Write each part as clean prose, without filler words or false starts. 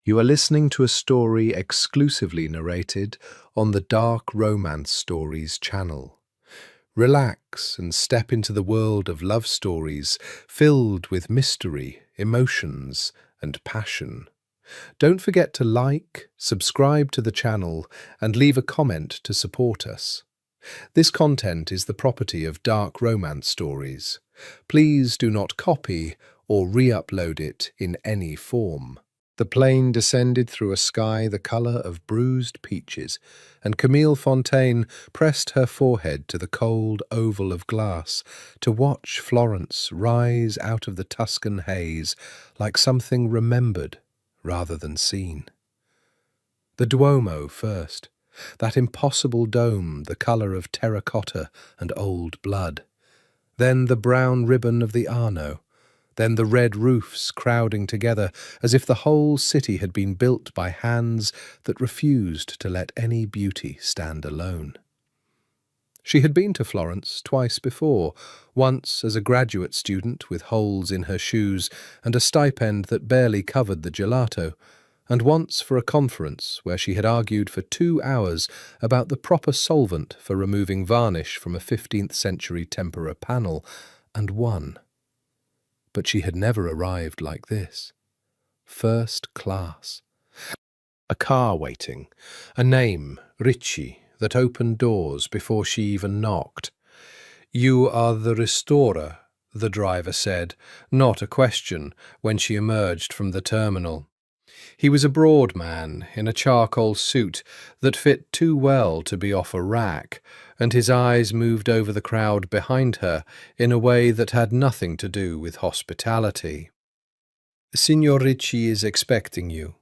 You are listening to a story exclusively narrated on the Dark Romance Stories channel. Relax and step into the world of love stories filled with mystery, emotions, and passion. Don't forget to like, subscribe to the channel, and leave a comment to support us. This content is the property of Dark Romance Stories. Please do not copy or re-upload it in any form. The plane descended through a sky the colour of bruised peaches, and Camille Fontaine pressed her forehead to the cold oval of glass to watch Florence rise out of the Tuscan haze like something remembered rather than seen. The Duomo first, that impossible dome the colour of terracotta and old blood. Then the brown ribbon of the Arno. Then the red roofs crowding together as if the whole city had been built by hands that refused to let any beauty stand alone. She had been to Florence twice before, once as a graduate student with holes in her shoes and a stipend that barely covered the gelato, and once for a conference where she had argued for 2 hours about the proper solvent for removing varnish from a 15th century tempera panel, and won. But she had never arrived like this. First class. A car waiting. A name, Ricci, that opened doors before she even knocked. "You are the restorer," the driver said, not a question, when she emerged from the terminal. He was a broad man in a charcoal suit that fit too well to be off a rack, and his eyes moved over the crowd behind her in a way that had nothing to do with hospitality. "Signor Ricci is expecting you.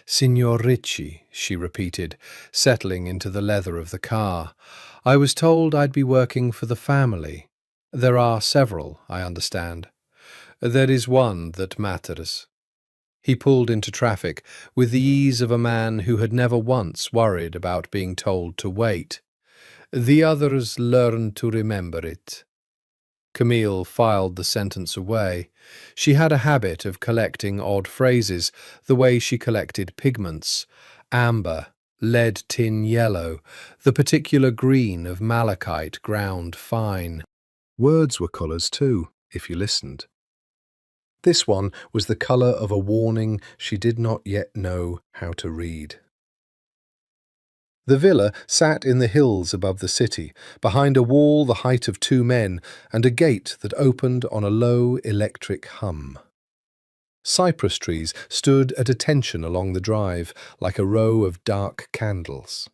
Signor Ricci," she repeated, settling into the leather of the car. "I was told I'd be working for the family. There are several, I understand. There is one that matters." He pulled into traffic with the ease of a man who had never once worried about being told to wait. "The others learn to remember it." Camille filed the sentence away. She had a habit of collecting odd phrases, the way she collected pigments: amber, lead tin yellow, the particular green of malachite ground fine. Words were colours too, if you listened. This one was the colour of a warning she did not yet know how to read. The villa sat in the hills above the city, behind a wall the height of 2 men and a gate that opened on a low electric hum. Cypress trees stood at attention along the drive, like a row of dark candles.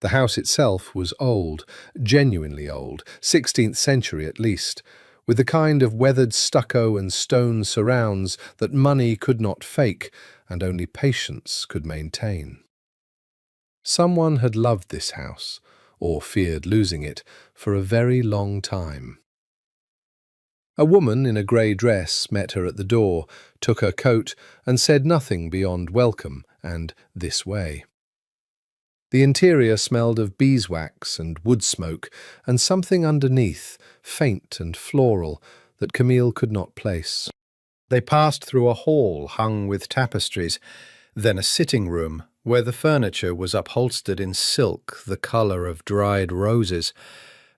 The house itself was old, genuinely old, 16th century at least, with the kind of weathered stucco and stone surrounds that money could not fake and only patience could maintain. Someone had loved this house, or feared losing it, for a very long time. A woman in a grey dress met her at the door, took her coat, and said nothing beyond welcome and this way. The interior smelled of beeswax and wood smoke, and something underneath, faint and floral, that Camille could not place. They passed through a hall hung with tapestries, then a sitting room where the furniture was upholstered in silk the colour of dried roses,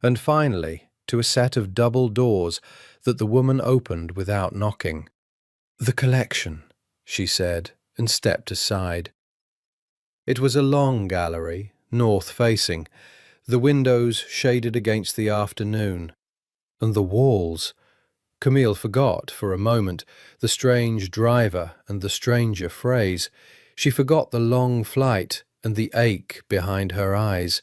and finally to a set of double doors that the woman opened without knocking. "The collection," she said, and stepped aside. It was a long gallery, north-facing, the windows shaded against the afternoon, and the walls. Camille forgot, for a moment, the strange driver and the stranger phrase. She forgot the long flight and the ache behind her eyes.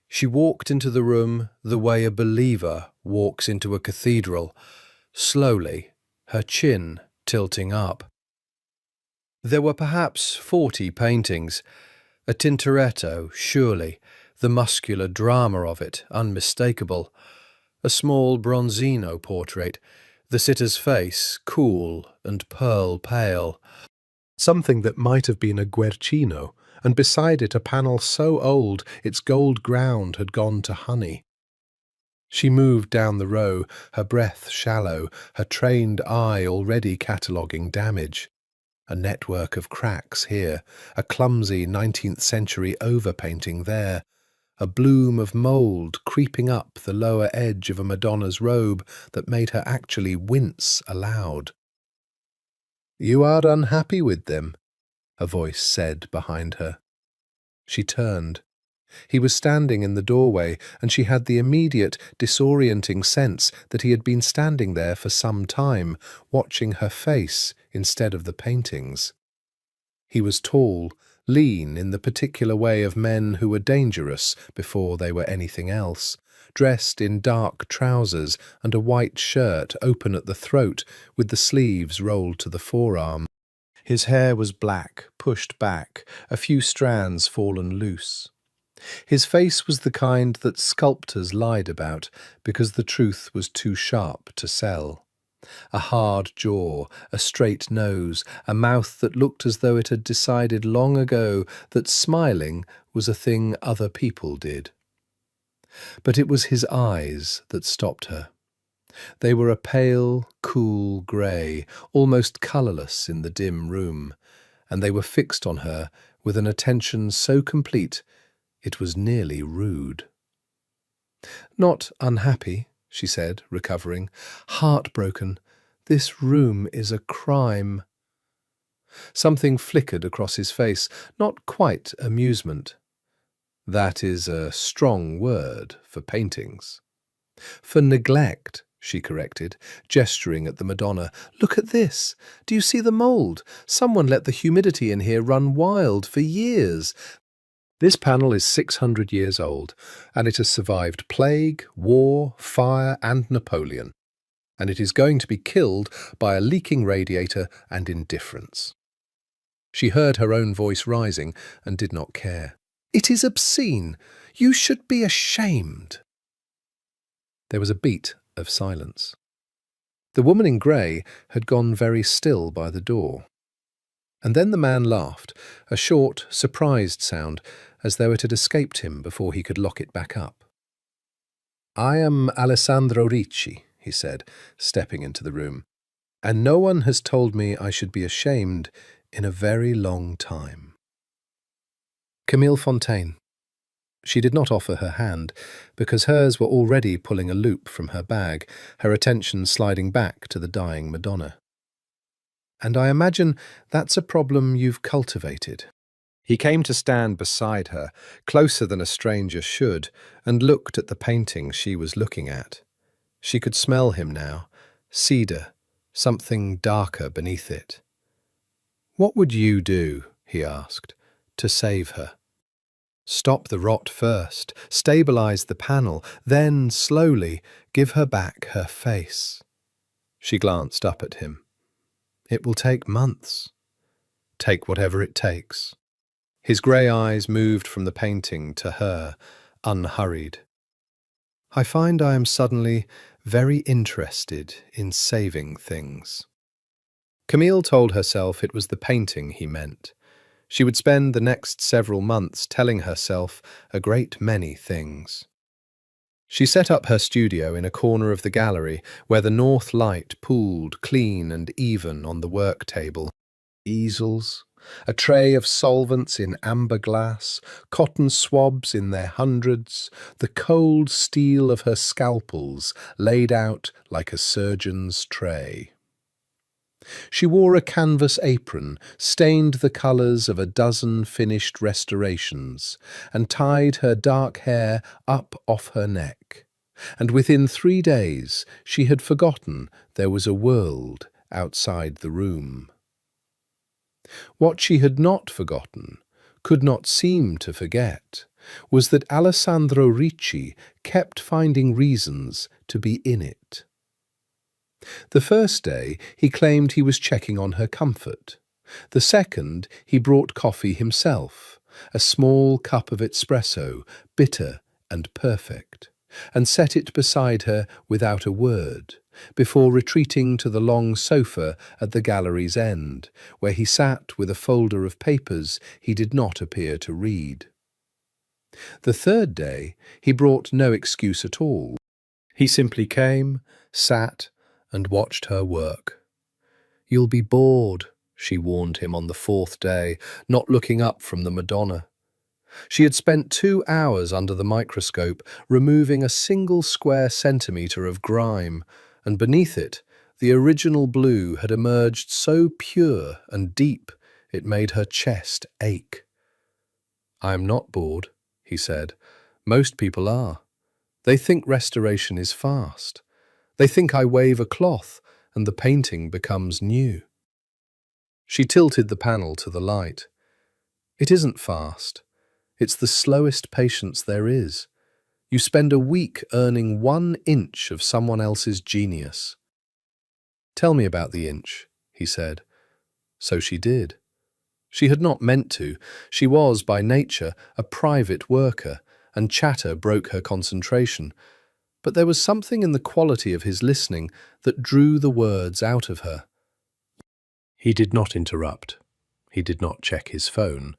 She walked into the room the way a believer walks into a cathedral, slowly, her chin tilting up. There were perhaps 40 paintings. A Tintoretto, surely, the muscular drama of it, unmistakable. A small Bronzino portrait, the sitter's face cool and pearl pale. Something that might have been a Guercino, and beside it a panel so old its gold ground had gone to honey. She moved down the row, her breath shallow, her trained eye already cataloguing damage. A network of cracks here, a clumsy 19th century overpainting there, a bloom of mould creeping up the lower edge of a Madonna's robe that made her actually wince aloud. "You are unhappy with them," a voice said behind her. She turned. He was standing in the doorway, and she had the immediate, disorienting sense that he had been standing there for some time, watching her face instead of the paintings. He was tall, lean in the particular way of men who were dangerous before they were anything else, dressed in dark trousers and a white shirt open at the throat with the sleeves rolled to the forearm. His hair was black, pushed back, a few strands fallen loose. His face was the kind that sculptors lied about because the truth was too sharp to sell. A hard jaw, a straight nose, a mouth that looked as though it had decided long ago that smiling was a thing other people did. But it was his eyes that stopped her. They were a pale, cool grey, almost colourless in the dim room, and they were fixed on her with an attention so complete it was nearly rude. "Not unhappy," she said, recovering. "Heartbroken. This room is a crime." Something flickered across his face, not quite amusement. That is a strong word for paintings. "For neglect," she corrected, gesturing at the Madonna. "Look at this. Do you see the mould? Someone let the humidity in here run wild for years. This panel is 600 years old, and it has survived plague, war, fire, and Napoleon. And it is going to be killed by a leaking radiator and indifference." She heard her own voice rising and did not care. "It is obscene. You should be ashamed." There was a beat of silence. The woman in grey had gone very still by the door. And then the man laughed, a short, surprised sound, as though it had escaped him before he could lock it back up. "I am Alessandro Ricci," he said, stepping into the room, "and no one has told me I should be ashamed in a very long time." Camille Fontaine. She did not offer her hand, because hers were already pulling a loop from her bag, her attention sliding back to the dying Madonna. "And I imagine that's a problem you've cultivated." He came to stand beside her, closer than a stranger should, and looked at the painting she was looking at. She could smell him now, cedar, something darker beneath it. "What would you do," he asked, "to save her?" "Stop the rot first, stabilize the panel, then, slowly, give her back her face." She glanced up at him. "It will take months." "Take whatever it takes." His grey eyes moved from the painting to her, unhurried. "I find I am suddenly very interested in saving things." Camille told herself it was the painting he meant. She would spend the next several months telling herself a great many things. She set up her studio in a corner of the gallery where the north light pooled clean and even on the work table. Easels, a tray of solvents in amber glass, cotton swabs in their hundreds, the cold steel of her scalpels laid out like a surgeon's tray. She wore a canvas apron, stained the colours of a dozen finished restorations, and tied her dark hair up off her neck. And within 3 days she had forgotten there was a world outside the room. What she had not forgotten, could not seem to forget, was that Alessandro Ricci kept finding reasons to be in it. The first day he claimed he was checking on her comfort. The second he brought coffee himself, a small cup of espresso, bitter and perfect, and set it beside her without a word, before retreating to the long sofa at the gallery's end, where he sat with a folder of papers he did not appear to read. The third day he brought no excuse at all. He simply came, sat, and watched her work. "You'll be bored," she warned him on the fourth day, not looking up from the Madonna. She had spent 2 hours under the microscope, removing a single square centimetre of grime, and beneath it, the original blue had emerged so pure and deep it made her chest ache. "I am not bored," he said. "Most people are. They think restoration is fast. They think I wave a cloth and the painting becomes new." She tilted the panel to the light. "It isn't fast. It's the slowest patience there is. You spend a week earning 1 inch of someone else's genius." "Tell me about the inch," he said. So she did. She had not meant to. She was, by nature, a private worker, and chatter broke her concentration. But there was something in the quality of his listening that drew the words out of her. He did not interrupt. He did not check his phone.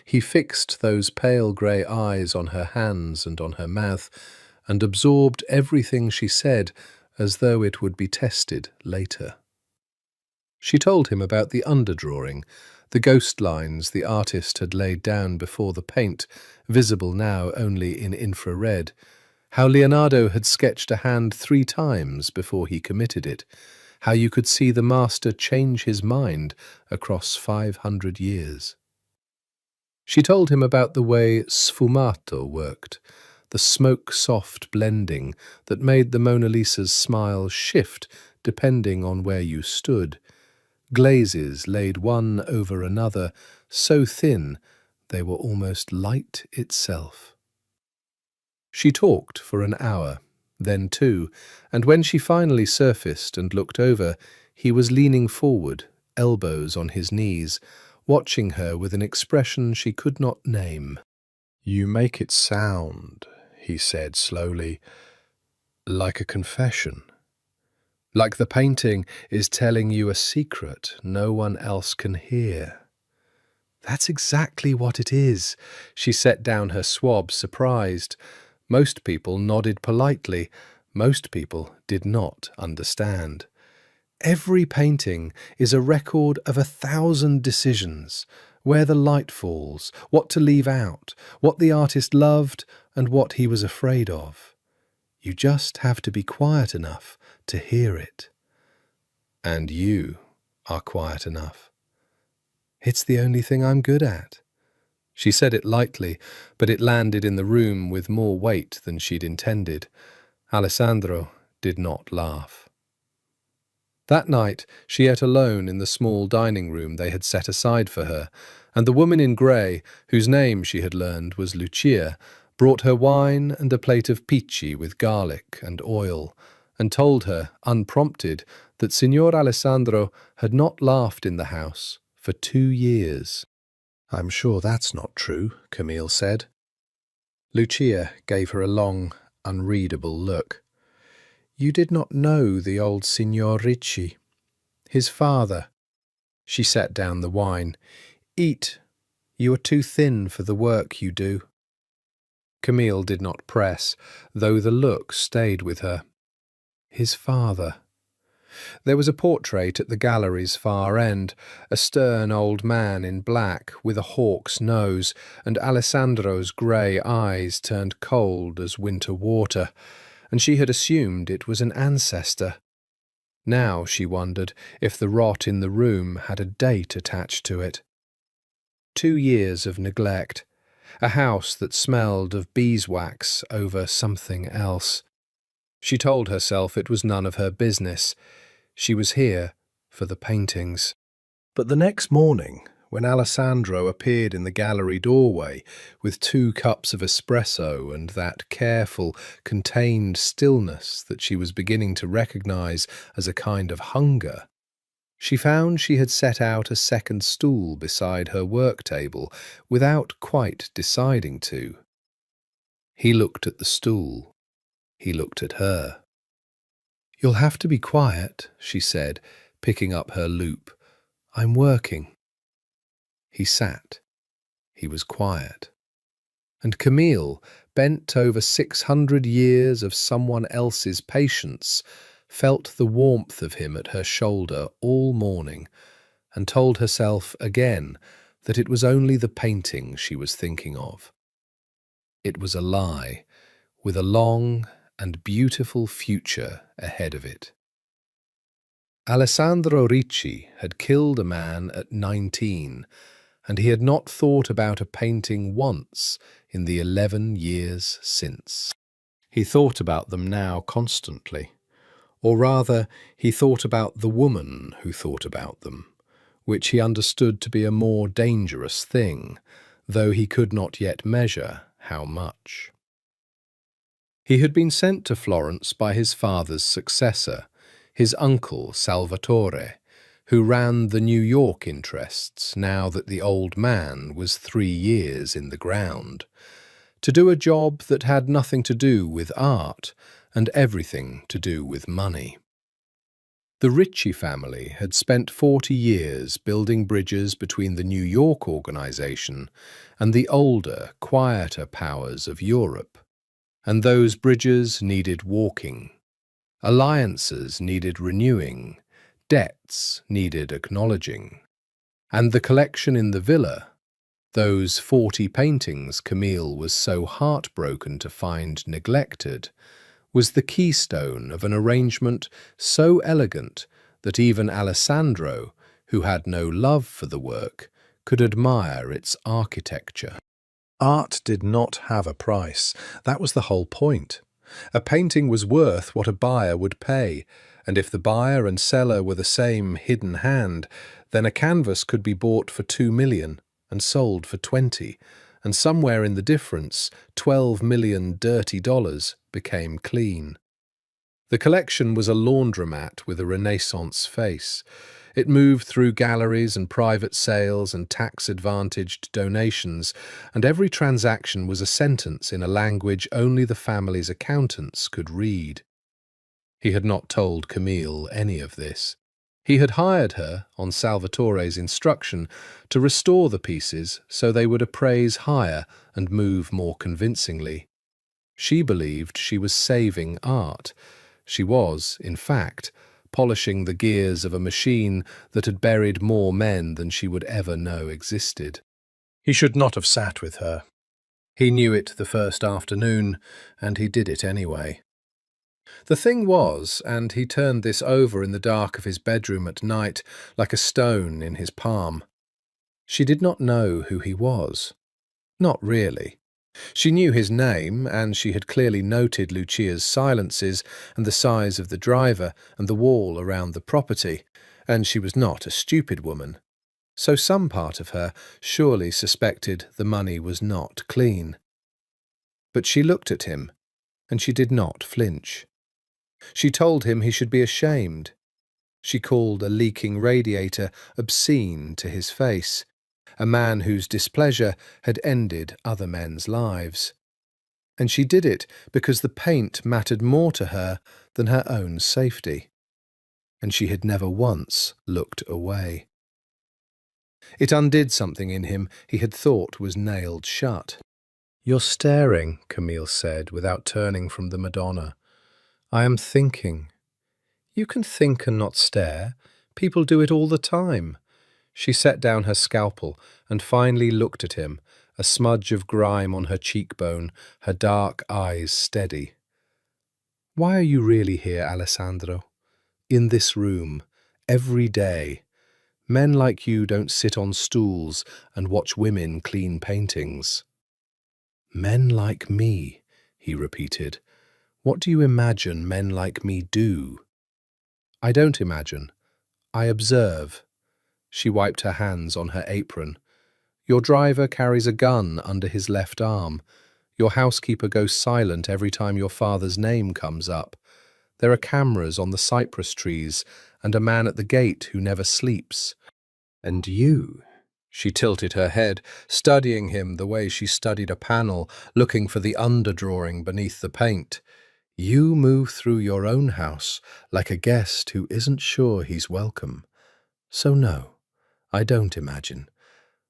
He fixed those pale grey eyes on her hands and on her mouth, and absorbed everything she said as though it would be tested later. She told him about the underdrawing, the ghost lines the artist had laid down before the paint, visible now only in infrared, how Leonardo had sketched a hand 3 times before he committed it, how you could see the master change his mind across 500 years. She told him about the way sfumato worked, the smoke-soft blending that made the Mona Lisa's smile shift depending on where you stood, glazes laid one over another, so thin they were almost light itself. She talked for an hour, then 2, and when she finally surfaced and looked over, he was leaning forward, elbows on his knees, watching her with an expression she could not name. "You make it sound," he said slowly, "like a confession. Like the painting is telling you a secret no one else can hear." "That's exactly what it is." She set down her swab, surprised. Most people nodded politely. Most people did not understand. Every painting is a record of 1,000 decisions, where the light falls, what to leave out, what the artist loved and what he was afraid of. You just have to be quiet enough to hear it. And you are quiet enough. "It's the only thing I'm good at." She said it lightly, but it landed in the room with more weight than she'd intended. Alessandro did not laugh. That night she ate alone in the small dining room they had set aside for her, and the woman in grey, whose name she had learned was Lucia, brought her wine and a plate of peachy with garlic and oil, and told her, unprompted, that Signor Alessandro had not laughed in the house for 2 years. "I'm sure that's not true," Camille said. Lucia gave her a long, unreadable look. "You did not know the old Signor Ricci. His father." She set down the wine. "Eat. You are too thin for the work you do." Camille did not press, though the look stayed with her. His father. There was a portrait at the gallery's far end, a stern old man in black with a hawk's nose, and Alessandro's grey eyes turned cold as winter water, and she had assumed it was an ancestor. Now she wondered if the rot in the room had a date attached to it. 2 years of neglect, a house that smelled of beeswax over something else. She told herself it was none of her business. She was here for the paintings. But the next morning, when Alessandro appeared in the gallery doorway with 2 cups of espresso and that careful, contained stillness that she was beginning to recognize as a kind of hunger, she found she had set out a second stool beside her work table without quite deciding to. He looked at the stool. He looked at her. "You'll have to be quiet," she said, picking up her loop. "I'm working." He sat. He was quiet. And Camille, bent over 600 years of someone else's patience, felt the warmth of him at her shoulder all morning, and told herself again that it was only the painting she was thinking of. It was a lie, with a long and beautiful future ahead of it. Alessandro Ricci had killed a man at 19, and he had not thought about a painting once in the 11 years since. He thought about them now constantly, or rather, he thought about the woman who thought about them, which he understood to be a more dangerous thing, though he could not yet measure how much. He had been sent to Florence by his father's successor, his uncle Salvatore, who ran the New York interests now that the old man was 3 years in the ground, to do a job that had nothing to do with art and everything to do with money. The Ricci family had spent 40 years building bridges between the New York organization and the older, quieter powers of Europe, and those bridges needed walking. Alliances needed renewing, debts needed acknowledging. And the collection in the villa, those 40 paintings Camille was so heartbroken to find neglected, was the keystone of an arrangement so elegant that even Alessandro, who had no love for the work, could admire its architecture. Art did not have a price. That was the whole point. A painting was worth what a buyer would pay, and if the buyer and seller were the same hidden hand, then a canvas could be bought for 2 million and sold for 20, and somewhere in the difference, 12 million dirty dollars became clean. The collection was a laundromat with a Renaissance face. It moved through galleries and private sales and tax-advantaged donations, and every transaction was a sentence in a language only the family's accountants could read. He had not told Camille any of this. He had hired her, on Salvatore's instruction, to restore the pieces so they would appraise higher and move more convincingly. She believed she was saving art. She was, in fact, polishing the gears of a machine that had buried more men than she would ever know existed. He should not have sat with her. He knew it the first afternoon, and he did it anyway. The thing was, and he turned this over in the dark of his bedroom at night like a stone in his palm, she did not know who he was. Not really. She knew his name, and she had clearly noted Lucia's silences and the size of the driver and the wall around the property, and she was not a stupid woman. So some part of her surely suspected the money was not clean. But she looked at him, and she did not flinch. She told him he should be ashamed. She called a leaking radiator obscene to his face, a man whose displeasure had ended other men's lives. And she did it because the paint mattered more to her than her own safety. And she had never once looked away. It undid something in him he had thought was nailed shut. "You're staring," Camille said, without turning from the Madonna. "I am thinking." "You can think and not stare. People do it all the time." She set down her scalpel and finally looked at him, a smudge of grime on her cheekbone, her dark eyes steady. "Why are you really here, Alessandro? In this room, every day. Men like you don't sit on stools and watch women clean paintings." "Men like me," he repeated. "What do you imagine men like me do?" "I don't imagine. I observe." She wiped her hands on her apron. "Your driver carries a gun under his left arm. Your housekeeper goes silent every time your father's name comes up. There are cameras on the cypress trees and a man at the gate who never sleeps. And you?" She tilted her head, studying him the way she studied a panel, looking for the underdrawing beneath the paint. "You move through your own house like a guest who isn't sure he's welcome. So no, I don't imagine.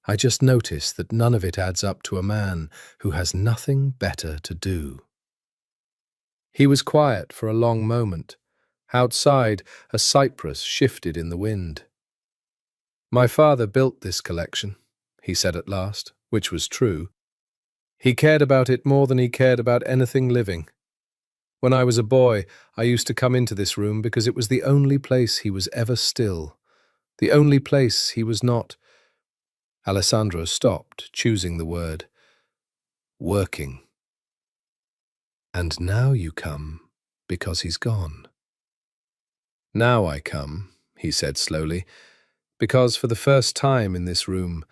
I just notice that none of it adds up to a man who has nothing better to do." He was quiet for a long moment. Outside, a cypress shifted in the wind. My father built this collection, he said at last, which was true. He cared about it more than he cared about anything living. When I was a boy, I used to come into this room because it was the only place he was ever still, the only place he was not. Alessandro stopped, choosing the word. Working. And now you come because he's gone. Now I come, he said slowly, because for the first time in this room,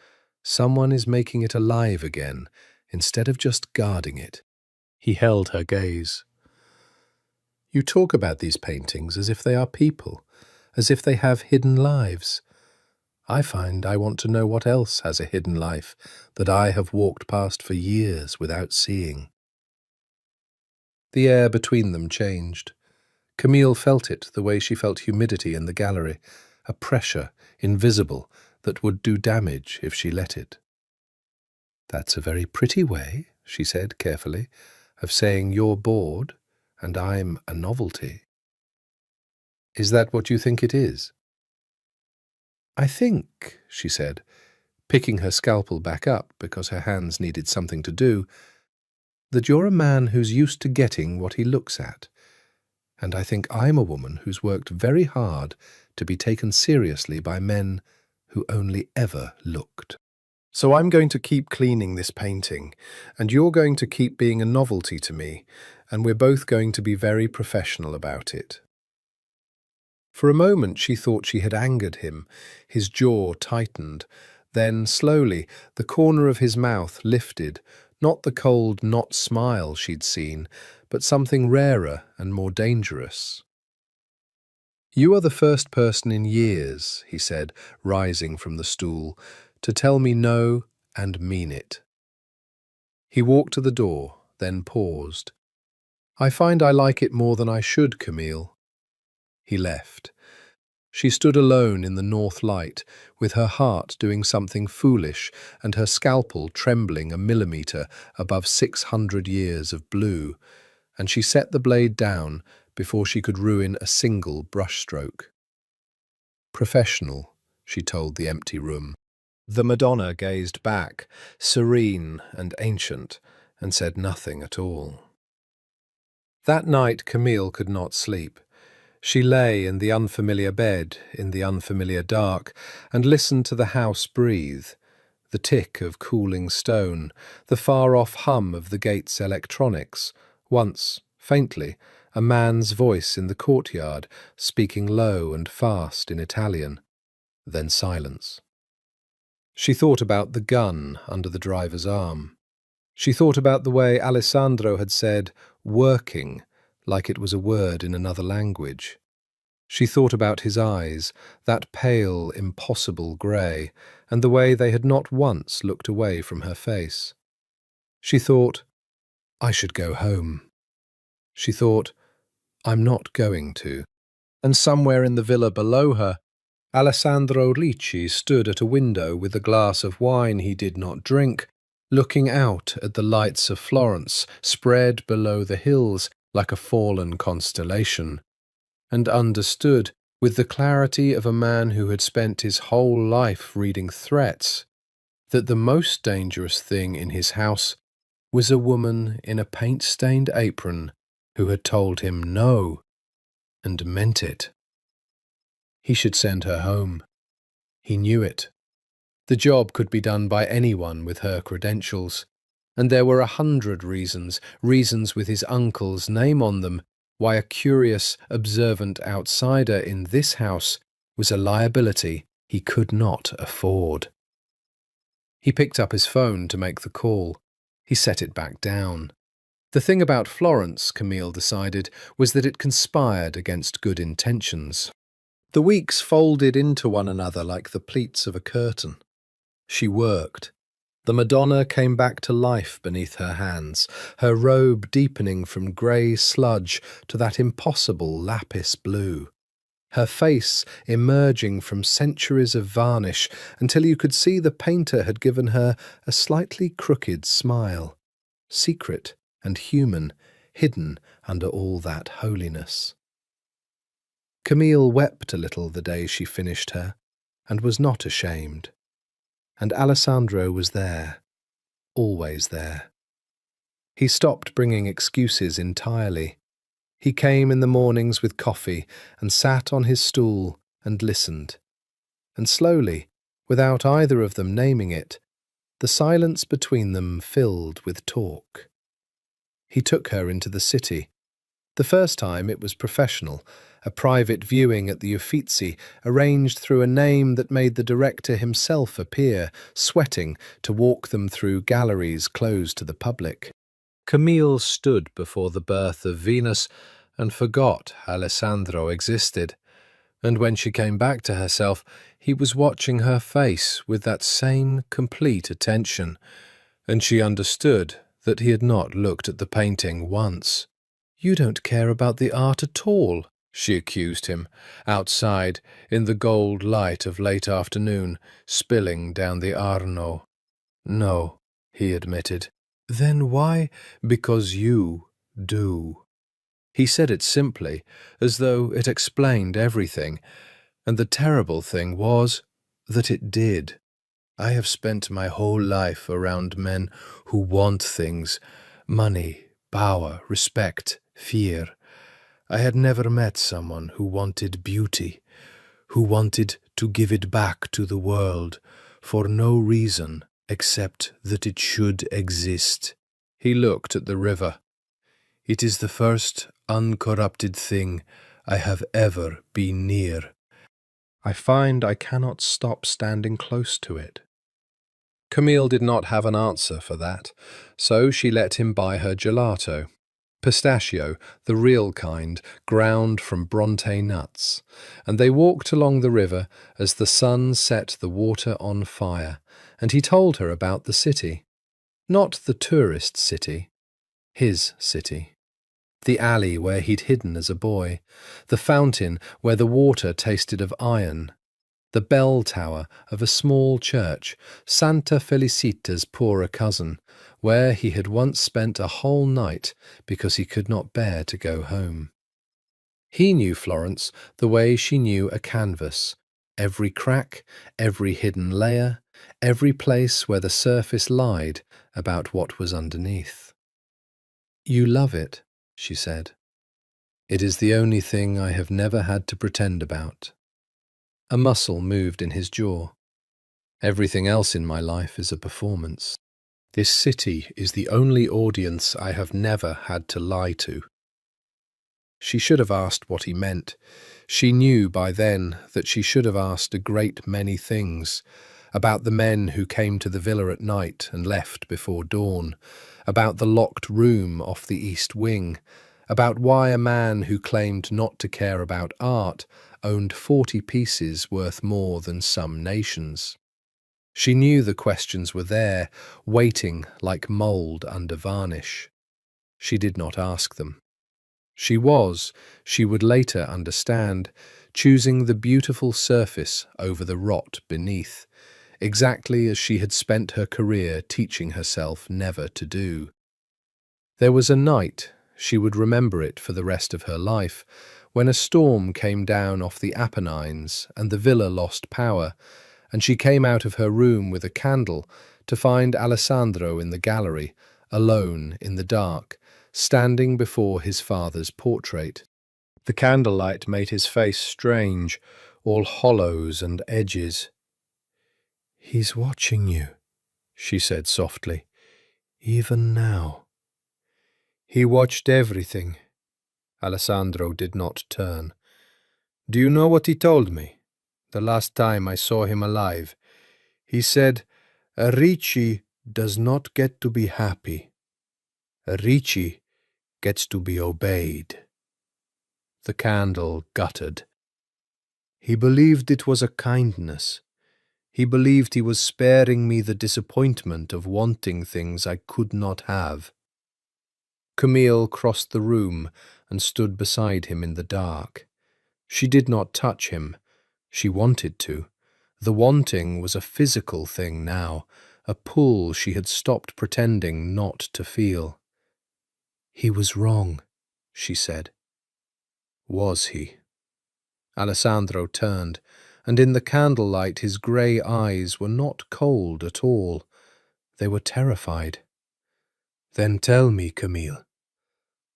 someone is making it alive again, instead of just guarding it. He held her gaze. You talk about these paintings as if they are people, as if they have hidden lives. I find I want to know what else has a hidden life that I have walked past for years without seeing. The air between them changed. Camille felt it the way she felt humidity in the gallery, a pressure, invisible, that would do damage if she let it. That's a very pretty way, she said carefully, of saying you're bored and I'm a novelty. Is that what you think it is? I think, she said, picking her scalpel back up because her hands needed something to do, that you're a man who's used to getting what he looks at. And I think I'm a woman who's worked very hard to be taken seriously by men who only ever looked. So I'm going to keep cleaning this painting, and you're going to keep being a novelty to me, and we're both going to be very professional about it. For a moment she thought she had angered him. His jaw tightened. Then, slowly, the corner of his mouth lifted, not the cold, not smile she'd seen, but something rarer and more dangerous. You are the first person in years, he said, rising from the stool, to tell me no and mean it. He walked to the door, then paused. I find I like it more than I should, Camille. He left. She stood alone in the north light, with her heart doing something foolish and her scalpel trembling a millimetre above 600 years of blue, and she set the blade down before she could ruin a single brushstroke. Professional, she told the empty room. The Madonna gazed back, serene and ancient, and said nothing at all. That night Camille could not sleep. She lay in the unfamiliar bed, in the unfamiliar dark, and listened to the house breathe, the tick of cooling stone, the far-off hum of the gate's electronics, once, faintly, a man's voice in the courtyard, speaking low and fast in Italian, then silence. She thought about the gun under the driver's arm. She thought about the way Alessandro had said, working, like it was a word in another language. She thought about his eyes, that pale, impossible grey, and the way they had not once looked away from her face. She thought, I should go home. She thought, I'm not going to. And somewhere in the villa below her, Alessandro Ricci stood at a window with a glass of wine he did not drink, looking out at the lights of Florence spread below the hills like a fallen constellation, and understood, with the clarity of a man who had spent his whole life reading threats, that the most dangerous thing in his house was a woman in a paint-stained apron who had told him no, and meant it. He should send her home. He knew it. The job could be done by anyone with her credentials, and there were 100 reasons with his uncle's name on them, why a curious, observant outsider in this house was a liability he could not afford. He picked up his phone to make the call. He set it back down. The thing about Florence, Camille decided, was that it conspired against good intentions. The weeks folded into one another like the pleats of a curtain. She worked. The Madonna came back to life beneath her hands, her robe deepening from grey sludge to that impossible lapis blue, her face emerging from centuries of varnish until you could see the painter had given her a slightly crooked smile, secret and human, hidden under all that holiness. Camille wept a little the day she finished her. and was not ashamed. And Alessandro was there, always there. He stopped bringing excuses entirely. He came in the mornings with coffee and sat on his stool and listened. And slowly, without either of them naming it, the silence between them filled with talk. He took her into the city. The first time it was professional, a private viewing at the Uffizi, arranged through a name that made the director himself appear, sweating, to walk them through galleries closed to the public. Camille stood before the birth of Venus and forgot Alessandro existed. And when she came back to herself, he was watching her face with that same complete attention, and she understood that he had not looked at the painting once. "You don't care about the art at all," she accused him, outside, in the gold light of late afternoon, spilling down the Arno. "No," he admitted. "Then why?" "Because you do." He said it simply, as though it explained everything, and the terrible thing was that it did. "I have spent my whole life around men who want things, money, power, respect, fear. I had never met someone who wanted beauty, who wanted to give it back to the world for no reason except that it should exist." He looked at the river. "It is the first uncorrupted thing I have ever been near. I find I cannot stop standing close to it." Camille did not have an answer for that, so she let him buy her gelato. Pistachio, the real kind, ground from Bronte nuts, and they walked along the river as the sun set the water on fire, and he told her about the city. Not the tourist city, his city. The alley where he'd hidden as a boy, the fountain where the water tasted of iron, the bell tower of a small church, Santa Felicita's poorer cousin, where he had once spent a whole night because he could not bear to go home. He knew Florence the way she knew a canvas, every crack, every hidden layer, every place where the surface lied about what was underneath. "You love it," she said. "It is the only thing I have never had to pretend about." A muscle moved in his jaw. "Everything else in my life is a performance. This city is the only audience I have never had to lie to." She should have asked what he meant. She knew by then that she should have asked a great many things, about the men who came to the villa at night and left before dawn, about the locked room off the east wing, about why a man who claimed not to care about art owned 40 pieces worth more than some nations. She knew the questions were there, waiting like mould under varnish. She did not ask them. She would later understand, choosing the beautiful surface over the rot beneath, exactly as she had spent her career teaching herself never to do. There was a night, she would remember it for the rest of her life, when a storm came down off the Apennines and the villa lost power, and she came out of her room with a candle to find Alessandro in the gallery, alone in the dark, standing before his father's portrait. The candlelight made his face strange, all hollows and edges. "He's watching you," she said softly, "even now." "He watched everything." Alessandro did not turn. "Do you know what he told me? The last time I saw him alive. He said, 'A Ricci does not get to be happy. A Ricci gets to be obeyed.'" The candle guttered. "He believed it was a kindness. He believed he was sparing me the disappointment of wanting things I could not have." Camille crossed the room and stood beside him in the dark. She did not touch him. She wanted to. The wanting was a physical thing now, a pull she had stopped pretending not to feel. "He was wrong," she said. Was he? Alessandro turned, and in the candlelight his grey eyes were not cold at all. They were terrified. "Then tell me, Camille,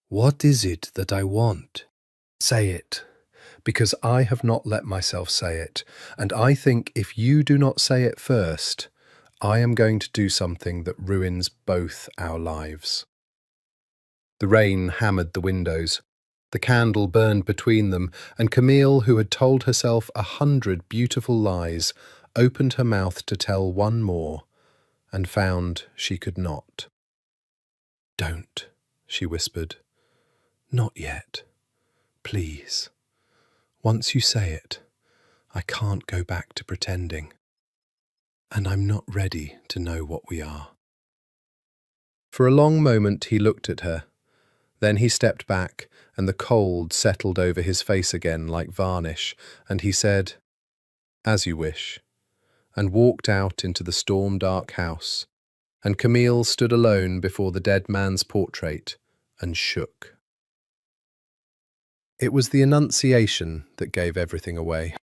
what is it that I want? Say it, because I have not let myself say it, and I think if you do not say it first, I am going to do something that ruins both our lives." The rain hammered the windows. The candle burned between them, and Camille, who had told herself 100 beautiful lies, opened her mouth to tell one more, and found she could not. "Don't," she whispered. "Not yet. Please. Once you say it, I can't go back to pretending. And I'm not ready to know what we are." For a long moment he looked at her. Then he stepped back, and the cold settled over his face again like varnish, and he said, "As you wish," and walked out into the storm-dark house, and Camille stood alone before the dead man's portrait and shook. It was the Annunciation that gave everything away.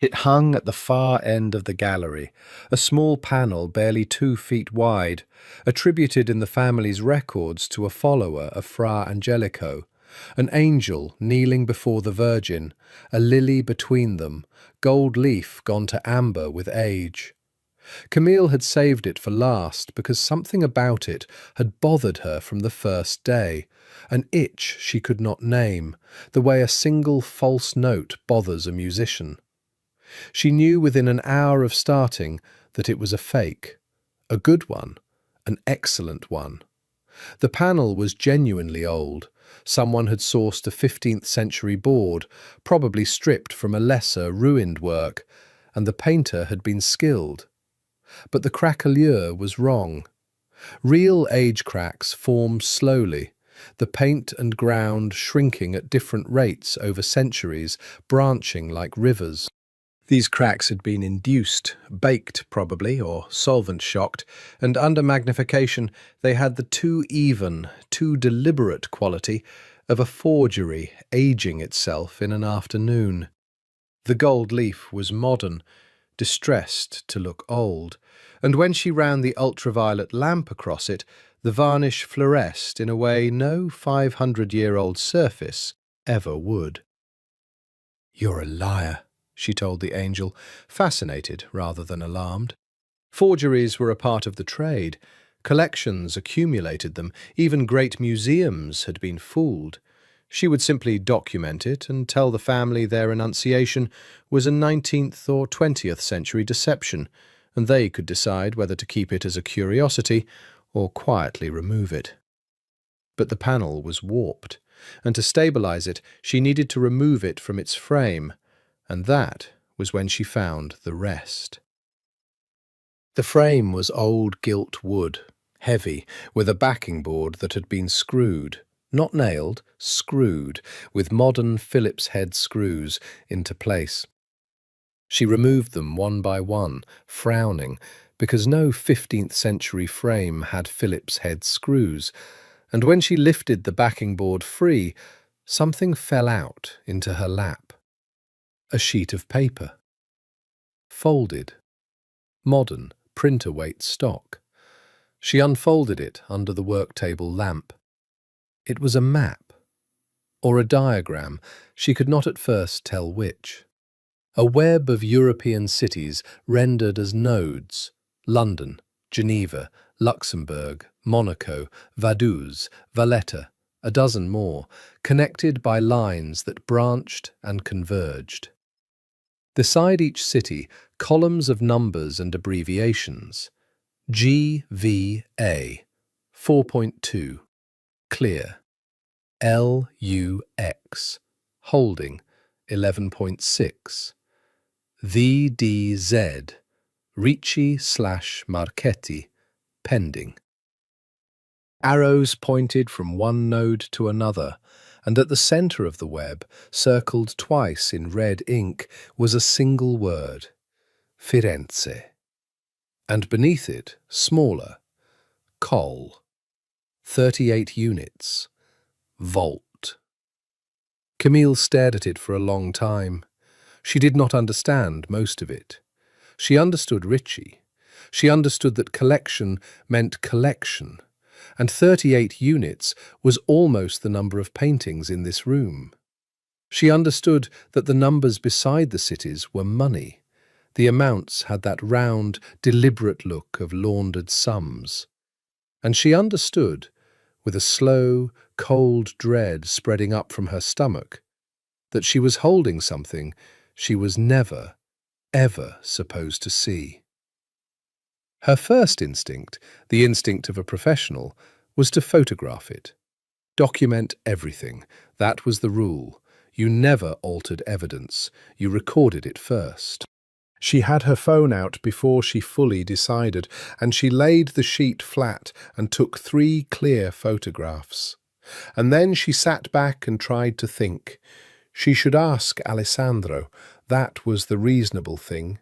It hung at the far end of the gallery, a small panel barely 2 feet wide, attributed in the family's records to a follower of Fra Angelico, an angel kneeling before the Virgin, a lily between them, gold leaf gone to amber with age. Camille had saved it for last because something about it had bothered her from the first day, an itch she could not name, the way a single false note bothers a musician. She knew within an hour of starting that it was a fake, a good one, an excellent one. The panel was genuinely old. Someone had sourced a 15th century board, probably stripped from a lesser, ruined work, and the painter had been skilled. But the craquelure was wrong. Real age cracks form slowly, the paint and ground shrinking at different rates over centuries, branching like rivers. These cracks had been induced, baked probably, or solvent-shocked, and under magnification they had the too even, too deliberate quality of a forgery aging itself in an afternoon. The gold leaf was modern, distressed to look old, and when she ran the ultraviolet lamp across it, the varnish fluoresced in a way no 500-year-old surface ever would. "You're a liar," she told the angel, fascinated rather than alarmed. Forgeries were a part of the trade. Collections accumulated them. Even great museums had been fooled. She would simply document it and tell the family their Annunciation was a 19th or 20th century deception, and they could decide whether to keep it as a curiosity or quietly remove it. But the panel was warped, and to stabilize it, she needed to remove it from its frame, and that was when she found the rest. The frame was old gilt wood, heavy, with a backing board that had been screwed, not nailed, screwed, with modern Phillips head screws into place. She removed them one by one, frowning, because no 15th century frame had Phillips head screws, and when she lifted the backing board free, something fell out into her lap. A sheet of paper. Folded. Modern, printer-weight stock. She unfolded it under the work-table lamp. It was a map, or a diagram, she could not at first tell which. A web of European cities rendered as nodes: London, Geneva, Luxembourg, Monaco, Vaduz, Valletta, a dozen more, connected by lines that branched and converged. Beside each city, columns of numbers and abbreviations. GVA, 4.2, clear. LUX, holding, 11.6. VDZ, Ricci/Marchetti, pending. Arrows pointed from one node to another, and at the centre of the web, circled twice in red ink, was a single word: Firenze. And beneath it, smaller, Col, 38 units, Volt. Camille stared at it for a long time. She did not understand most of it. She understood Ritchie. She understood that collection meant collection, and 38 units was almost the number of paintings in this room. She understood that the numbers beside the cities were money. The amounts had that round, deliberate look of laundered sums. And she understood, with a slow, cold dread spreading up from her stomach, that she was holding something she was never, ever supposed to see. Her first instinct, the instinct of a professional, was to photograph it. Document everything. That was the rule. You never altered evidence. You recorded it first. She had her phone out before she fully decided, and she laid the sheet flat and took 3 clear photographs. And then she sat back and tried to think. She should ask Alessandro. That was the reasonable thing.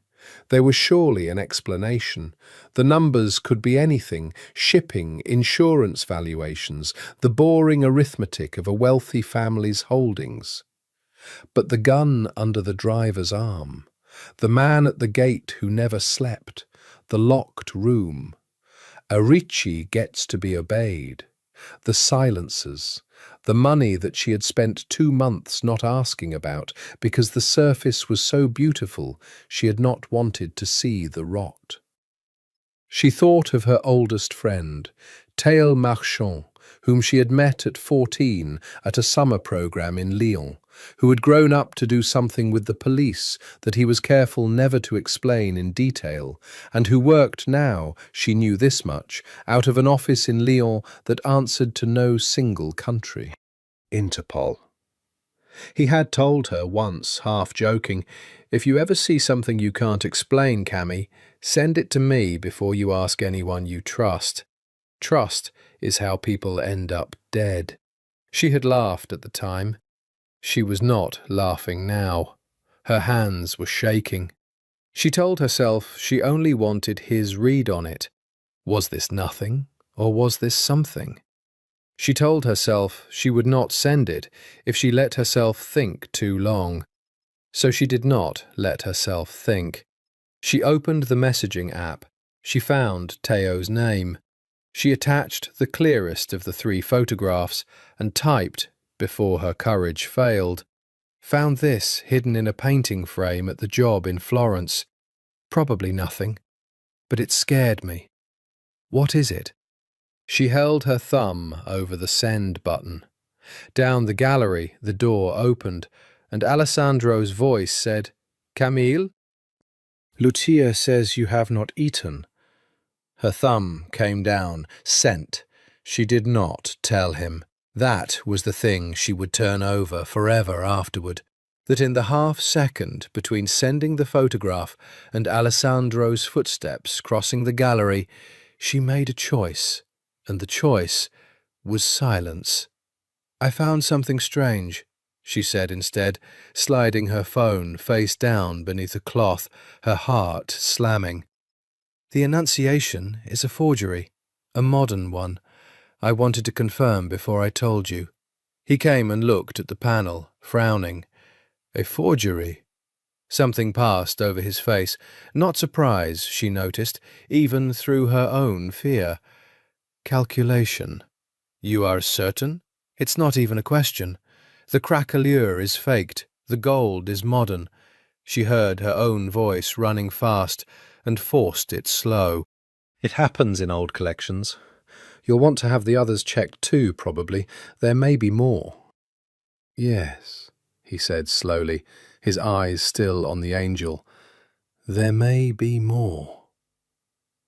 There was surely an explanation. The numbers could be anything: shipping, insurance valuations, the boring arithmetic of a wealthy family's holdings. But the gun under the driver's arm, the man at the gate who never slept, the locked room. A Ritchie gets to be obeyed. The silencers, the money that she had spent 2 months not asking about because the surface was so beautiful she had not wanted to see the rot. She thought of her oldest friend, Théo Marchand, whom she had met at 14 at a summer programme in Lyon, who had grown up to do something with the police that he was careful never to explain in detail, and who worked now, she knew this much, out of an office in Lyon that answered to no single country. Interpol. He had told her once, half joking, "If you ever see something you can't explain, Cammy, send it to me before you ask anyone you trust. Trust is how people end up dead." She had laughed at the time. She was not laughing now. Her hands were shaking. She told herself she only wanted his read on it. Was this nothing, or was this something? She told herself she would not send it if she let herself think too long. So she did not let herself think. She opened the messaging app. She found Théo's name. She attached the clearest of the 3 photographs and typed before her courage failed. Found this hidden in a painting frame at the job in Florence. Probably nothing. But it scared me. What is it? She held her thumb over the send button. Down the gallery, the door opened, and Alessandro's voice said, "Camille? Lucia says you have not eaten." Her thumb came down. Sent. She did not tell him. That was the thing she would turn over forever afterward. That in the half-second between sending the photograph and Alessandro's footsteps crossing the gallery, she made a choice, and the choice was silence. "I found something strange," she said instead, sliding her phone face down beneath a cloth, her heart slamming. "The Annunciation is a forgery, a modern one. I wanted to confirm before I told you." He came and looked at the panel, frowning. A forgery? Something passed over his face. Not surprise, she noticed, even through her own fear. Calculation. "You are certain?" "It's not even a question. The craquelure is faked. The gold is modern." She heard her own voice running fast and forced it slow. "It happens in old collections. You'll want to have the others checked too, probably. There may be more." "Yes," he said slowly, his eyes still on the angel. "There may be more."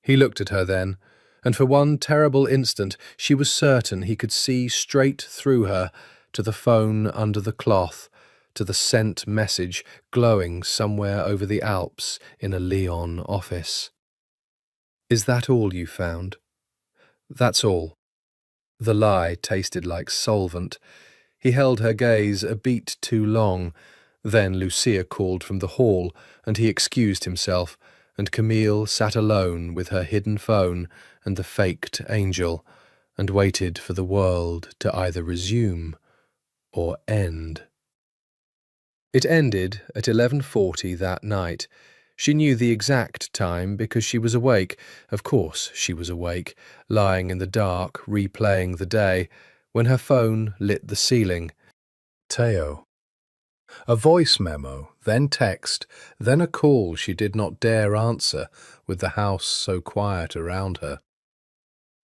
He looked at her then, and for one terrible instant she was certain he could see straight through her, to the phone under the cloth, to the sent message glowing somewhere over the Alps in a Lyon office. "Is that all you found?" "That's all." The lie tasted like solvent. He held her gaze a beat too long. Then Lucia called from the hall, and he excused himself, and Camille sat alone with her hidden phone and the faked angel, and waited for the world to either resume or end. It ended at 11:40 that night. She knew the exact time because she was awake. Of course she was awake, lying in the dark, replaying the day, when her phone lit the ceiling. Teo. A voice memo, then text, then a call she did not dare answer, with the house so quiet around her.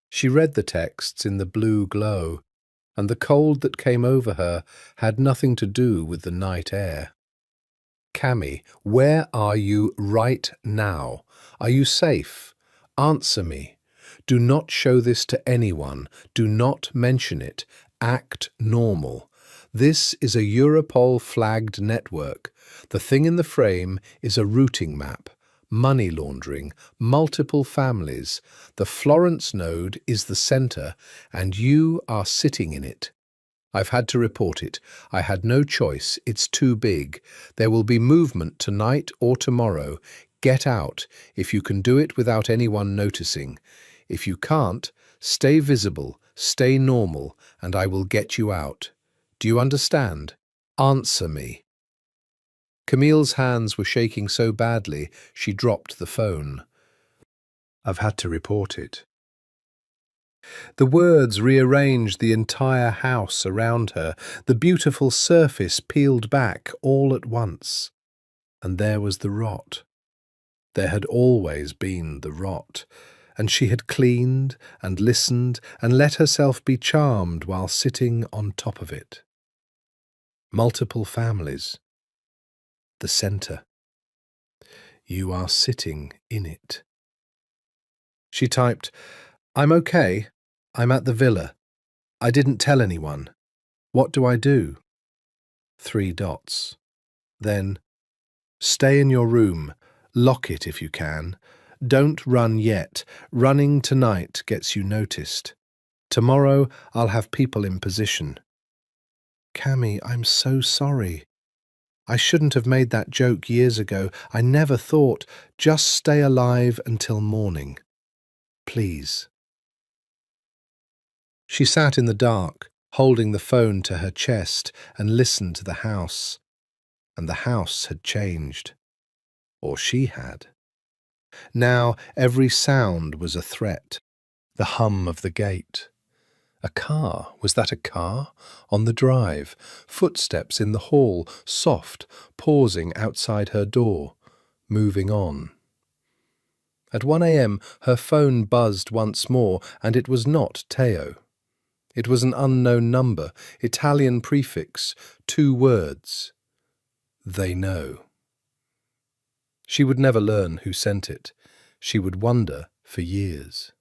She read the texts in the blue glow, and the cold that came over her had nothing to do with the night air. Cammy, where are you right now? Are you safe? Answer me. Do not show this to anyone. Do not mention it. Act normal. This is a Europol-flagged network. The thing in the frame is a routing map. Money laundering, multiple families. The Florence node is the center, and you are sitting in it. I've had to report it. I had no choice. It's too big. There will be movement tonight or tomorrow. Get out, if you can do it without anyone noticing. If you can't, stay visible, stay normal, and I will get you out. Do you understand? Answer me. Camille's hands were shaking so badly, she dropped the phone. I've had to report it. The words rearranged the entire house around her, the beautiful surface peeled back all at once. And there was the rot. There had always been the rot, and she had cleaned and listened and let herself be charmed while sitting on top of it. Multiple families. The centre. You are sitting in it. She typed, I'm okay. I'm at the villa. I didn't tell anyone. What do I do? 3 dots. Then, stay in your room. Lock it if you can. Don't run yet. Running tonight gets you noticed. Tomorrow I'll have people in position. Cammy, I'm so sorry. I shouldn't have made that joke years ago. I never thought. Just stay alive until morning. Please. She sat in the dark, holding the phone to her chest, and listened to the house. And the house had changed. Or she had. Now every sound was a threat. The hum of the gate. A car. Was that a car? On the drive. Footsteps in the hall, soft, pausing outside her door. Moving on. At 1 a.m. her phone buzzed once more, and it was not Teo. It was an unknown number, Italian prefix, 2 words. They know. She would never learn who sent it. She would wonder for years.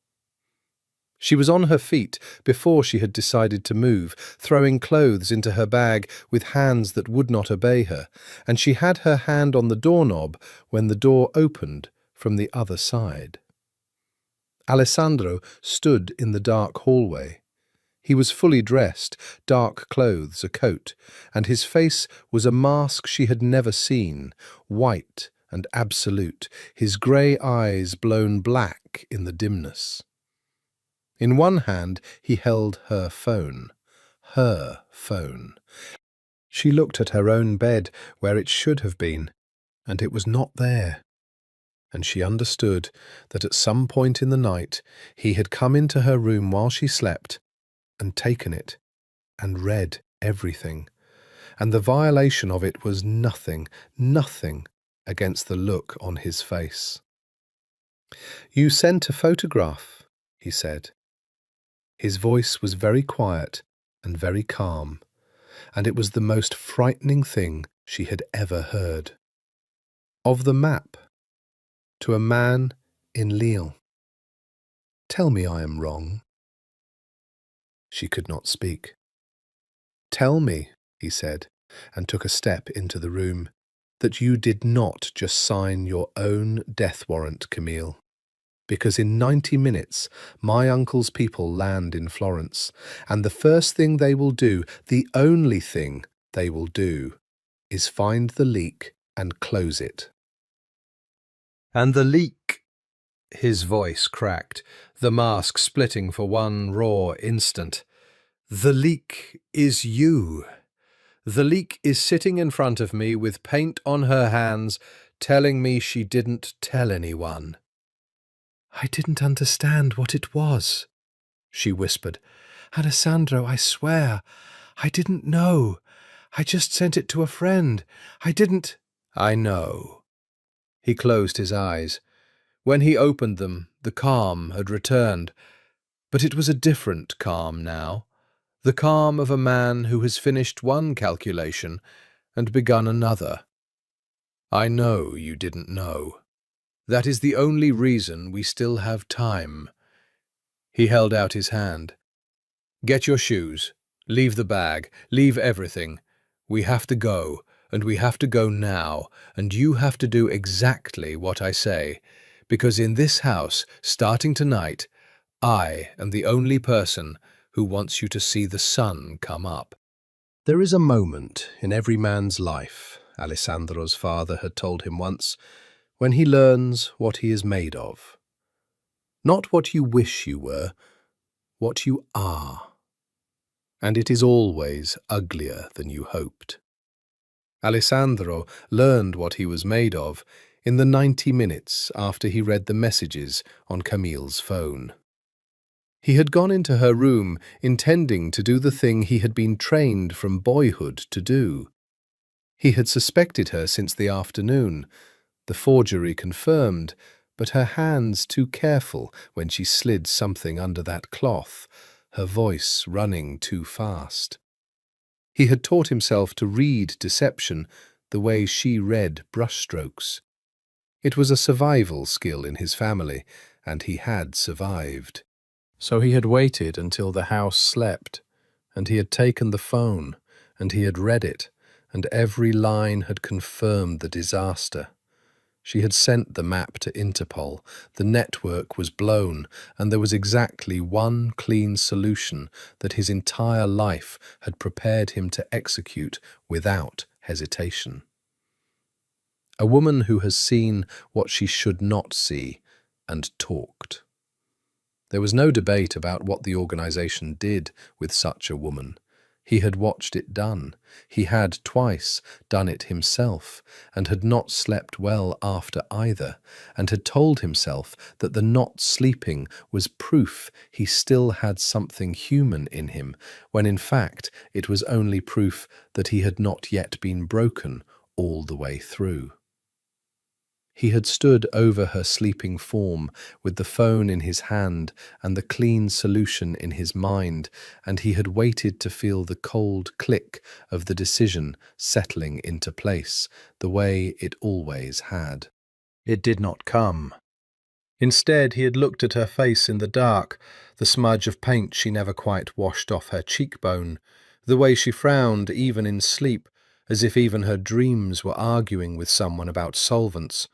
She was on her feet before she had decided to move, throwing clothes into her bag with hands that would not obey her, and she had her hand on the doorknob when the door opened from the other side. Alessandro stood in the dark hallway. He was fully dressed, dark clothes, a coat, and his face was a mask she had never seen, white and absolute, his grey eyes blown black in the dimness. In one hand he held her phone. Her phone. She looked at her own bed where it should have been, and it was not there. And she understood that at some point in the night he had come into her room while she slept and taken it and read everything. And the violation of it was nothing, nothing against the look on his face. You sent a photograph, he said. His voice was very quiet and very calm, and it was the most frightening thing she had ever heard. Of the map, to a man in Lille. Tell me I am wrong. She could not speak. Tell me, he said, and took a step into the room, that you did not just sign your own death warrant, Camille. Because in 90 minutes my uncle's people land in Florence, and the first thing they will do, the only thing they will do, is find the leak and close it. And the leak, his voice cracked, the mask splitting for one raw instant. The leak is you. The leak is sitting in front of me with paint on her hands, telling me she didn't tell anyone. I didn't understand what it was, she whispered. Alessandro, I swear, I didn't know. I just sent it to a friend. I didn't. I know. He closed his eyes. When he opened them, the calm had returned. But it was a different calm now. The calm of a man who has finished one calculation and begun another. I know you didn't know. That is the only reason we still have time. He held out his hand. Get your shoes. Leave the bag. Leave everything. We have to go, and we have to go now, and you have to do exactly what I say, because in this house, starting tonight, I am the only person who wants you to see the sun come up. There is a moment in every man's life, Alessandro's father had told him once, when he learns what he is made of. Not what you wish you were, what you are. And it is always uglier than you hoped. Alessandro learned what he was made of in the 90 minutes after he read the messages on Camille's phone. He had gone into her room intending to do the thing he had been trained from boyhood to do. He had suspected her since the afternoon, the forgery confirmed, but her hands too careful when she slid something under that cloth, her voice running too fast. He had taught himself to read deception the way she read brushstrokes. It was a survival skill in his family, and he had survived. So he had waited until the house slept, and he had taken the phone, and he had read it, and every line had confirmed the disaster. She had sent the map to Interpol, the network was blown, and there was exactly one clean solution that his entire life had prepared him to execute without hesitation. A woman who has seen what she should not see and talked. There was no debate about what the organization did with such a woman. He had watched it done. He had twice done it himself, and had not slept well after either, and had told himself that the not sleeping was proof he still had something human in him, when in fact it was only proof that he had not yet been broken all the way through. He had stood over her sleeping form with the phone in his hand and the clean solution in his mind, and he had waited to feel the cold click of the decision settling into place, the way it always had. It did not come. Instead, he had looked at her face in the dark, the smudge of paint she never quite washed off her cheekbone, the way she frowned even in sleep, as if even her dreams were arguing with someone about solvents.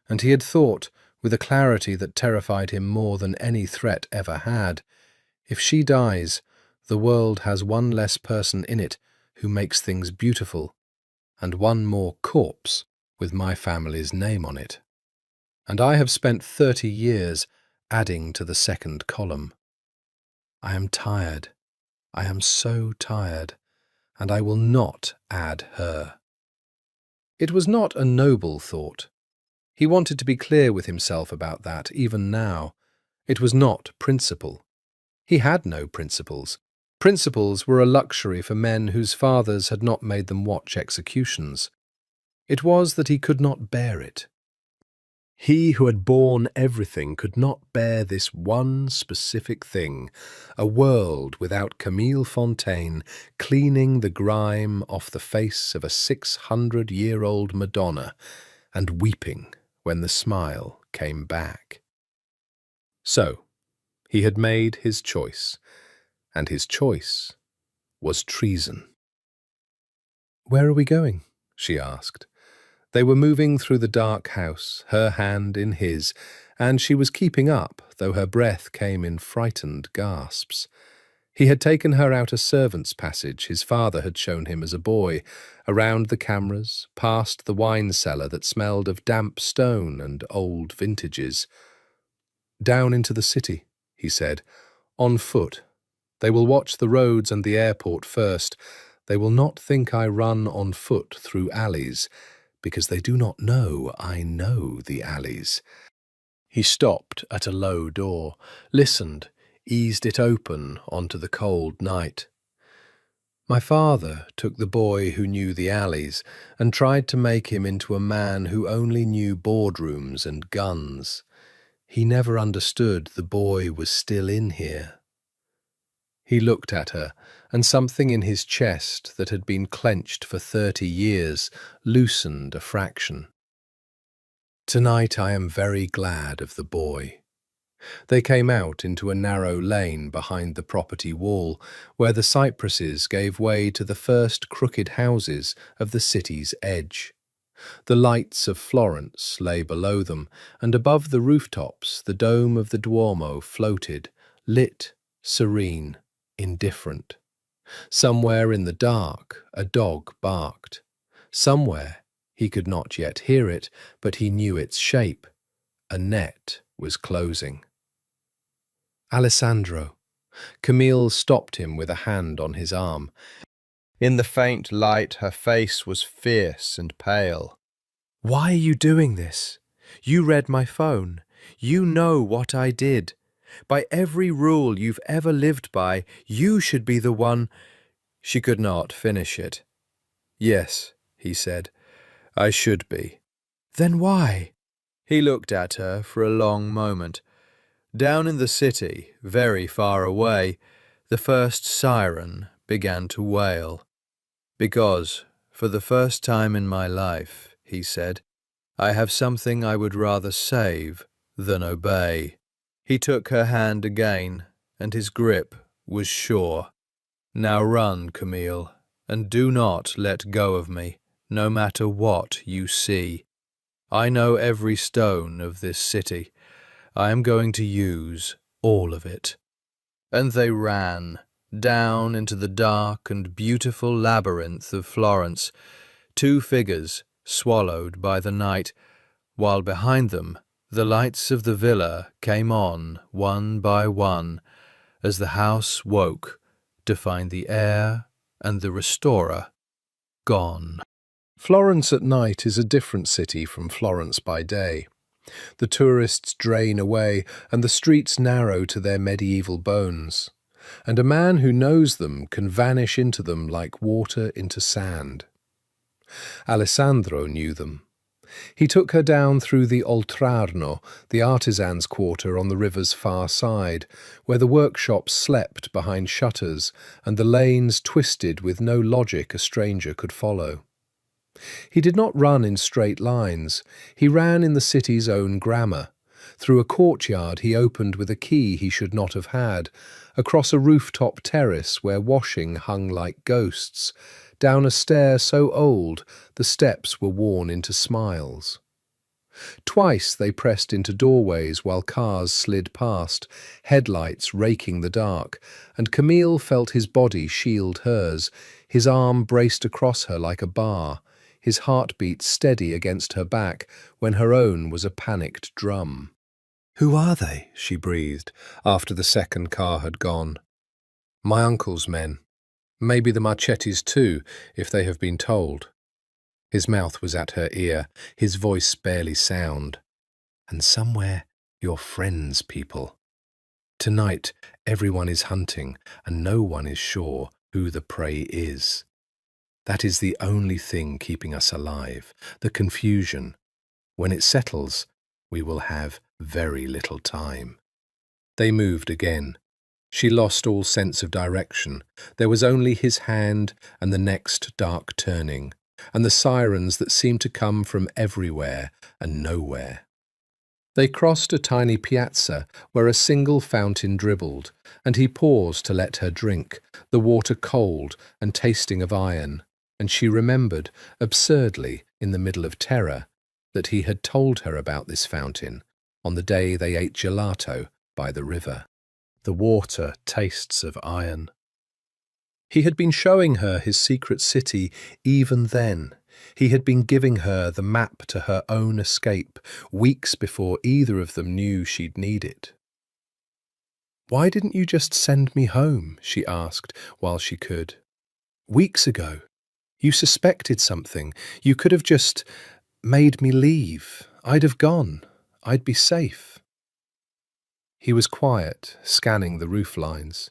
And he had thought, with a clarity that terrified him more than any threat ever had, if she dies, the world has one less person in it who makes things beautiful, and one more corpse with my family's name on it. And I have spent 30 years adding to the second column. I am tired. I am so tired, and I will not add her. It was not a noble thought. He wanted to be clear with himself about that, even now. It was not principle. He had no principles. Principles were a luxury for men whose fathers had not made them watch executions. It was that he could not bear it. He who had borne everything could not bear this one specific thing, a world without Camille Fontaine cleaning the grime off the face of a 600-year-old Madonna and weeping when the smile came back. So, he had made his choice, and his choice was treason. "Where are we going?" she asked. They were moving through the dark house, her hand in his, and she was keeping up, though her breath came in frightened gasps. He had taken her out a servant's passage his father had shown him as a boy, around the cameras, past the wine cellar that smelled of damp stone and old vintages. "Down into the city," he said, "on foot. They will watch the roads and the airport first. They will not think I run on foot through alleys, because they do not know I know the alleys. He stopped at a low door, listened, eased it open onto the cold night. My father took the boy who knew the alleys and tried to make him into a man who only knew boardrooms and guns. He never understood the boy was still in here. He looked at her, and something in his chest that had been clenched for 30 years loosened a fraction. Tonight I am very glad of the boy. They came out into a narrow lane behind the property wall, where the cypresses gave way to the first crooked houses of the city's edge. The lights of Florence lay below them, and above the rooftops the dome of the Duomo floated, lit, serene, indifferent. Somewhere in the dark a dog barked. Somewhere, he could not yet hear it, but he knew its shape. A net was closing. Alessandro. Camille stopped him with a hand on his arm. In the faint light her face was fierce and pale. "Why are you doing this? You read my phone. You know what I did. By every rule you've ever lived by, you should be the one—" She could not finish it. "Yes," he said, "I should be." "Then why?" He looked at her for a long moment. Down in the city, very far away, the first siren began to wail. "Because, for the first time in my life," he said, "I have something I would rather save than obey." He took her hand again, and his grip was sure. "Now run, Camille, and do not let go of me, no matter what you see. I know every stone of this city. I am going to use all of it." And they ran, down into the dark and beautiful labyrinth of Florence, two figures swallowed by the night, while behind them the lights of the villa came on one by one, as the house woke to find the heir and the restorer gone. Florence at night is a different city from Florence by day. The tourists drain away, and the streets narrow to their medieval bones, and a man who knows them can vanish into them like water into sand. Alessandro knew them. He took her down through the Oltrarno, the artisans' quarter on the river's far side, where the workshops slept behind shutters and the lanes twisted with no logic a stranger could follow. He did not run in straight lines. He ran in the city's own grammar. Through a courtyard he opened with a key he should not have had, across a rooftop terrace where washing hung like ghosts, down a stair so old the steps were worn into smiles. Twice they pressed into doorways while cars slid past, headlights raking the dark, and Camille felt his body shield hers, his arm braced across her like a bar, his heartbeat steady against her back when her own was a panicked drum. "Who are they?" she breathed, after the second car had gone. "My uncle's men. Maybe the Marchettis too, if they have been told." His mouth was at her ear, his voice barely sound. "And somewhere, your friends' people. Tonight, everyone is hunting, and no one is sure who the prey is. That is the only thing keeping us alive, the confusion. When it settles, we will have very little time." They moved again. She lost all sense of direction. There was only his hand and the next dark turning, and the sirens that seemed to come from everywhere and nowhere. They crossed a tiny piazza where a single fountain dribbled, and he paused to let her drink, the water cold and tasting of iron, and she remembered, absurdly, in the middle of terror, that he had told her about this fountain on the day they ate gelato by the river. The water tastes of iron. He had been showing her his secret city even then. He had been giving her the map to her own escape, weeks before either of them knew she'd need it. "Why didn't you just send me home?" she asked while she could. Weeks ago, you suspected something. You could have just made me leave. I'd have gone. I'd be safe." He was quiet, scanning the roof lines.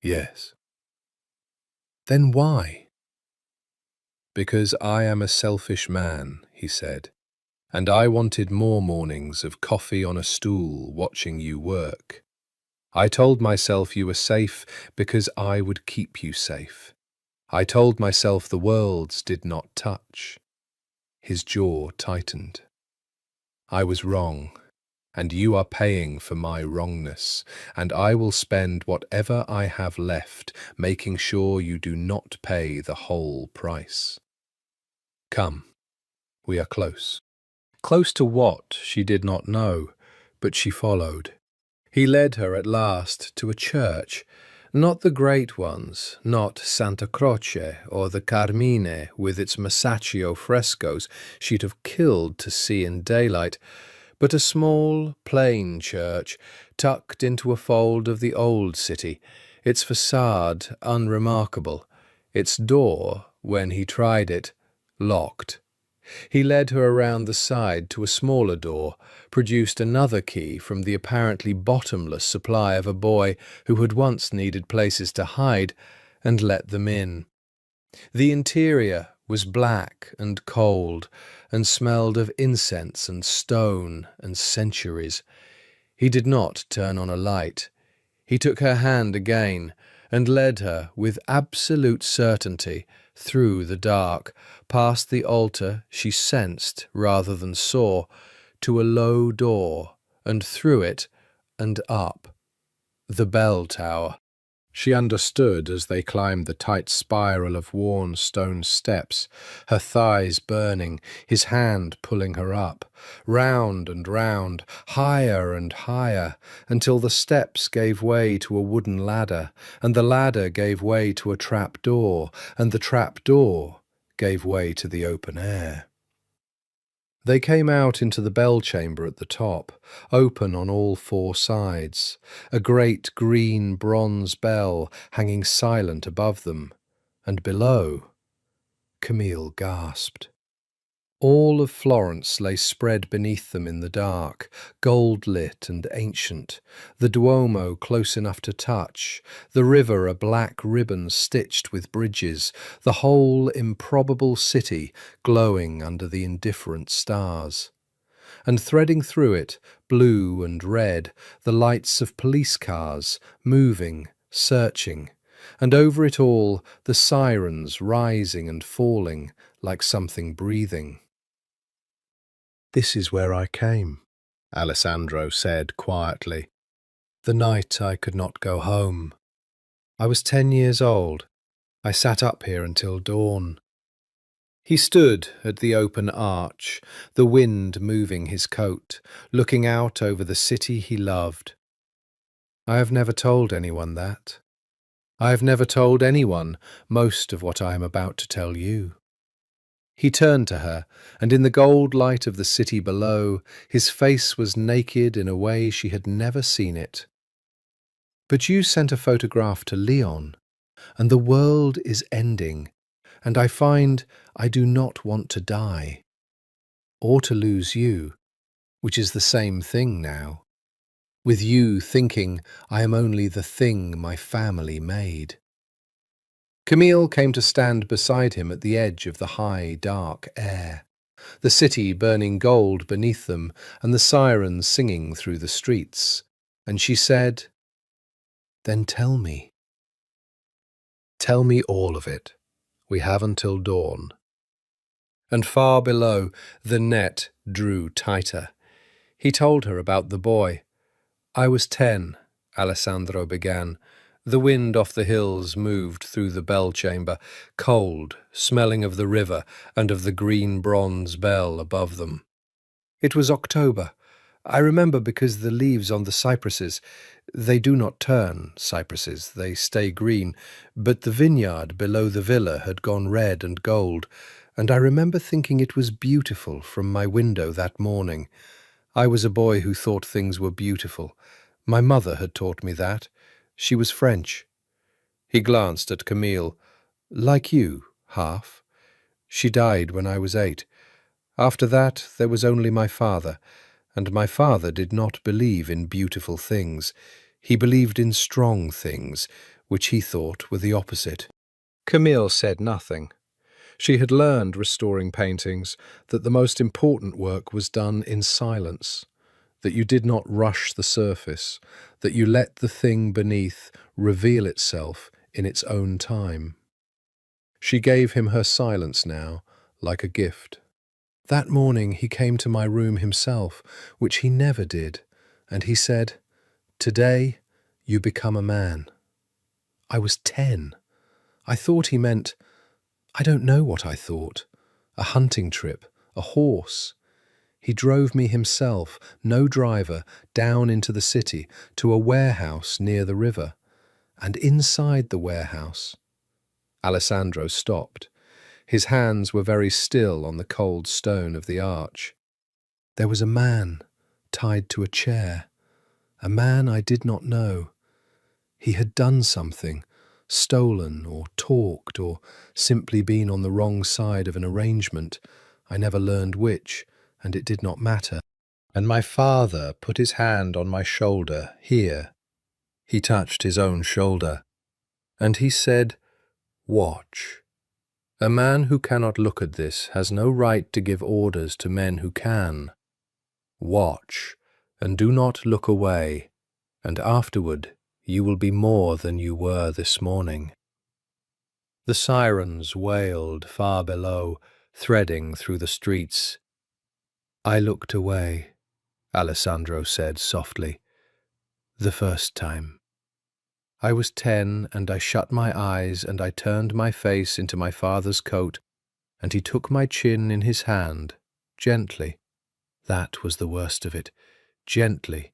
"Yes." "Then why?" "Because I am a selfish man," he said, "and I wanted more mornings of coffee on a stool watching you work. I told myself you were safe because I would keep you safe. I told myself the worlds did not touch." His jaw tightened. "I was wrong, and you are paying for my wrongness, and I will spend whatever I have left making sure you do not pay the whole price. Come, we are close." Close to what, she did not know, but she followed. He led her at last to a church, not the great ones, not Santa Croce or the Carmine with its Masaccio frescoes she'd have killed to see in daylight, but a small, plain church tucked into a fold of the old city, its facade unremarkable, its door, when he tried it, locked. He led her around the side to a smaller door, produced another key from the apparently bottomless supply of a boy who had once needed places to hide, and let them in. The interior was black and cold, and smelled of incense and stone and centuries. He did not turn on a light. He took her hand again and led her with absolute certainty through the dark, past the altar she sensed rather than saw, to a low door, and through it and up. The bell tower. She understood as they climbed the tight spiral of worn stone steps, her thighs burning, his hand pulling her up, round and round, higher and higher, until the steps gave way to a wooden ladder, and the ladder gave way to a trap door, and the trap door gave way to the open air. They came out into the bell chamber at the top, open on all four sides, a great green bronze bell hanging silent above them, and below. Camille gasped. All of Florence lay spread beneath them in the dark, gold-lit and ancient, the Duomo close enough to touch, the river a black ribbon stitched with bridges, the whole improbable city glowing under the indifferent stars. And threading through it, blue and red, the lights of police cars, moving, searching, and over it all the sirens rising and falling like something breathing. "This is where I came," Alessandro said quietly. "The night I could not go home. I was 10 years old. I sat up here until dawn." He stood at the open arch, the wind moving his coat, looking out over the city he loved. "I have never told anyone that. I have never told anyone most of what I am about to tell you." He turned to her, and in the gold light of the city below, his face was naked in a way she had never seen it. "But you sent a photograph to Leon, and the world is ending, and I find I do not want to die, or to lose you, which is the same thing now, with you thinking I am only the thing my family made." Camille came to stand beside him at the edge of the high, dark air, the city burning gold beneath them and the sirens singing through the streets, and she said, "Then tell me. Tell me all of it. We have until dawn." And far below, the net drew tighter. He told her about the boy. "I was 10, Alessandro began. The wind off the hills moved through the bell chamber, cold, smelling of the river and of the green bronze bell above them. It was October. I remember because the leaves on the cypresses, they do not turn, cypresses, they stay green, but the vineyard below the villa had gone red and gold, and I remember thinking it was beautiful from my window that morning. I was a boy who thought things were beautiful. My mother had taught me that. She was French." He glanced at Camille. Like you, half. She died when I was 8. After that, there was only my father, and my father did not believe in beautiful things. He believed in strong things, which he thought were the opposite. Camille said nothing. She had learned, restoring paintings, that the most important work was done in silence, that you did not rush the surface, that you let the thing beneath reveal itself in its own time. She gave him her silence now, like a gift. That morning he came to my room himself, which he never did, and he said, "Today you become a man." I was 10. I thought he meant, I don't know what I thought, a hunting trip, a horse. He drove me himself, no driver, down into the city, to a warehouse near the river. And inside the warehouse, Alessandro stopped. His hands were very still on the cold stone of the arch. There was a man tied to a chair, a man I did not know. He had done something, stolen or talked or simply been on the wrong side of an arrangement. I never learned which, and it did not matter. And my father put his hand on my shoulder, here. He touched his own shoulder, and he said, "Watch. A man who cannot look at this has no right to give orders to men who can. Watch, and do not look away, and afterward you will be more than you were this morning." The sirens wailed far below, threading through the streets. I looked away, Alessandro said softly. The first time. I was 10, and I shut my eyes and I turned my face into my father's coat, and he took my chin in his hand, gently. That was the worst of it, gently,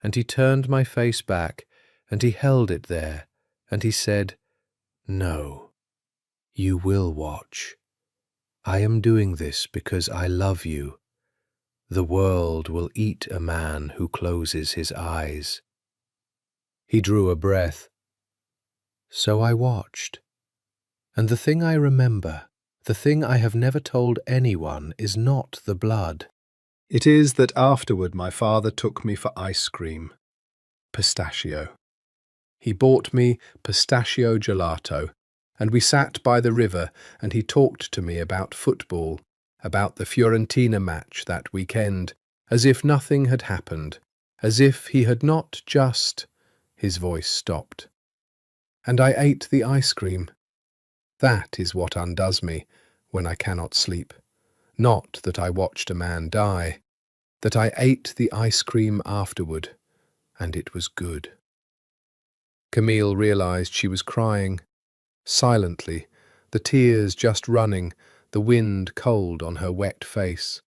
and he turned my face back, and he held it there, and he said, "No, you will watch. I am doing this because I love you. The world will eat a man who closes his eyes." He drew a breath. So I watched. And the thing I remember, the thing I have never told anyone, is not the blood. It is that afterward my father took me for ice cream. Pistachio. He bought me pistachio gelato, and we sat by the river, and he talked to me about football, about the Fiorentina match that weekend, as if nothing had happened, as if he had not just... His voice stopped. And I ate the ice cream. That is what undoes me when I cannot sleep. Not that I watched a man die, that I ate the ice cream afterward, and it was good. Camille realized she was crying, silently, the tears just running, the wind cold on her wet face.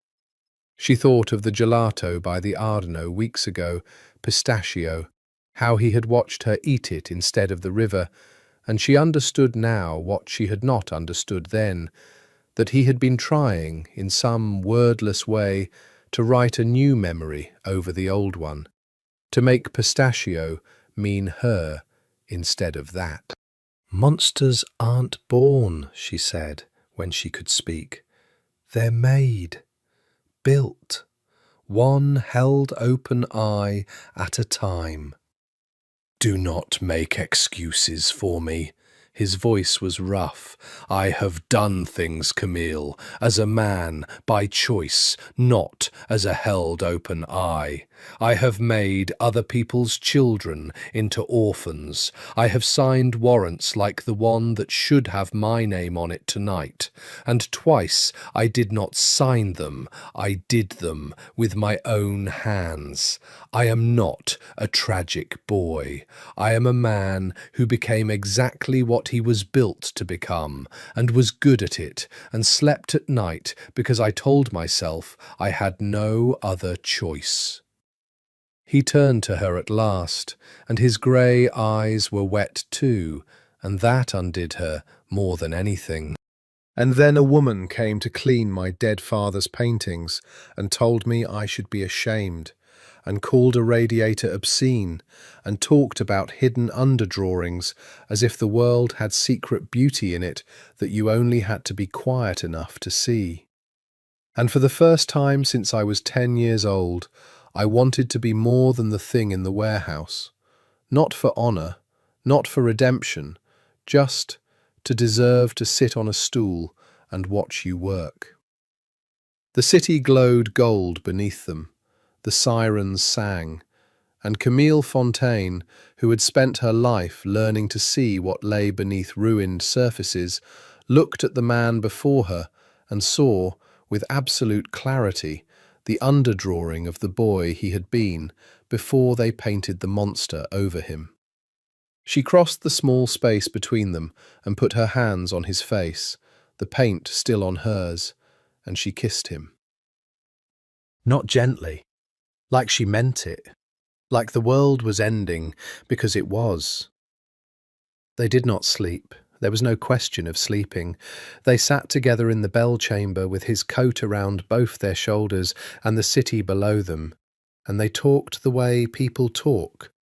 She thought of the gelato by the Arno weeks ago, pistachio, how he had watched her eat it instead of the river, and she understood now what she had not understood then, that he had been trying, in some wordless way, to write a new memory over the old one, to make pistachio mean her instead of that. "Monsters aren't born," she said, when she could speak. "They're made, built, one held open eye at a time." "Do not make excuses for me." His voice was rough. "I have done things, Camille, as a man, by choice, not as a held open eye. I have made other people's children into orphans. I have signed warrants like the one that should have my name on it tonight. And twice I did not sign them, I did them with my own hands. I am not a tragic boy. I am a man who became exactly what he was built to become, and was good at it, and slept at night because I told myself I had no other choice." He turned to her at last, and his grey eyes were wet too, and that undid her more than anything. "And then a woman came to clean my dead father's paintings, and told me I should be ashamed. and called a radiator obscene, and talked about hidden underdrawings as if the world had secret beauty in it that you only had to be quiet enough to see. And for the first time since I was 10 years old, I wanted to be more than the thing in the warehouse. Not for honour, not for redemption, just to deserve to sit on a stool and watch you work. The city glowed gold beneath them. The sirens sang, and Camille Fontaine, who had spent her life learning to see what lay beneath ruined surfaces, looked at the man before her and saw, with absolute clarity, the underdrawing of the boy he had been before they painted the monster over him. She crossed the small space between them and put her hands on his face, the paint still on hers, and she kissed him. Not gently, like she meant it, like the world was ending, because it was. They did not sleep. There was no question of sleeping. They sat together in the bell chamber with his coat around both their shoulders and the city below them, and they talked the way people talk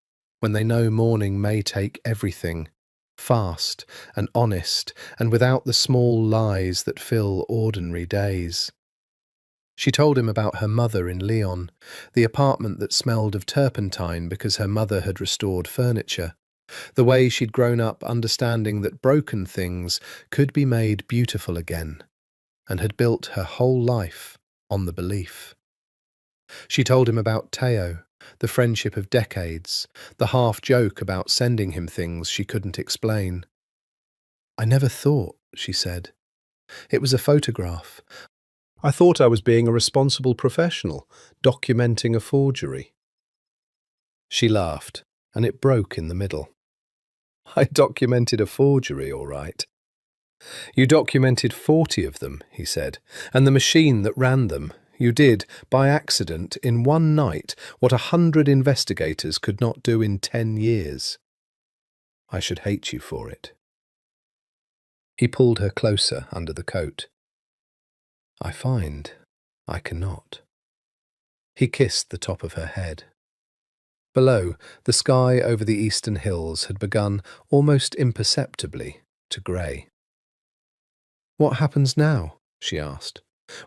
when they know morning may take everything, fast and honest and without the small lies that fill ordinary days. She told him about her mother in Lyon, the apartment that smelled of turpentine because her mother had restored furniture, the way she'd grown up understanding that broken things could be made beautiful again, and had built her whole life on the belief. She told him about Teo, the friendship of decades, the half-joke about sending him things she couldn't explain. "I never thought," she said. "It was a photograph. I thought I was being a responsible professional, documenting a forgery." She laughed, and it broke in the middle. "I documented a forgery, all right." "You documented 40 of them," he said, "and the machine that ran them. You did, by accident, in one night, what 100 investigators could not do in 10 years. I should hate you for it." He pulled her closer under the coat. "I find I cannot." He kissed the top of her head. Below, the sky over the eastern hills had begun, almost imperceptibly, to grey. "What happens now?" she asked.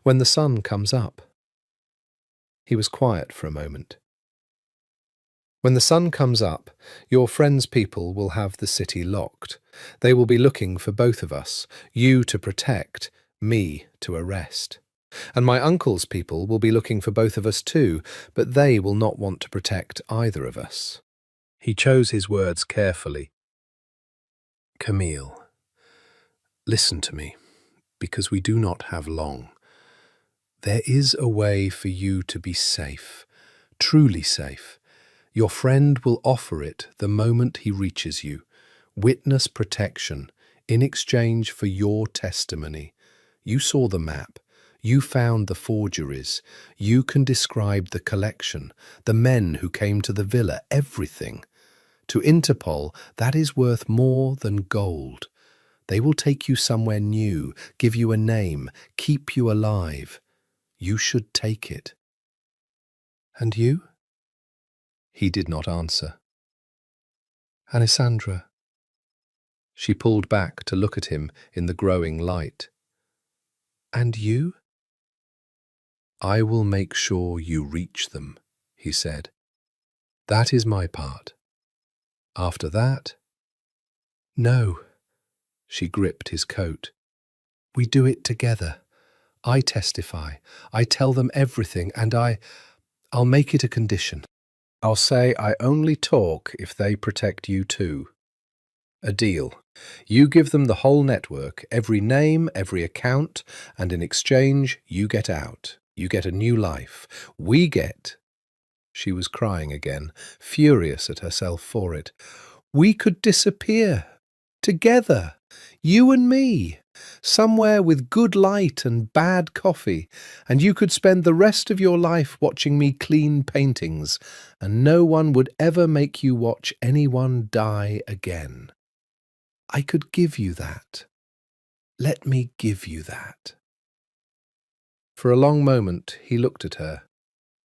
"When the sun comes up?" He was quiet for a moment. "When the sun comes up, your friend's people will have the city locked. They will be looking for both of us, you to protect, me to arrest. And my uncle's people will be looking for both of us too, but they will not want to protect either of us." He chose his words carefully. "Camille, listen to me, because we do not have long. There is a way for you to be safe, truly safe. Your friend will offer it the moment he reaches you. Witness protection in exchange for your testimony. You saw the map. You found the forgeries. You can describe the collection, the men who came to the villa, everything. To Interpol, that is worth more than gold. They will take you somewhere new, give you a name, keep you alive. You should take it." "And you?" He did not answer. "Alessandra." She pulled back to look at him in the growing light. "And you?" "I will make sure you reach them," he said. "That is my part. After that—" "No." She gripped his coat. "We do it together. I testify. I tell them everything, and I'll make it a condition. I'll say I only talk if they protect you too. A deal. You give them the whole network, every name, every account, and in exchange you get out. You get a new life. We get—" She was crying again, furious at herself for it. "We could disappear. Together. You and me. Somewhere with good light and bad coffee, and you could spend the rest of your life watching me clean paintings, and no one would ever make you watch anyone die again. I could give you that. Let me give you that." For a long moment he looked at her,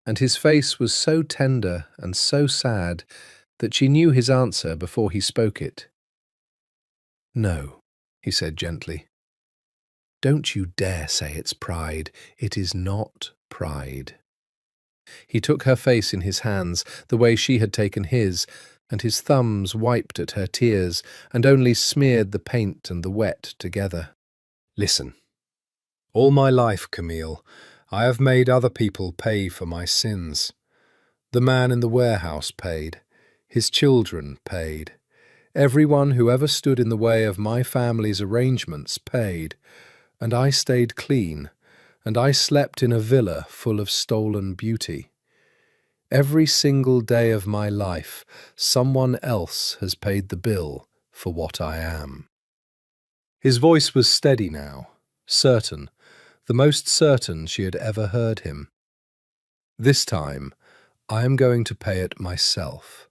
and his face was so tender and so sad that she knew his answer before he spoke it. "No," he said gently. "Don't you dare say it's pride. It is not pride." He took her face in his hands, the way she had taken his, and his thumbs wiped at her tears and only smeared the paint and the wet together. "Listen. All my life, Camille, I have made other people pay for my sins. The man in the warehouse paid. His children paid. Everyone who ever stood in the way of my family's arrangements paid. And I stayed clean, and I slept in a villa full of stolen beauty. Every single day of my life, someone else has paid the bill for what I am." His voice was steady now, certain, the most certain she had ever heard him. "This time, I am going to pay it myself.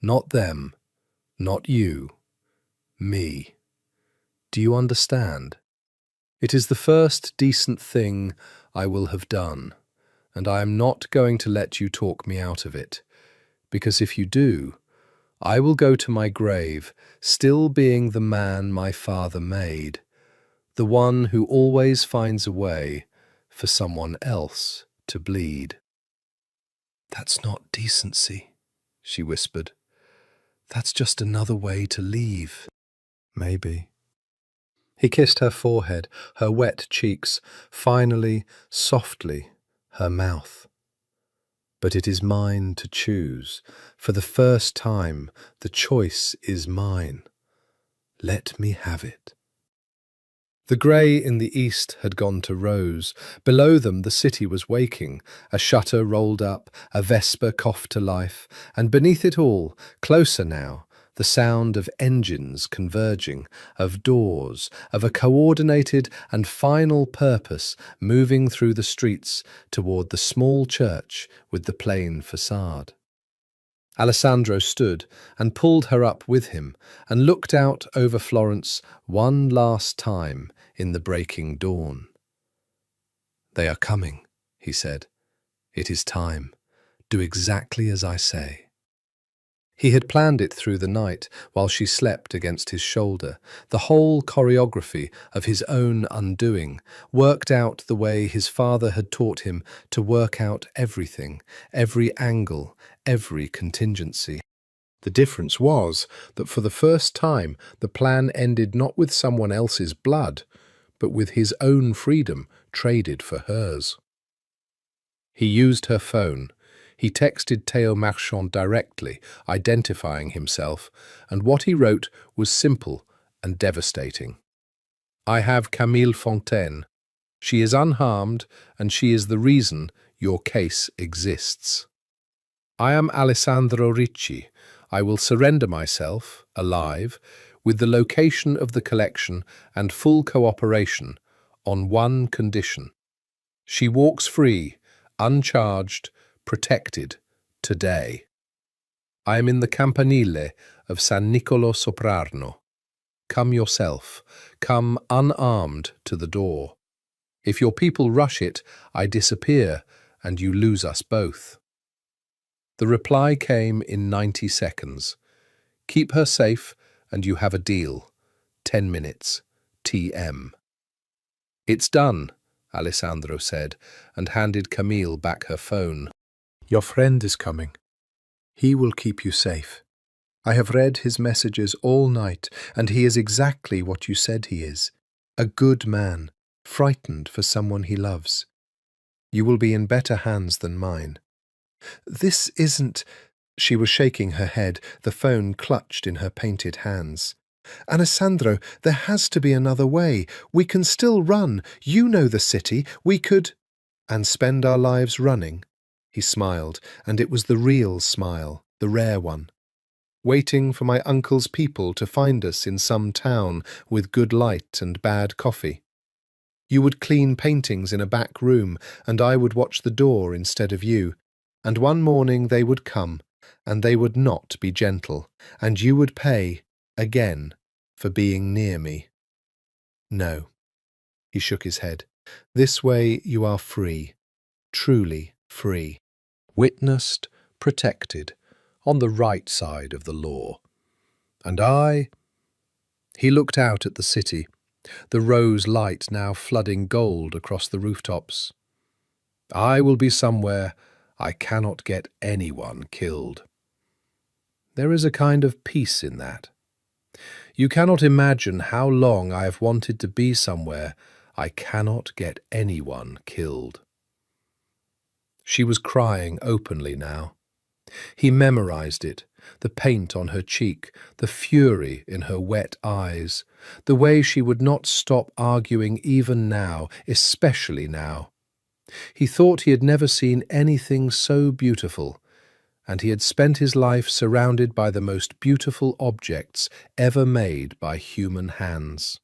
Not them, not you, me. Do you understand? It is the first decent thing I will have done, and I am not going to let you talk me out of it, because if you do, I will go to my grave still being the man my father made, the one who always finds a way for someone else to bleed." "That's not decency," she whispered. "That's just another way to leave." "Maybe." He kissed her forehead, her wet cheeks, finally, softly, her mouth. "But it is mine to choose. For the first time, the choice is mine. Let me have it." The grey in the east had gone to rose. Below them the city was waking. A shutter rolled up, a vesper coughed to life, and beneath it all, closer now, the sound of engines converging, of doors, of a coordinated and final purpose moving through the streets toward the small church with the plain facade. Alessandro stood and pulled her up with him and looked out over Florence one last time in the breaking dawn. "They are coming," he said. "It is time. Do exactly as I say." He had planned it through the night while she slept against his shoulder, the whole choreography of his own undoing, worked out the way his father had taught him to work out everything, every angle, every contingency. The difference was that for the first time the plan ended not with someone else's blood, but with his own freedom traded for hers. He used her phone. He texted Théo Marchand directly, identifying himself, and what he wrote was simple and devastating. "I have Camille Fontaine. She is unharmed, and she is the reason your case exists. I am Alessandro Ricci. I will surrender myself, alive, with the location of the collection and full cooperation, on one condition. She walks free, uncharged, protected, today. I am in the campanile of San Nicolo Soprano. Come yourself. Come unarmed to the door. If your people rush it, I disappear, and you lose us both." The reply came in 90 seconds. "Keep her safe, and you have a deal. 10 minutes. TM." "It's done," Alessandro said, and handed Camille back her phone. "Your friend is coming. He will keep you safe. I have read his messages all night, and he is exactly what you said he is. A good man, frightened for someone he loves. You will be in better hands than mine." "This isn't—" She was shaking her head, the phone clutched in her painted hands. "Alessandro, there has to be another way. We can still run. You know the city. We could—" "And spend our lives running?" He smiled, and it was the real smile, the rare one. "Waiting for my uncle's people to find us in some town with good light and bad coffee. You would clean paintings in a back room, and I would watch the door instead of you. And one morning they would come, and they would not be gentle, and you would pay, again, for being near me." "No." He shook his head. "This way you are free, truly free." witnessed, protected, on the right side of the law. And I... He looked out at the city, the rose light now flooding gold across the rooftops. I will be somewhere I cannot get anyone killed. There is a kind of peace in that. You cannot imagine how long I have wanted to be somewhere I cannot get anyone killed. She was crying openly now. He memorized it, the paint on her cheek, the fury in her wet eyes, the way she would not stop arguing even now, especially now. He thought he had never seen anything so beautiful, and he had spent his life surrounded by the most beautiful objects ever made by human hands.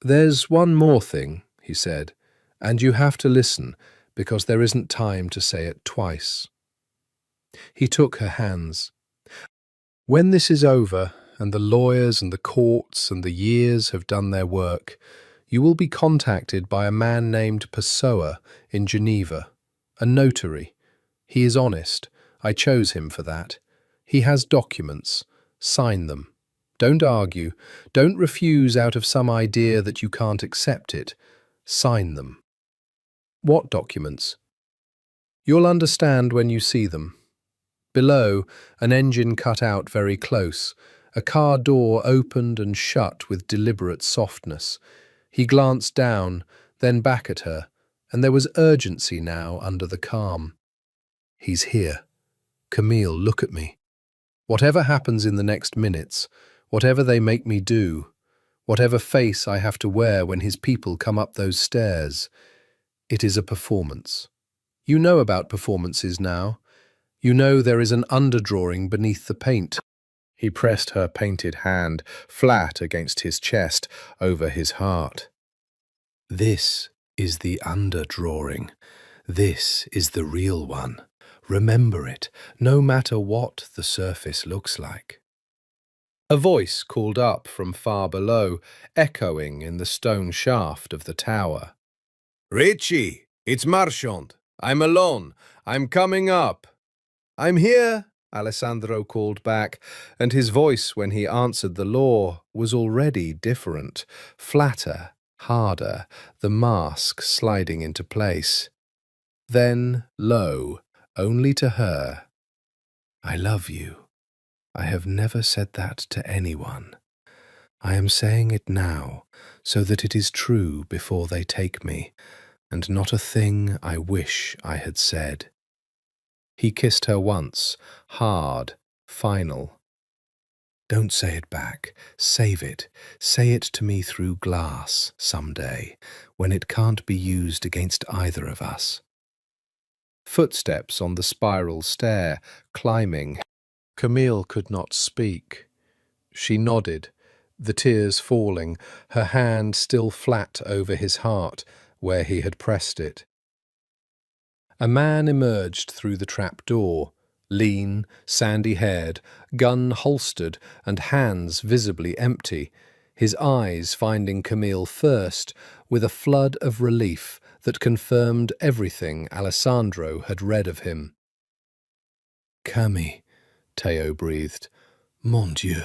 "There's one more thing," he said, "and you have to listen, because there isn't time to say it twice." He took her hands. "When this is over, and the lawyers and the courts and the years have done their work, you will be contacted by a man named Pessoa in Geneva, a notary. He is honest. I chose him for that. He has documents. Sign them. Don't argue. Don't refuse out of some idea that you can't accept it. Sign them." "What documents?" "You'll understand when you see them." Below, an engine cut out very close. A car door opened and shut with deliberate softness. He glanced down, then back at her, and there was urgency now under the calm. "He's here. Camille, look at me. Whatever happens in the next minutes, whatever they make me do, whatever face I have to wear when his people come up those stairs, it is a performance. You know about performances now. You know there is an underdrawing beneath the paint." He pressed her painted hand flat against his chest, over his heart. "This is the underdrawing. This is the real one. Remember it, no matter what the surface looks like." A voice called up from far below, echoing in the stone shaft of the tower. "Richie, it's Marchand. I'm alone. I'm coming up." "I'm here," Alessandro called back, and his voice when he answered the law was already different, flatter, harder, the mask sliding into place. Then, low, only to her, "I love you. I have never said that to anyone. I am saying it now, so that it is true before they take me, and not a thing I wish I had said." He kissed her once, hard, final. "Don't say it back. Save it. Say it to me through glass, someday, when it can't be used against either of us." Footsteps on the spiral stair, climbing. Camille could not speak. She nodded, the tears falling, her hand still flat over his heart, where he had pressed it. A man emerged through the trap door, lean, sandy-haired, gun holstered and hands visibly empty, his eyes finding Camille first with a flood of relief that confirmed everything Alessandro had read of him. "Camille," Théo breathed. "Mon Dieu,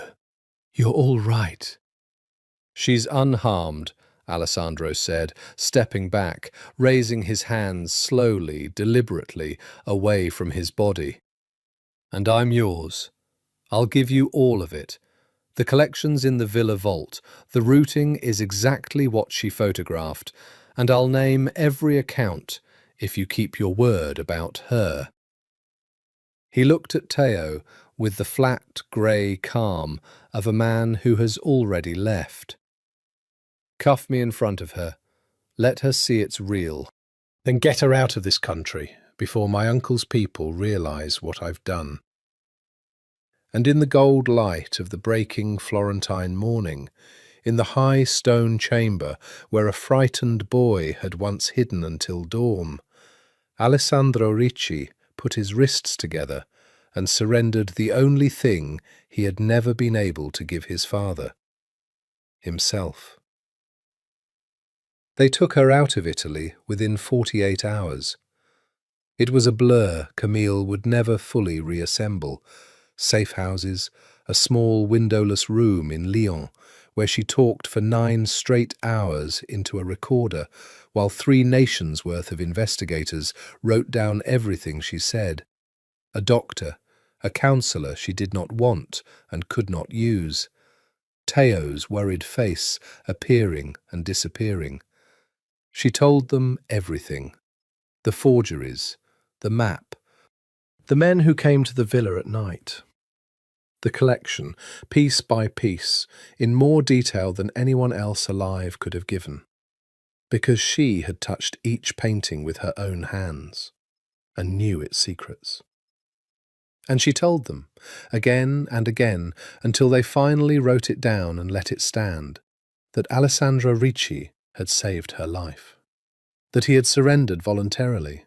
you're all right." "She's unharmed," Alessandro said, stepping back, raising his hands slowly, deliberately, away from his body. "And I'm yours. I'll give you all of it. The collection's in the villa vault. The routing is exactly what she photographed, and I'll name every account if you keep your word about her." He looked at Théo with the flat, grey calm of a man who has already left. "Cuff me in front of her. Let her see it's real. Then get her out of this country before my uncle's people realise what I've done." And in the gold light of the breaking Florentine morning, in the high stone chamber where a frightened boy had once hidden until dawn, Alessandro Ricci put his wrists together and surrendered the only thing he had never been able to give his father: himself. They took her out of Italy within 48 hours. It was a blur Camille would never fully reassemble. Safe houses, a small windowless room in Lyon, where she talked for 9 straight hours into a recorder, while 3 nations' worth of investigators wrote down everything she said. A doctor, a counsellor she did not want and could not use. Theo's worried face appearing and disappearing. She told them everything. The forgeries, the map, the men who came to the villa at night. The collection, piece by piece, in more detail than anyone else alive could have given. Because she had touched each painting with her own hands and knew its secrets. And she told them, again and again, until they finally wrote it down and let it stand, that Alessandro Ricci had saved her life, that he had surrendered voluntarily,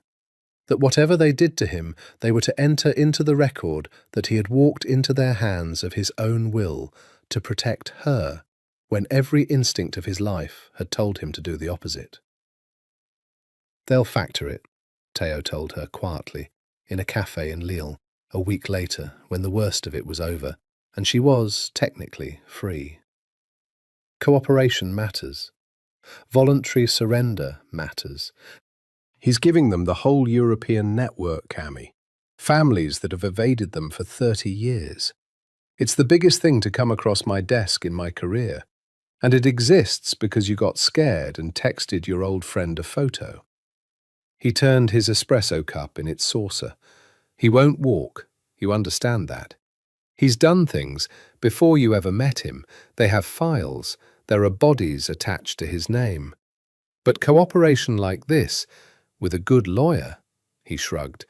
that whatever they did to him, they were to enter into the record that he had walked into their hands of his own will to protect her, when every instinct of his life had told him to do the opposite. "They'll factor it," Theo told her quietly, in a cafe in Lille, a week later, when the worst of it was over, and she was, technically, free. Cooperation matters. Voluntary surrender matters. He's giving them the whole European network, Cammy. Families that have evaded them for 30 years. It's the biggest thing to come across my desk in my career. And it exists because you got scared and texted your old friend a photo. He turned his espresso cup in its saucer. He won't walk, you understand that. He's done things before you ever met him. They have files, there are bodies attached to his name. But cooperation like this, with a good lawyer, he shrugged.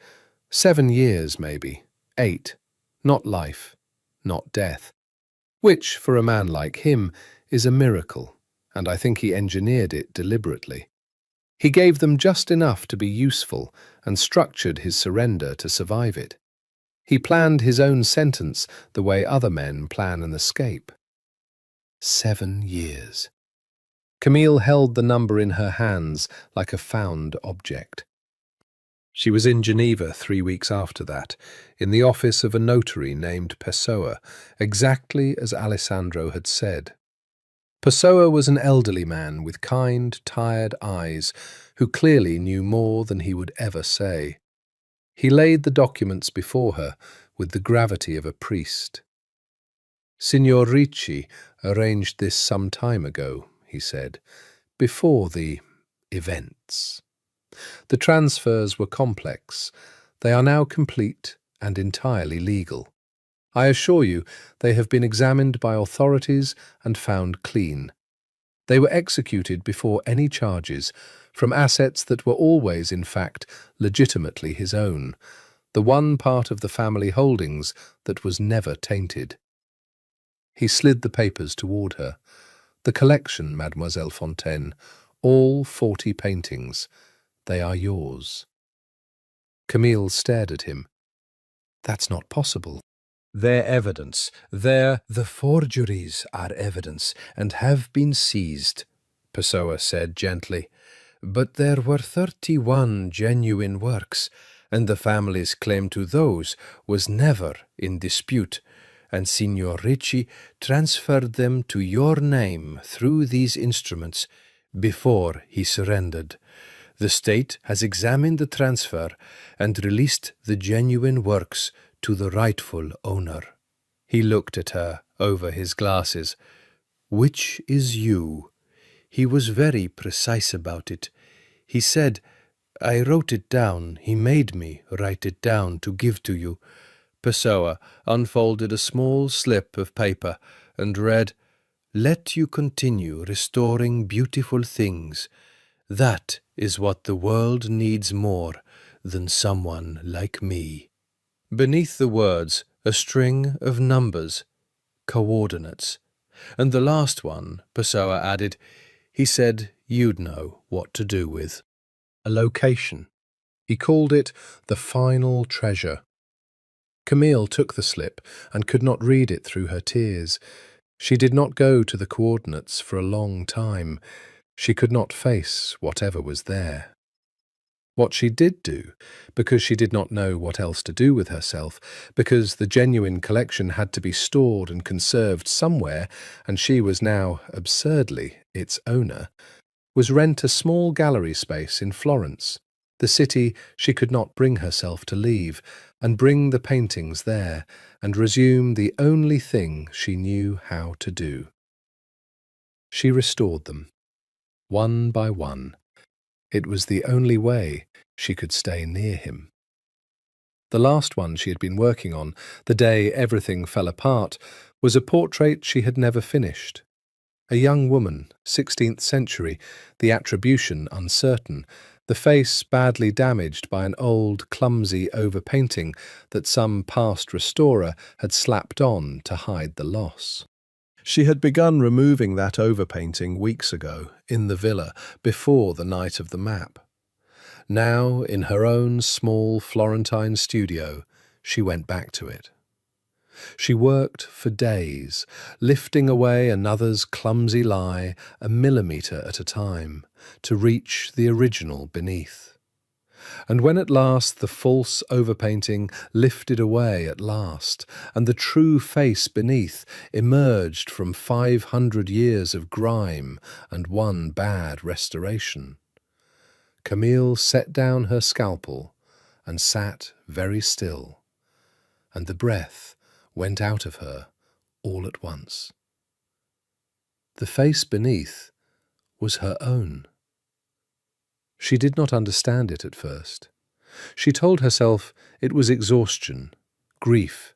7 years, maybe. 8. Not life. Not death. Which, for a man like him, is a miracle, and I think he engineered it deliberately. He gave them just enough to be useful and structured his surrender to survive it. He planned his own sentence the way other men plan an escape. 7 years. Camille held the number in her hands like a found object. She was in Geneva 3 weeks after that, in the office of a notary named Pessoa, exactly as Alessandro had said. Pessoa was an elderly man with kind, tired eyes, who clearly knew more than he would ever say. He laid the documents before her with the gravity of a priest. "Signor Ricci arranged this some time ago," he said, "before the events. The transfers were complex. They are now complete and entirely legal. I assure you, they have been examined by authorities and found clean. They were executed before any charges, from assets that were always, in fact, legitimately his own, the one part of the family holdings that was never tainted." He slid the papers toward her. "The collection, Mademoiselle Fontaine, all 40 paintings. They are yours." Camille stared at him. "That's not possible." "They're evidence. The forgeries are evidence and have been seized," Pessoa said gently. "But there were 31 genuine works, and the family's claim to those was never in dispute, and Signor Ricci transferred them to your name through these instruments before he surrendered. The state has examined the transfer and released the genuine works to the rightful owner." He looked at her over his glasses. "Which is you?" He was very precise about it. He said, "I wrote it down. He made me write it down to give to you." Pessoa unfolded a small slip of paper and read, "Let you continue restoring beautiful things. That is what the world needs more than someone like me." Beneath the words, a string of numbers, coordinates. And the last one, Pessoa added, he said you'd know what to do with. A location. He called it the final treasure. Camille took the slip and could not read it through her tears. She did not go to the coordinates for a long time. She could not face whatever was there. What she did do, because she did not know what else to do with herself, because the genuine collection had to be stored and conserved somewhere, and she was now, absurdly, its owner, was rent a small gallery space in Florence, the city she could not bring herself to leave, and bring the paintings there, and resume the only thing she knew how to do. She restored them, one by one. It was the only way she could stay near him. The last one she had been working on, the day everything fell apart, was a portrait she had never finished. A young woman, 16th century, the attribution uncertain, the face badly damaged by an old, clumsy overpainting that some past restorer had slapped on to hide the loss. She had begun removing that overpainting weeks ago, in the villa, before the night of the map. Now, in her own small Florentine studio, she went back to it. She worked for days, lifting away another's clumsy lie a millimetre at a time, to reach the original beneath. And when at last the false overpainting lifted away at last, and the true face beneath emerged from 500 years of grime and one bad restoration, Camille set down her scalpel and sat very still, and the breath went out of her all at once. The face beneath was her own. She did not understand it at first. She told herself it was exhaustion, grief,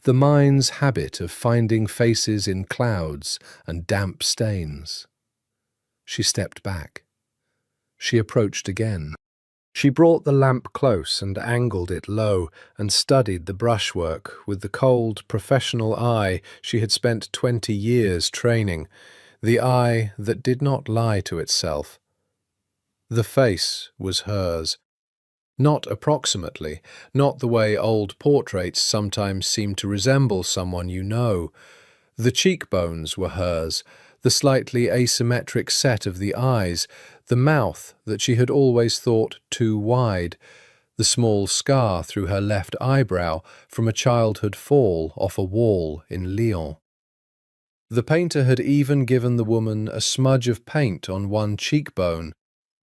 the mind's habit of finding faces in clouds and damp stains. She stepped back. She approached again. She brought the lamp close and angled it low and studied the brushwork with the cold, professional eye she had spent 20 years training, the eye that did not lie to itself. The face was hers. Not approximately, not the way old portraits sometimes seem to resemble someone you know. The cheekbones were hers, the slightly asymmetric set of the eyes, the mouth that she had always thought too wide, the small scar through her left eyebrow from a childhood fall off a wall in Lyon. The painter had even given the woman a smudge of paint on one cheekbone,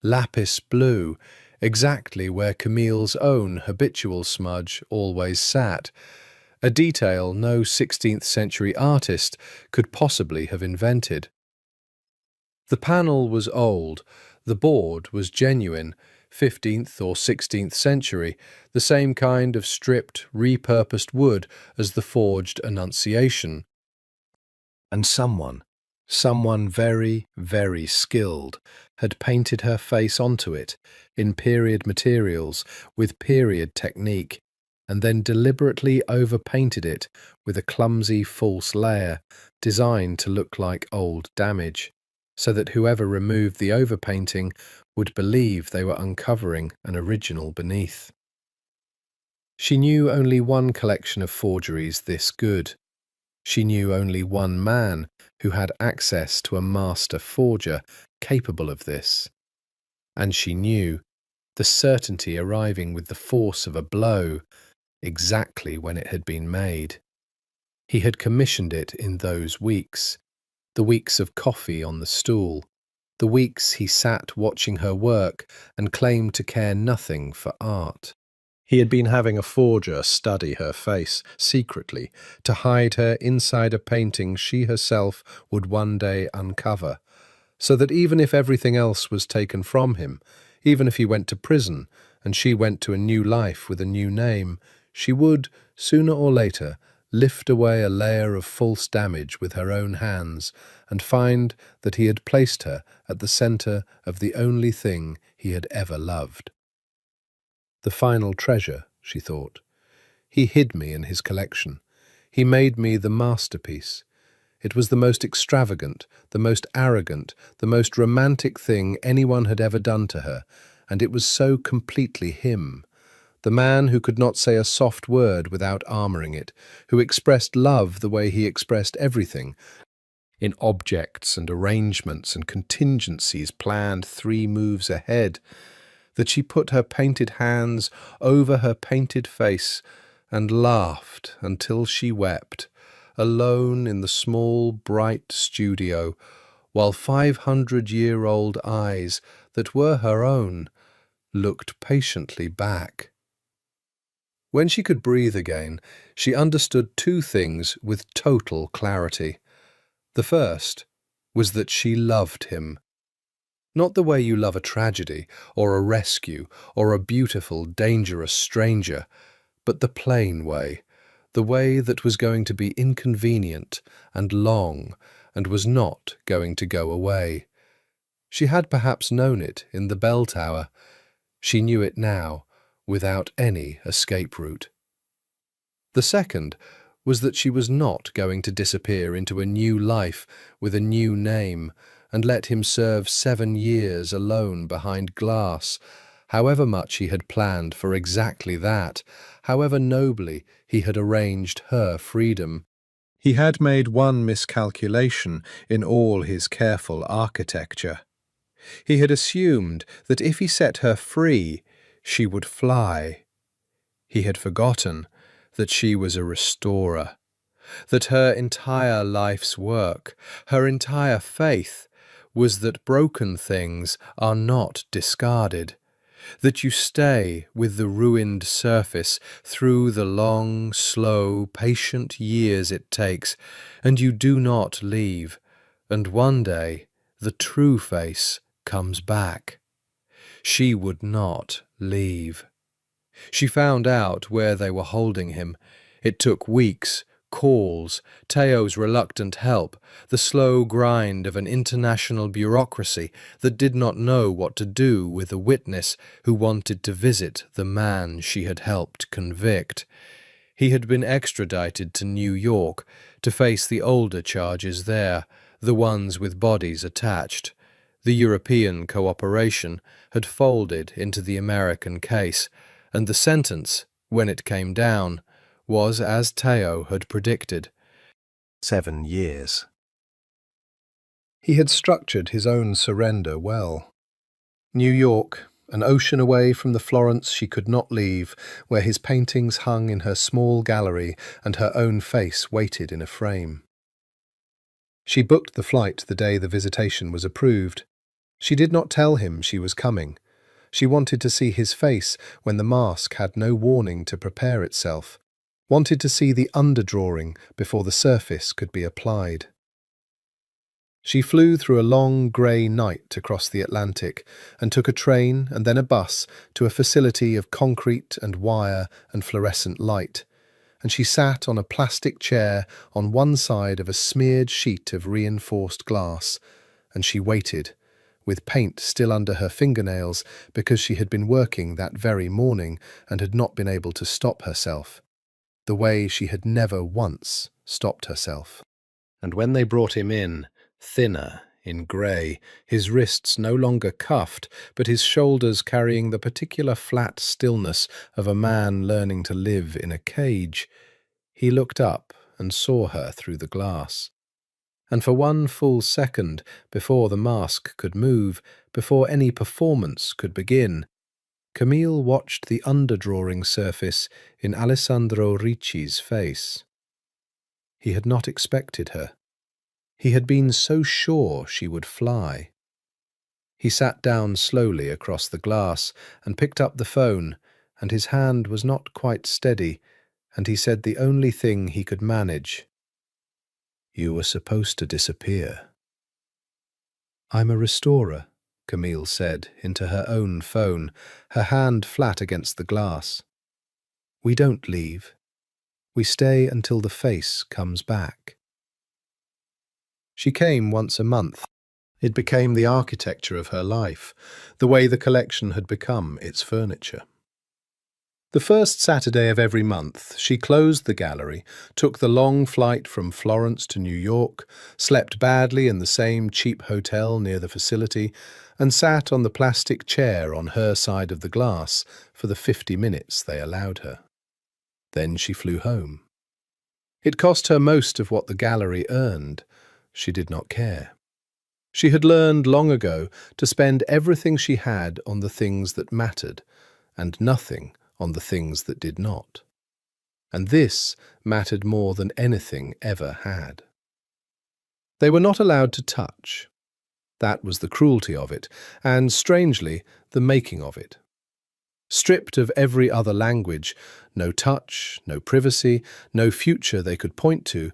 lapis blue, exactly where Camille's own habitual smudge always sat, a detail no 16th century artist could possibly have invented. The panel was old, the board was genuine, 15th or 16th century, the same kind of stripped, repurposed wood as the forged Annunciation. And someone very, very skilled, had painted her face onto it, in period materials, with period technique, and then deliberately overpainted it with a clumsy false layer, designed to look like old damage, so that whoever removed the overpainting would believe they were uncovering an original beneath. She knew only one collection of forgeries this good. She knew only one man who had access to a master forger capable of this. And she knew, the certainty arriving with the force of a blow, exactly when it had been made. He had commissioned it in those weeks, the weeks of coffee on the stool, the weeks he sat watching her work and claimed to care nothing for art. He had been having a forger study her face, secretly, to hide her inside a painting she herself would one day uncover, so that even if everything else was taken from him, even if he went to prison and she went to a new life with a new name, she would, sooner or later, lift away a layer of false damage with her own hands and find that he had placed her at the centre of the only thing he had ever loved. The final treasure, she thought. He hid me in his collection. He made me the masterpiece. It was the most extravagant, the most arrogant, the most romantic thing anyone had ever done to her, and it was so completely him. The man who could not say a soft word without armouring it, who expressed love the way he expressed everything, in objects and arrangements and contingencies planned 3 moves ahead. that she put her painted hands over her painted face and laughed until she wept, alone in the small, bright studio, while 500-year-old eyes that were her own looked patiently back. When she could breathe again, she understood two things with total clarity. The first was that she loved him. Not the way you love a tragedy, or a rescue, or a beautiful, dangerous stranger, but the plain way, the way that was going to be inconvenient and long and was not going to go away. She had perhaps known it in the bell tower. She knew it now, without any escape route. The second was that she was not going to disappear into a new life with a new name and let him serve 7 years alone behind glass, however much he had planned for exactly that, however nobly he had arranged her freedom. He had made one miscalculation in all his careful architecture. He had assumed that if he set her free, she would fly. He had forgotten that she was a restorer, that her entire life's work, her entire faith, was that broken things are not discarded, that you stay with the ruined surface through the long, slow, patient years it takes, and you do not leave, and one day the true face comes back. She would not leave. She found out where they were holding him. It took weeks, calls, Teo's reluctant help, the slow grind of an international bureaucracy that did not know what to do with a witness who wanted to visit the man she had helped convict. He had been extradited to New York to face the older charges there, the ones with bodies attached. The European cooperation had folded into the American case, and the sentence, when it came down, was as Teo had predicted: 7 years. He had structured his own surrender well. New York, an ocean away from the Florence she could not leave, where his paintings hung in her small gallery and her own face waited in a frame. She booked the flight the day the visitation was approved. She did not tell him she was coming. She wanted to see his face when the mask had no warning to prepare itself, wanted to see the underdrawing before the surface could be applied. She flew through a long grey night across the Atlantic and took a train and then a bus to a facility of concrete and wire and fluorescent light, and she sat on a plastic chair on one side of a smeared sheet of reinforced glass, and she waited, with paint still under her fingernails because she had been working that very morning and had not been able to stop herself, the way she had never once stopped herself. And when they brought him in, thinner, in grey, his wrists no longer cuffed, but his shoulders carrying the particular flat stillness of a man learning to live in a cage, he looked up and saw her through the glass. And for one full second, before the mask could move, before any performance could begin, Camille watched the underdrawing surface in Alessandro Ricci's face. He had not expected her. He had been so sure she would fly. He sat down slowly across the glass and picked up the phone, and his hand was not quite steady, and he said the only thing he could manage: "You were supposed to disappear." "I'm a restorer," Camille said into her own phone, her hand flat against the glass. "We don't leave. We stay until the face comes back." She came once a month. It became the architecture of her life, the way the collection had become its furniture. The first Saturday of every month, she closed the gallery, took the long flight from Florence to New York, slept badly in the same cheap hotel near the facility, and sat on the plastic chair on her side of the glass for the 50 minutes they allowed her. Then she flew home. It cost her most of what the gallery earned. She did not care. She had learned long ago to spend everything she had on the things that mattered, and nothing on the things that did not. And this mattered more than anything ever had. They were not allowed to touch. That was the cruelty of it, and, strangely, the making of it. Stripped of every other language, no touch, no privacy, no future they could point to,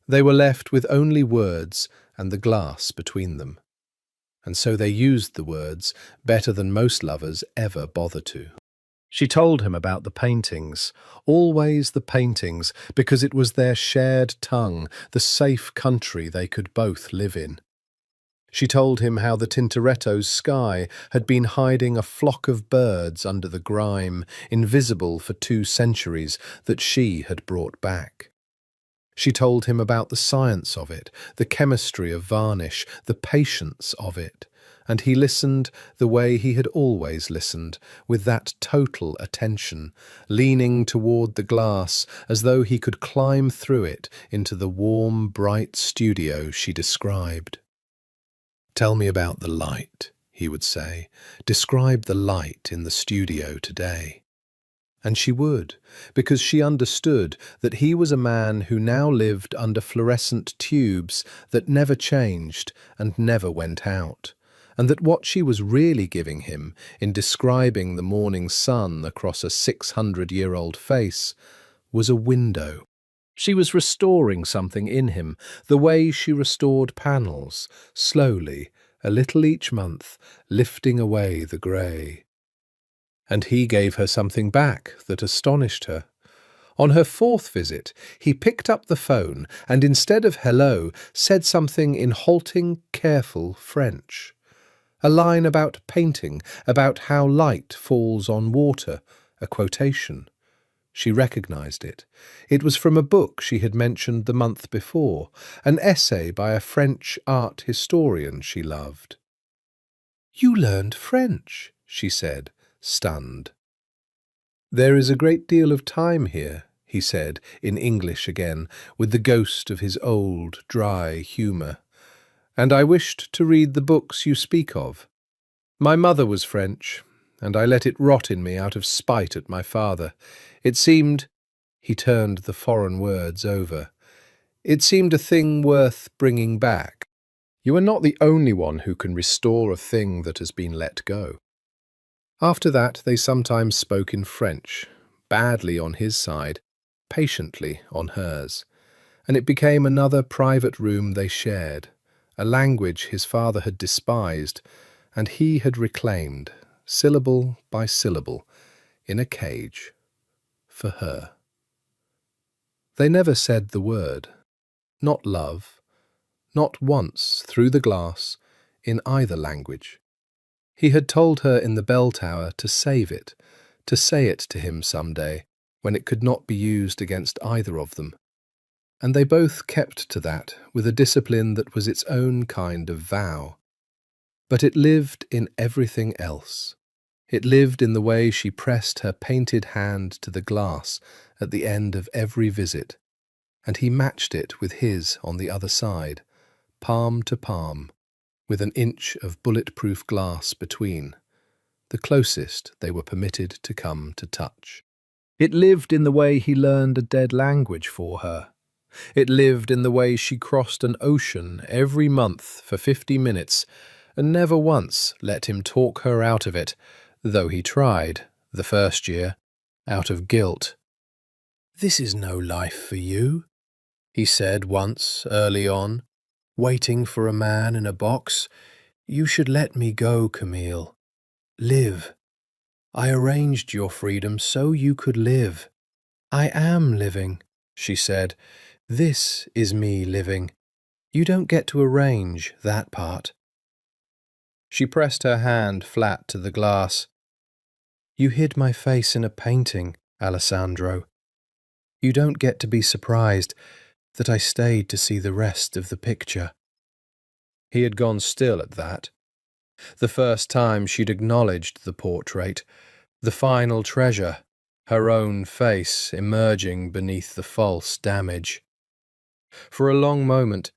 they were left with only words and the glass between them. And so they used the words better than most lovers ever bother to. She told him about the paintings, always the paintings, because it was their shared tongue, the safe country they could both live in. She told him how the Tintoretto's sky had been hiding a flock of birds under the grime, invisible for 2 centuries, that she had brought back. She told him about the science of it, the chemistry of varnish, the patience of it, and he listened the way he had always listened, with that total attention, leaning toward the glass as though he could climb through it into the warm, bright studio she described. "Tell me about the light," he would say. "Describe the light in the studio today." And she would, because she understood that he was a man who now lived under fluorescent tubes that never changed and never went out, and that what she was really giving him in describing the morning sun across a 600-year-old face was a window. She was restoring something in him, the way she restored panels, slowly, a little each month, lifting away the grey. And he gave her something back that astonished her. On her 4th visit, he picked up the phone and instead of hello, said something in halting, careful French. A line about painting, about how light falls on water, a quotation. She recognized it. It was from a book she had mentioned the month before, an essay by a French art historian she loved. "You learned French," she said, stunned. "There is a great deal of time here," he said, in English again, with the ghost of his old, dry humour. "And I wished to read the books you speak of. My mother was French, and I let it rot in me out of spite at my father. It seemed—" he turned the foreign words over. "It seemed a thing worth bringing back. You are not the only one who can restore a thing that has been let go." After that they sometimes spoke in French, badly on his side, patiently on hers, and it became another private room they shared, a language his father had despised, and he had reclaimed, syllable by syllable, in a cage, for her. They never said the word, not love, not once through the glass, in either language. He had told her in the bell tower to save it, to say it to him some day, when it could not be used against either of them. And they both kept to that with a discipline that was its own kind of vow. But it lived in everything else. It lived in the way she pressed her painted hand to the glass at the end of every visit, and he matched it with his on the other side, palm to palm, with an inch of bulletproof glass between, the closest they were permitted to come to touch. It lived in the way he learned a dead language for her. It lived in the way she crossed an ocean every month for 50 minutes, and never once let him talk her out of it, though he tried, the first year, out of guilt. "This is no life for you," he said once, early on, "waiting for a man in a box. You should let me go, Camille. Live. I arranged your freedom so you could live." "I am living," she said. "This is me living. You don't get to arrange that part." She pressed her hand flat to the glass. "You hid my face in a painting, Alessandro. You don't get to be surprised that I stayed to see the rest of the picture." He had gone still at that. The first time she'd acknowledged the portrait, the final treasure, her own face emerging beneath the false damage. For a long moment,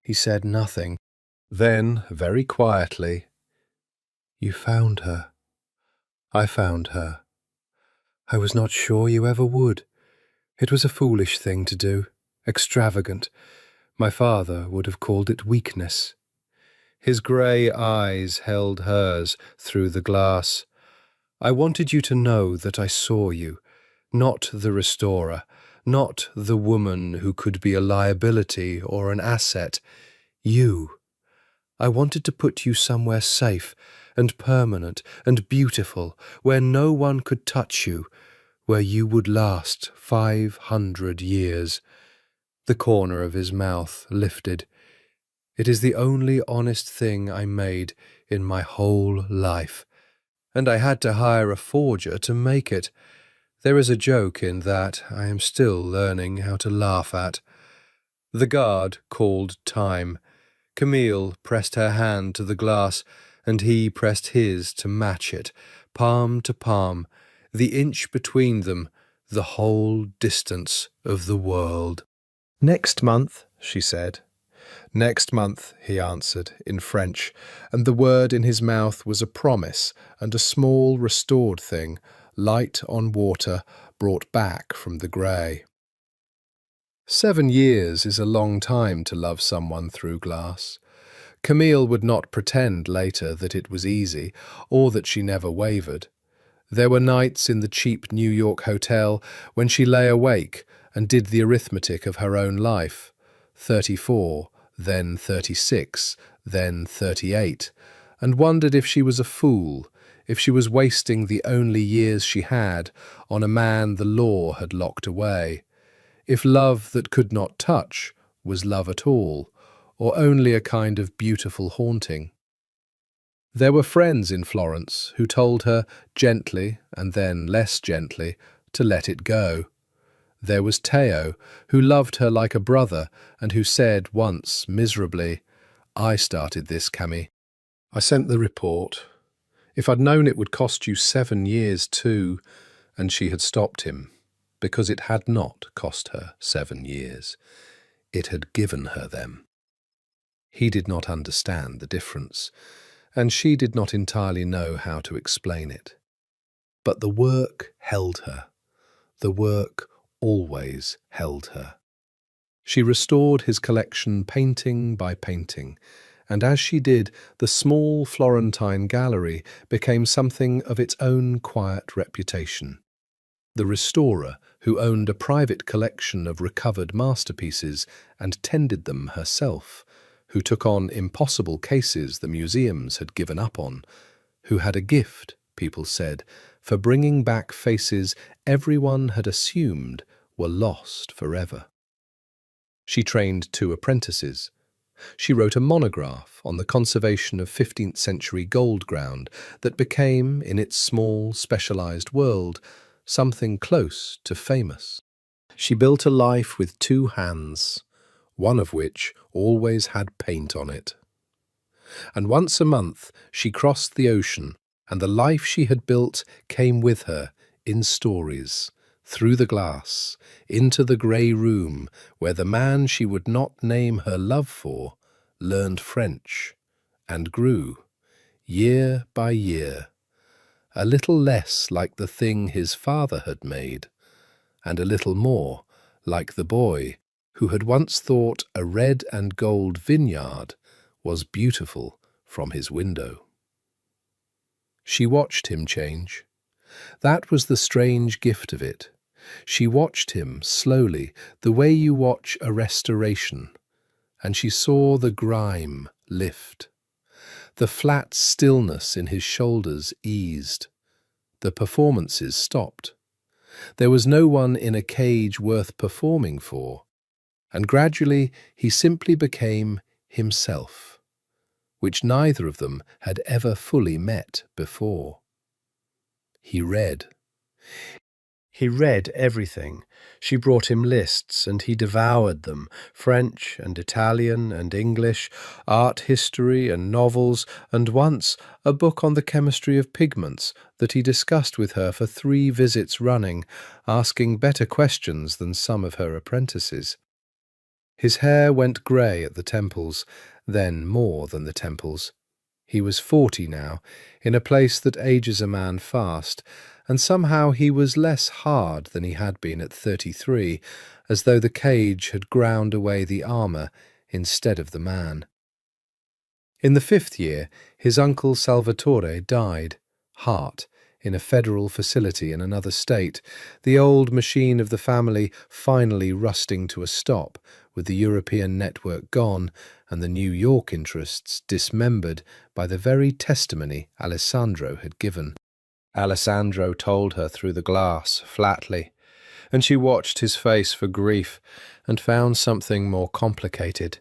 he said nothing, Then, very quietly, "You found her. I found her. I was not sure you ever would. It was a foolish thing to do, extravagant. My father would have called it weakness." His grey eyes held hers through the glass. "I wanted you to know that I saw you, not the restorer, not the woman who could be a liability or an asset. You. I wanted to put you somewhere safe and permanent and beautiful, where no one could touch you, where you would last 500 years. The corner of his mouth lifted. "It is the only honest thing I made in my whole life, and I had to hire a forger to make it. There is a joke in that I am still learning how to laugh at." The guard called time. Camille pressed her hand to the glass, and he pressed his to match it, palm to palm, the inch between them, the whole distance of the world. "Next month," she said. "Next month," he answered, in French, and the word in his mouth was a promise and a small restored thing, light on water, brought back from the grey. 7 years is a long time to love someone through glass. Camille would not pretend later that it was easy, or that she never wavered. There were nights in the cheap New York hotel when she lay awake and did the arithmetic of her own life. 34, then 36, then 38, and wondered if she was a fool, if she was wasting the only years she had on a man the law had locked away. If love that could not touch was love at all, or only a kind of beautiful haunting. There were friends in Florence who told her, gently and then less gently, to let it go. There was Theo, who loved her like a brother, and who said once, miserably, "I started this, Camille. I sent the report. If I'd known it would cost you 7 years too," and she had stopped him, because it had not cost her 7 years. It had given her them. He did not understand the difference, and she did not entirely know how to explain it. But the work held her. The work always held her. She restored his collection painting by painting, and as she did, the small Florentine gallery became something of its own quiet reputation. The restorer, who owned a private collection of recovered masterpieces and tended them herself, who took on impossible cases the museums had given up on, who had a gift, people said, for bringing back faces everyone had assumed were lost forever. She trained 2 apprentices. She wrote a monograph on the conservation of 15th century gold ground that became, in its small, specialized world, something close to famous. She built a life with 2 hands, one of which always had paint on it. And once a month she crossed the ocean, and the life she had built came with her in stories, through the glass, into the grey room where the man she would not name her love for learned French and grew, year by year, a little less like the thing his father had made, and a little more like the boy who had once thought a red and gold vineyard was beautiful from his window. She watched him change. That was the strange gift of it. She watched him slowly, the way you watch a restoration, and she saw the grime lift. The flat stillness in his shoulders eased. The performances stopped. There was no one in a cage worth performing for, and gradually he simply became himself, which neither of them had ever fully met before. He read. He read everything. She brought him lists, and he devoured them, French and Italian and English, art history and novels, and once a book on the chemistry of pigments that he discussed with her for 3 visits running, asking better questions than some of her apprentices. His hair went grey at the temples, then more than the temples. He was 40 now, in a place that ages a man fast, and somehow he was less hard than he had been at 33, as though the cage had ground away the armour instead of the man. In the 5th year, his uncle Salvatore died, heart, in a federal facility in another state, the old machine of the family finally rusting to a stop, with the European network gone and the New York interests dismembered by the very testimony Alessandro had given. Alessandro told her through the glass, flatly, and she watched his face for grief and found something more complicated.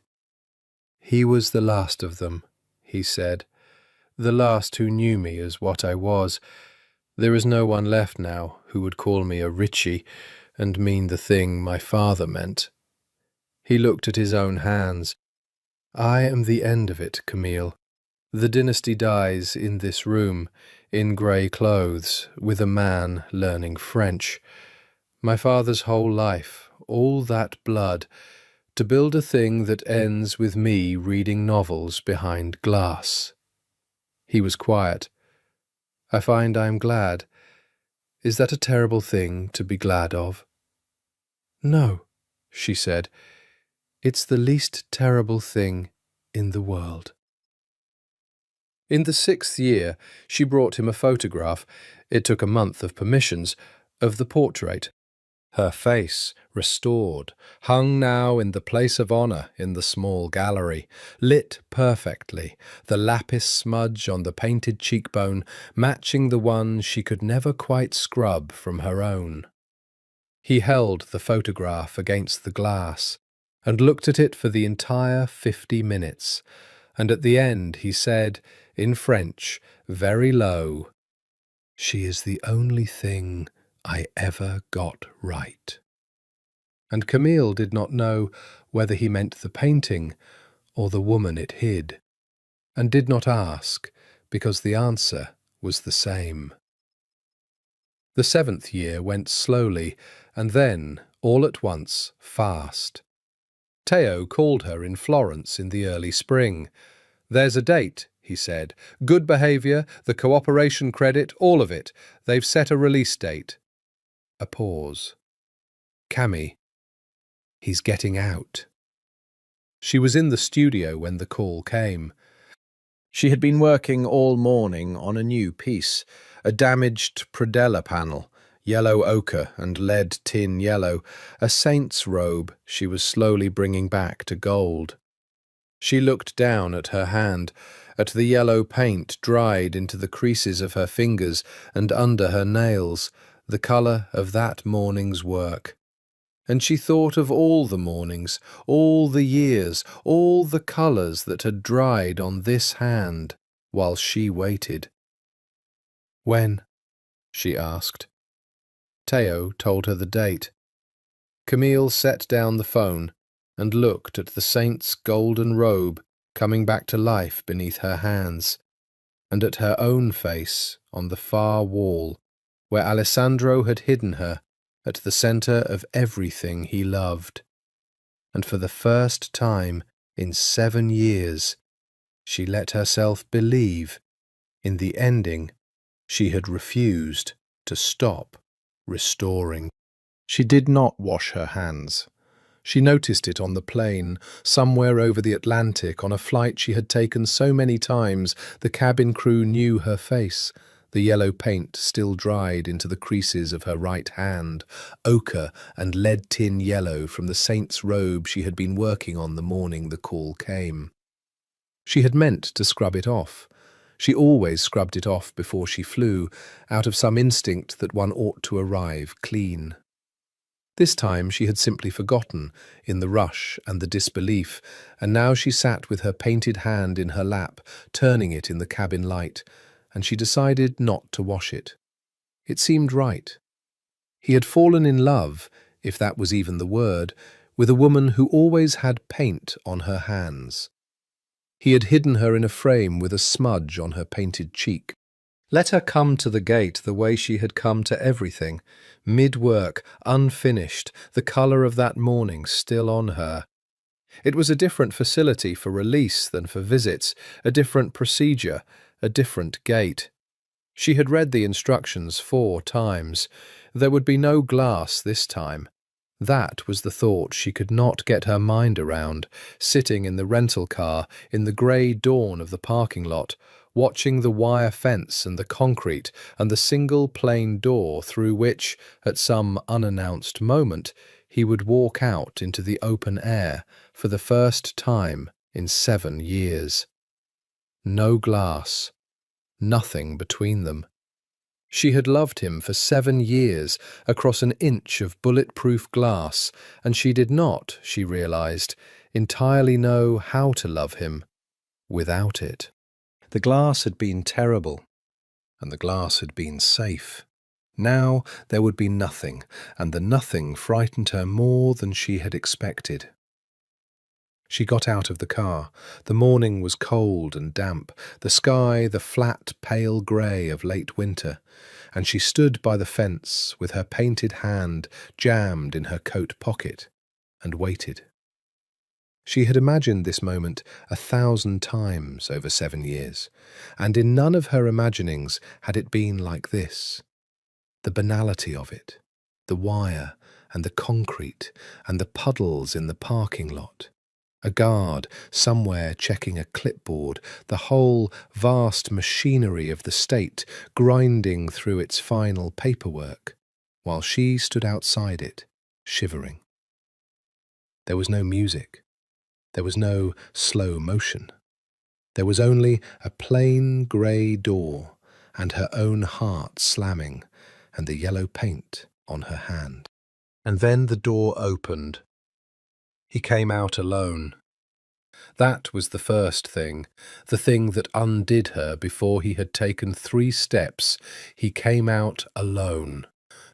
"He was the last of them," he said, "the last who knew me as what I was. There is no one left now who would call me a Ritchie and mean the thing my father meant." He looked at his own hands. "I am the end of it, Camille. The dynasty dies in this room, in grey clothes, with a man learning French. My father's whole life, all that blood, to build a thing that ends with me reading novels behind glass." He was quiet. "I find I am glad. Is that a terrible thing to be glad of?" "No," she said. "It's the least terrible thing in the world." In the 6th year, she brought him a photograph, it took a month of permissions, of the portrait. Her face, restored, hung now in the place of honour in the small gallery, lit perfectly, the lapis smudge on the painted cheekbone matching the one she could never quite scrub from her own. He held the photograph against the glass and looked at it for the entire 50 minutes, and at the end he said, in French, very low, "She is the only thing I ever got right." And Camille did not know whether he meant the painting or the woman it hid, and did not ask, because the answer was the same. The 7th year went slowly, and then, all at once, fast. Teo called her in Florence in the early spring. "There's a date," he said. "Good behaviour, the cooperation credit, all of it. They've set a release date." A pause. "Cammy, he's getting out." She was in the studio when the call came. She had been working all morning on a new piece, a damaged predella panel, yellow ochre and lead tin yellow, a saint's robe she was slowly bringing back to gold. She looked down at her hand, at the yellow paint dried into the creases of her fingers and under her nails, the colour of that morning's work. And she thought of all the mornings, all the years, all the colours that had dried on this hand, while she waited. "When?" she asked. Teo told her the date. Camille set down the phone and looked at the saint's golden robe coming back to life beneath her hands, and at her own face on the far wall, where Alessandro had hidden her at the centre of everything he loved. And for the first time in 7 years, she let herself believe in the ending she had refused to stop restoring. She did not wash her hands. She noticed it on the plane, somewhere over the Atlantic, on a flight she had taken so many times the cabin crew knew her face, the yellow paint still dried into the creases of her right hand, ochre and lead tin yellow from the saint's robe she had been working on the morning the call came. She had meant to scrub it off. She always scrubbed it off before she flew, out of some instinct that one ought to arrive clean. This time she had simply forgotten, in the rush and the disbelief, and now she sat with her painted hand in her lap, turning it in the cabin light, and she decided not to wash it. It seemed right. He had fallen in love, if that was even the word, with a woman who always had paint on her hands. He had hidden her in a frame with a smudge on her painted cheek. Let her come to the gate the way she had come to everything, mid-work, unfinished, the colour of that morning still on her. It was a different facility for release than for visits, a different procedure, a different gate. She had read the instructions 4 times. There would be no glass this time. That was the thought she could not get her mind around, sitting in the rental car in the grey dawn of the parking lot, watching the wire fence and the concrete and the single plain door through which, at some unannounced moment, he would walk out into the open air for the first time in 7 years. No glass, nothing between them. She had loved him for 7 years across an inch of bulletproof glass, and she did not, she realized, entirely know how to love him without it. The glass had been terrible, and the glass had been safe. Now there would be nothing, and the nothing frightened her more than she had expected. She got out of the car. The morning was cold and damp, the sky the flat, pale grey of late winter, and she stood by the fence with her painted hand jammed in her coat pocket and waited. She had imagined this moment 1,000 times over 7 years, and in none of her imaginings had it been like this. The banality of it, the wire and the concrete and the puddles in the parking lot. A guard somewhere checking a clipboard, the whole vast machinery of the state grinding through its final paperwork, while she stood outside it, shivering. There was no music. There was no slow motion. There was only a plain grey door and her own heart slamming and the yellow paint on her hand. And then the door opened. He came out alone. That was the first thing, the thing that undid her before he had taken 3 steps. He came out alone.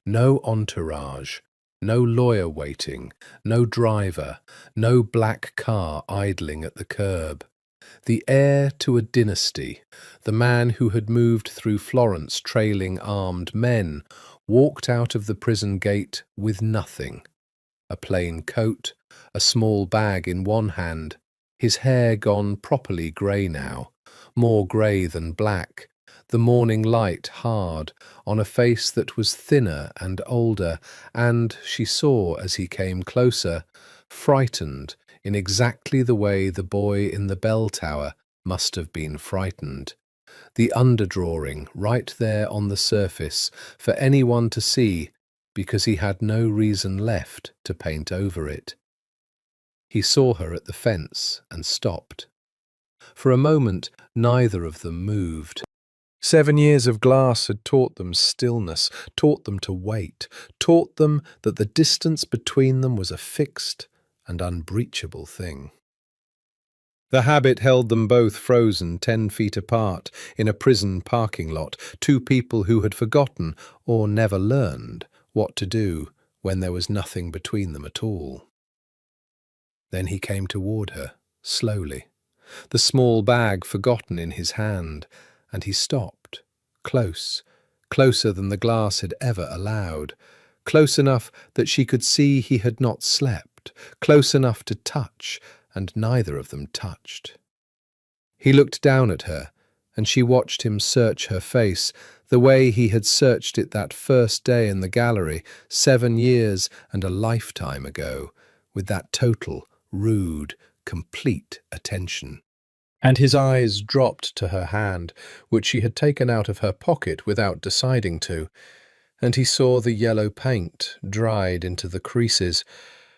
No entourage, no lawyer waiting, no driver, no black car idling at the curb. The heir to a dynasty, the man who had moved through Florence trailing armed men, walked out of the prison gate with nothing. A plain coat, a small bag in one hand, his hair gone properly grey now, more grey than black, the morning light hard on a face that was thinner and older, and, she saw as he came closer, frightened in exactly the way the boy in the bell tower must have been frightened. The underdrawing right there on the surface for anyone to see, because he had no reason left to paint over it. He saw her at the fence and stopped. For a moment, neither of them moved. 7 years of glass had taught them stillness, taught them to wait, taught them that the distance between them was a fixed and unbreachable thing. The habit held them both frozen 10 feet apart in a prison parking lot, 2 people who had forgotten or never learned what to do when there was nothing between them at all. Then he came toward her, slowly, the small bag forgotten in his hand, and he stopped, close, closer than the glass had ever allowed, close enough that she could see he had not slept, close enough to touch, and neither of them touched. He looked down at her, and she watched him search her face the way he had searched it that first day in the gallery 7 years and a lifetime ago, with that total, rude, complete attention. And his eyes dropped to her hand, which she had taken out of her pocket without deciding to, and he saw the yellow paint dried into the creases,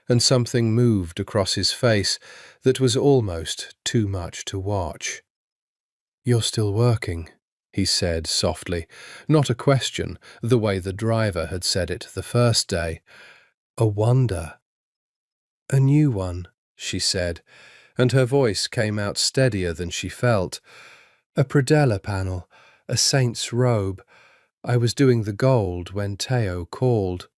and something moved across his face that was almost too much to watch. "You're still working," he said softly, not a question, the way the driver had said it the first day. "A wonder." "A new one," she said, and her voice came out steadier than she felt. "A predella panel, a saint's robe. I was doing the gold when Teo called."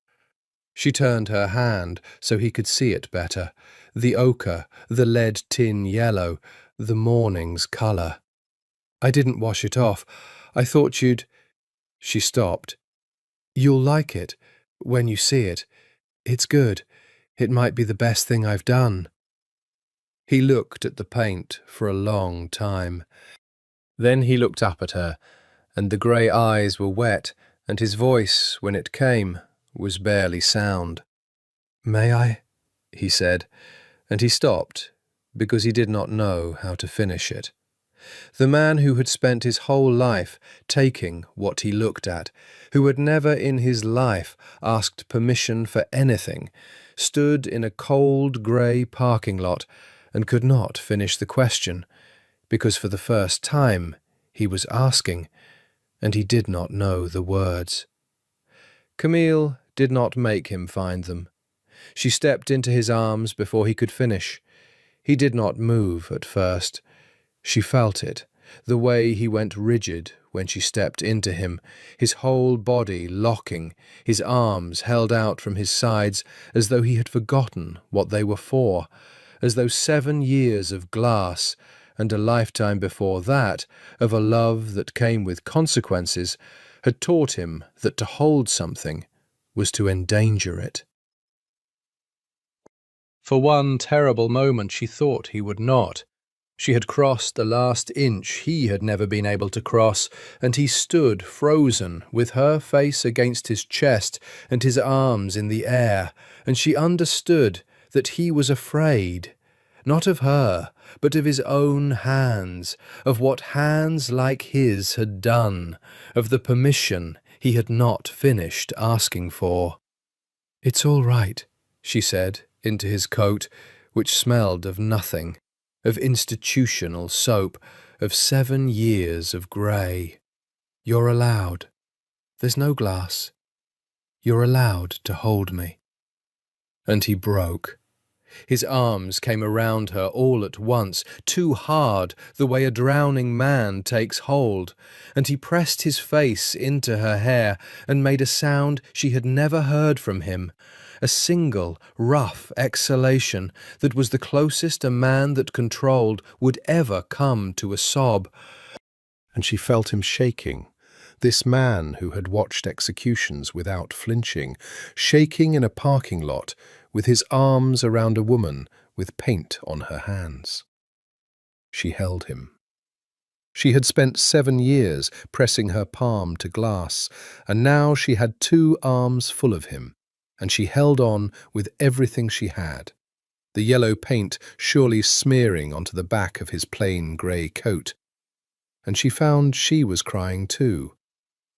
She turned her hand so he could see it better. The ochre, the lead tin yellow, the morning's colour. "I didn't wash it off. I thought you'd—" She stopped. "You'll like it, when you see it. It's good. It might be the best thing I've done." He looked at the paint for a long time. Then he looked up at her, and the grey eyes were wet, and his voice, when it came, was barely sound. "May I?" he said, and he stopped, because he did not know how to finish it. The man who had spent his whole life taking what he looked at, who had never in his life asked permission for anything, stood in a cold grey parking lot and could not finish the question, because for the first time he was asking, and he did not know the words. Camille did not make him find them. She stepped into his arms before he could finish. He did not move at first. She felt it, the way he went rigid when she stepped into him, his whole body locking, his arms held out from his sides as though he had forgotten what they were for, as though 7 years of glass and a lifetime before that of a love that came with consequences had taught him that to hold something was to endanger it. For one terrible moment she thought he would not. She had crossed the last inch he had never been able to cross, and he stood frozen, with her face against his chest and his arms in the air, and she understood that he was afraid, not of her, but of his own hands, of what hands like his had done, of the permission he had not finished asking for. "It's all right," she said into his coat, which smelled of nothing, of institutional soap, of 7 years of grey. "You're allowed. There's no glass. You're allowed to hold me." And he broke. His arms came around her all at once, too hard, the way a drowning man takes hold, and he pressed his face into her hair and made a sound she had never heard from him, a single, rough exhalation that was the closest a man that controlled would ever come to a sob. And she felt him shaking, this man who had watched executions without flinching, shaking in a parking lot with his arms around a woman with paint on her hands. She held him. She had spent 7 years pressing her palm to glass, and now she had 2 arms full of him, and she held on with everything she had, the yellow paint surely smearing onto the back of his plain grey coat. And she found she was crying too,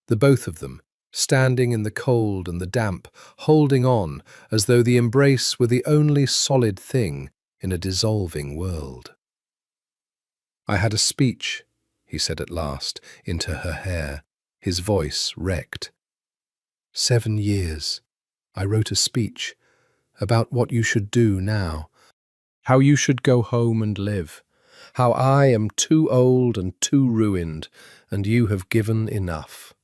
the both of them, standing in the cold and the damp, holding on as though the embrace were the only solid thing in a dissolving world. "I had a speech," he said at last, into her hair, his voice wrecked. 7 years. I wrote a speech about what you should do now, how you should go home and live, how I am too old and too ruined, and you have given enough.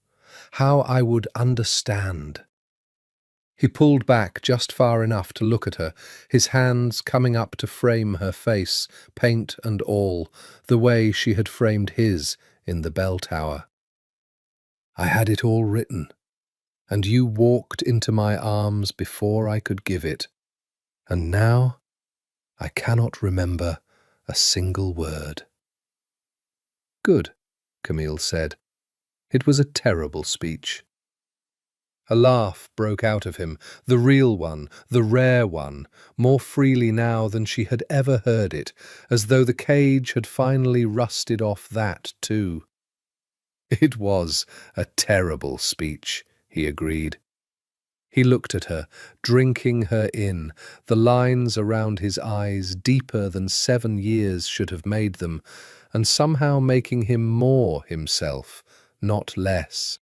How I would understand." He pulled back just far enough to look at her, his hands coming up to frame her face, paint and all, the way she had framed his in the bell tower. "I had it all written, and you walked into my arms before I could give it, and now I cannot remember a single word." "Good," Camille said. It was a terrible speech. A laugh broke out of him, the real one, the rare one, more freely now than she had ever heard it, as though the cage had finally rusted off that too. "It was a terrible speech," he agreed. He looked at her, drinking her in, the lines around his eyes deeper than 7 years should have made them, and somehow making him more himself, not less.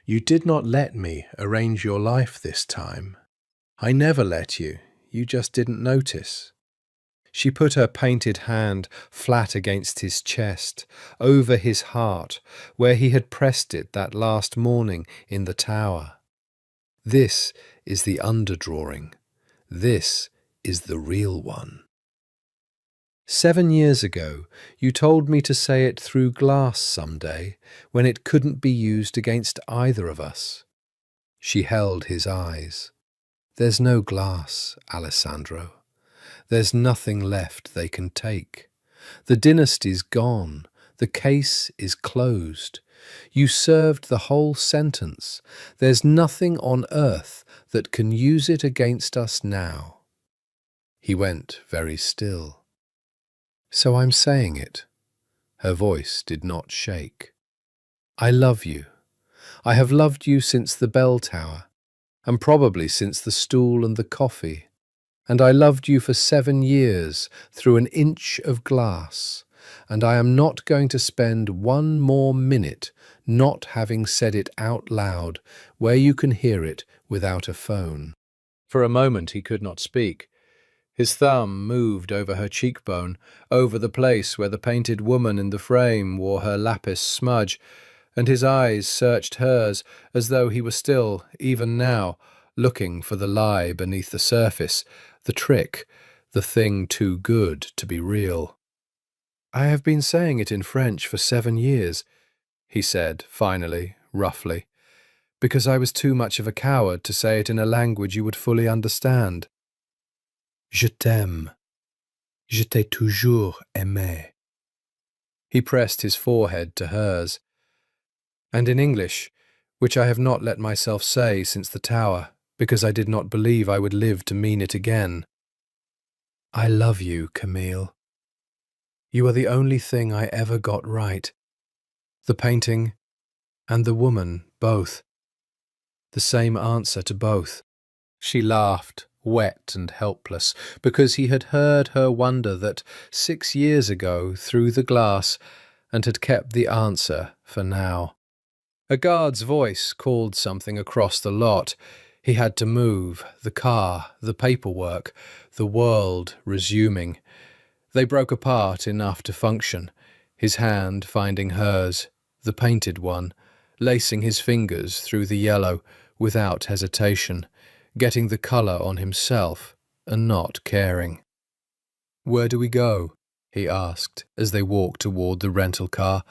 "You did not let me arrange your life this time. I never let you. You just didn't notice." She put her painted hand flat against his chest, over his heart, where he had pressed it that last morning in the tower. "This is the underdrawing. This is the real one. 7 years ago, you told me to say it through glass some day, when it couldn't be used against either of us." She held his eyes. "There's no glass, Alessandro. There's nothing left they can take. The dynasty's gone. The case is closed. You served the whole sentence. There's nothing on earth that can use it against us now." He went very still. "So I'm saying it." Her voice did not shake. "I love you. I have loved you since the bell tower, and probably since the stool and the coffee. And I loved you for 7 years through an inch of glass, and I am not going to spend one more minute not having said it out loud where you can hear it without a phone." For a moment he could not speak. His thumb moved over her cheekbone, over the place where the painted woman in the frame wore her lapis smudge, and his eyes searched hers as though he were still, even now, looking for the lie beneath the surface, the trick, the thing too good to be real. "I have been saying it in French for 7 years, he said, finally, roughly, "because I was too much of a coward to say it in a language you would fully understand. Je t'aime. Je t'ai toujours aimé." He pressed his forehead to hers. And in English, which I have not let myself say since the tower, because I did not believe I would live to mean it again. "I love you, Camille. You are the only thing I ever got right. The painting and the woman, both. The same answer to both." She laughed, wet and helpless, because he had heard her wonder that 6 years ago through the glass, and had kept the answer for now. A guard's voice called something across the lot. He had to move, the car, the paperwork, the world resuming. They broke apart enough to function, his hand finding hers, the painted one, lacing his fingers through the yellow without hesitation, getting the colour on himself and not caring. "Where do we go?" he asked as they walked toward the rental car,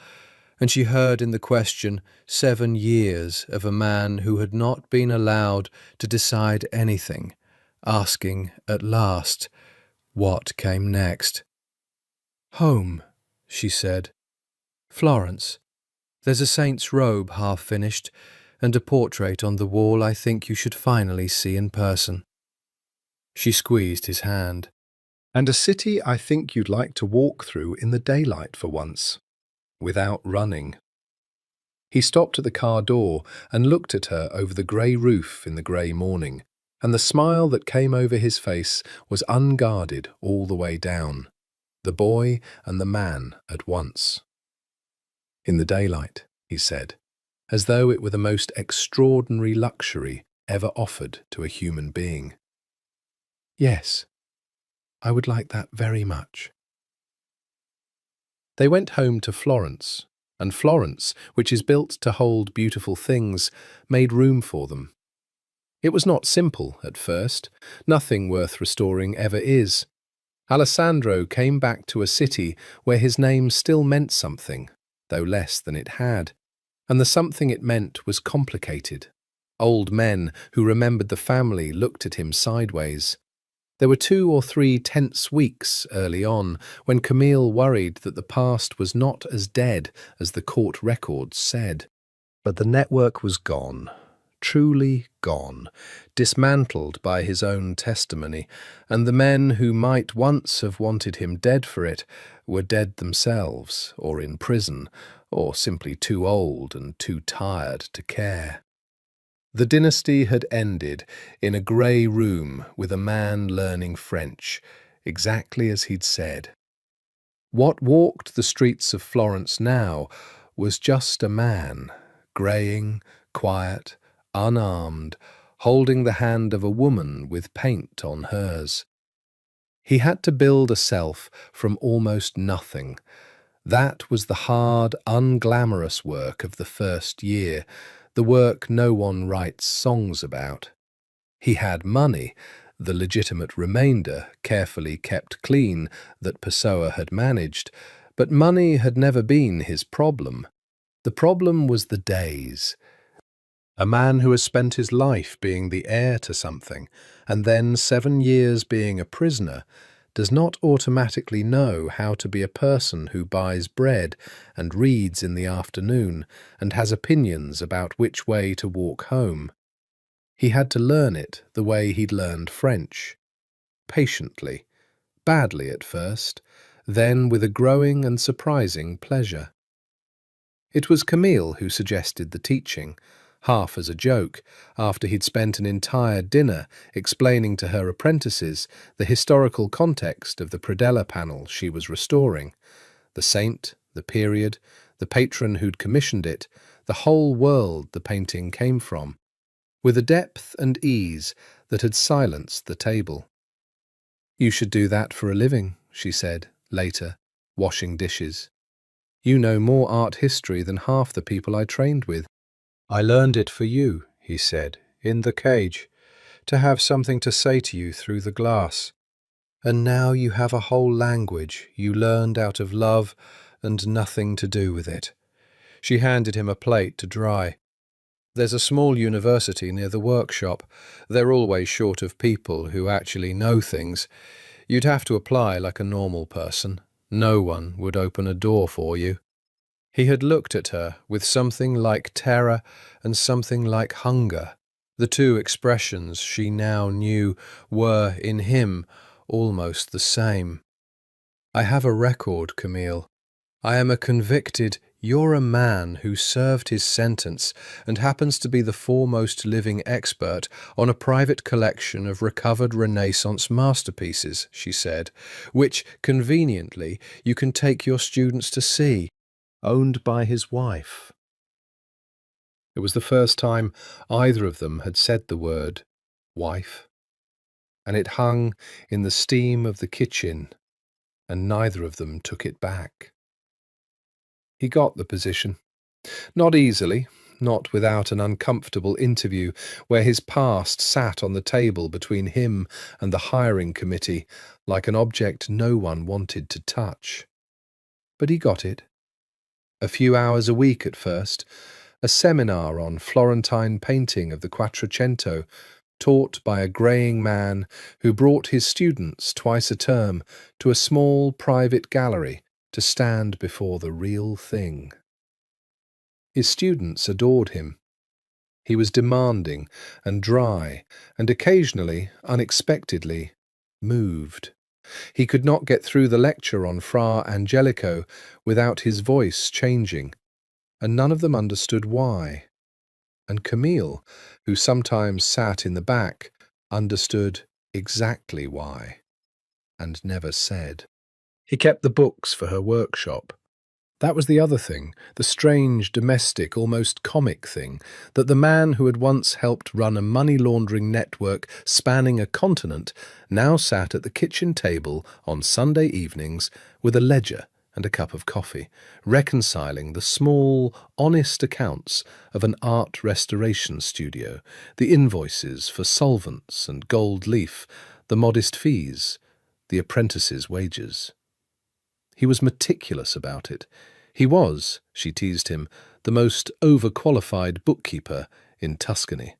and she heard in the question 7 years of a man who had not been allowed to decide anything, asking at last, what came next? "Home," she said. "Florence. There's a saint's robe half finished, and a portrait on the wall I think you should finally see in person." She squeezed his hand. "And a city I think you'd like to walk through in the daylight for once, without running." He stopped at the car door and looked at her over the grey roof in the grey morning, and the smile that came over his face was unguarded all the way down. The boy and the man at once. "In the daylight," he said, as though it were the most extraordinary luxury ever offered to a human being. "Yes, I would like that very much." They went home to Florence, and Florence, which is built to hold beautiful things, made room for them. It was not simple at first. Nothing worth restoring ever is. Alessandro came back to a city where his name still meant something, though less than it had, and the something it meant was complicated. Old men who remembered the family looked at him sideways. There were 2 or 3 tense weeks early on when Camille worried that the past was not as dead as the court records said. But the network was gone, truly gone, dismantled by his own testimony, and the men who might once have wanted him dead for it were dead themselves, or in prison, or simply too old and too tired to care. The dynasty had ended in a grey room with a man learning French, exactly as he'd said. What walked the streets of Florence now was just a man, greying, quiet, unarmed, holding the hand of a woman with paint on hers. He had to build a self from almost nothing. That was the hard, unglamorous work of the first year, the work no one writes songs about. He had money, the legitimate remainder, carefully kept clean, that Pessoa had managed, but money had never been his problem. The problem was the days. A man who has spent his life being the heir to something, and then 7 years being a prisoner, does not automatically know how to be a person who buys bread and reads in the afternoon and has opinions about which way to walk home. He had to learn it the way he'd learned French, patiently, badly at first, then with a growing and surprising pleasure. It was Camille who suggested the teaching, half as a joke, after he'd spent an entire dinner explaining to her apprentices the historical context of the predella panel she was restoring, the saint, the period, the patron who'd commissioned it, the whole world the painting came from, with a depth and ease that had silenced the table. "You should do that for a living," she said, later, washing dishes. "You know more art history than half the people I trained with." "I learned it for you," he said, "in the cage, to have something to say to you through the glass. And now you have a whole language you learned out of love and nothing to do with it." She handed him a plate to dry. "There's a small university near the workshop. They're always short of people who actually know things. You'd have to apply like a normal person. No one would open a door for you." He had looked at her with something like terror and something like hunger. The two expressions she now knew were, in him, almost the same. "I have a record, Camille. I am a convicted, you're a man who served his sentence and happens to be the foremost living expert on a private collection of recovered Renaissance masterpieces," she said, "which, conveniently, you can take your students to see, owned by his wife." It was the first time either of them had said the word wife, and it hung in the steam of the kitchen, and neither of them took it back. He got the position. Not easily, not without an uncomfortable interview where his past sat on the table between him and the hiring committee like an object no one wanted to touch. But he got it. A few hours a week at first, a seminar on Florentine painting of the Quattrocento, taught by a greying man who brought his students twice a term to a small private gallery to stand before the real thing. His students adored him. He was demanding and dry, and occasionally, unexpectedly, moved. He could not get through the lecture on Fra Angelico without his voice changing, and none of them understood why. And Camille, who sometimes sat in the back, understood exactly why, and never said. He kept the books for her workshop. That was the other thing, the strange, domestic, almost comic thing, that the man who had once helped run a money-laundering network spanning a continent now sat at the kitchen table on Sunday evenings with a ledger and a cup of coffee, reconciling the small, honest accounts of an art restoration studio, the invoices for solvents and gold leaf, the modest fees, the apprentices' wages. He was meticulous about it. He was, she teased him, the most overqualified bookkeeper in Tuscany.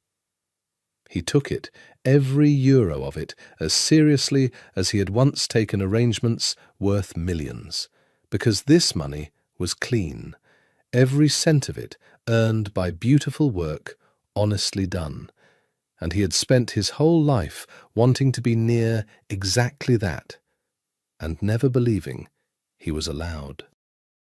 He took it, every euro of it, as seriously as he had once taken arrangements worth millions, because this money was clean, every cent of it earned by beautiful work honestly done, and he had spent his whole life wanting to be near exactly that, and never believing he was allowed.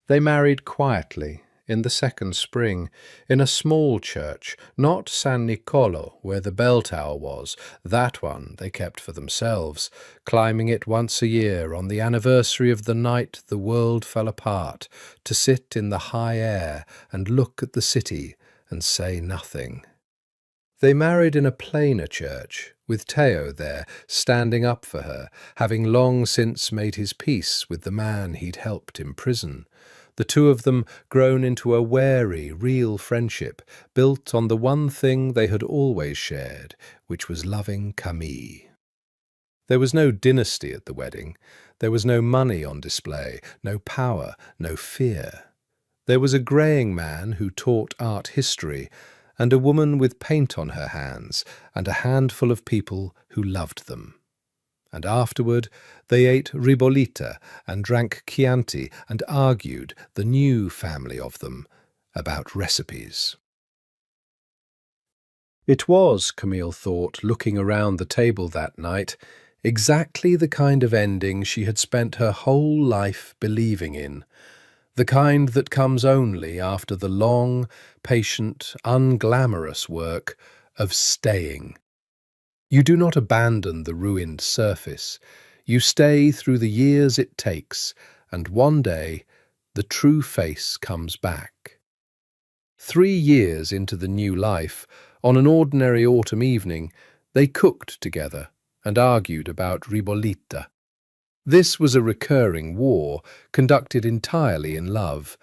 They married quietly in the second spring, in a small church, not San Nicolo, where the bell tower was. That one they kept for themselves, climbing it once a year on the anniversary of the night the world fell apart, to sit in the high air and look at the city and say nothing. They married in a plainer church, with Theo there, standing up for her, having long since made his peace with the man he'd helped imprison. The two of them grown into a wary, real friendship, built on the one thing they had always shared, which was loving Camille. There was no dynasty at the wedding. There was no money on display, no power, no fear. There was a greying man who taught art history, and a woman with paint on her hands, and a handful of people who loved them. and afterward they ate ribollita and drank Chianti and argued, the new family of them, about recipes. It was, Camille thought, looking around the table that night, exactly the kind of ending she had spent her whole life believing in, the kind that comes only after the long, patient, unglamorous work of staying. You do not abandon the ruined surface. You stay through the years it takes, and one day the true face comes back. 3 years into the new life, on an ordinary autumn evening, they cooked together and argued about ribollita. This was a recurring war, conducted entirely in love.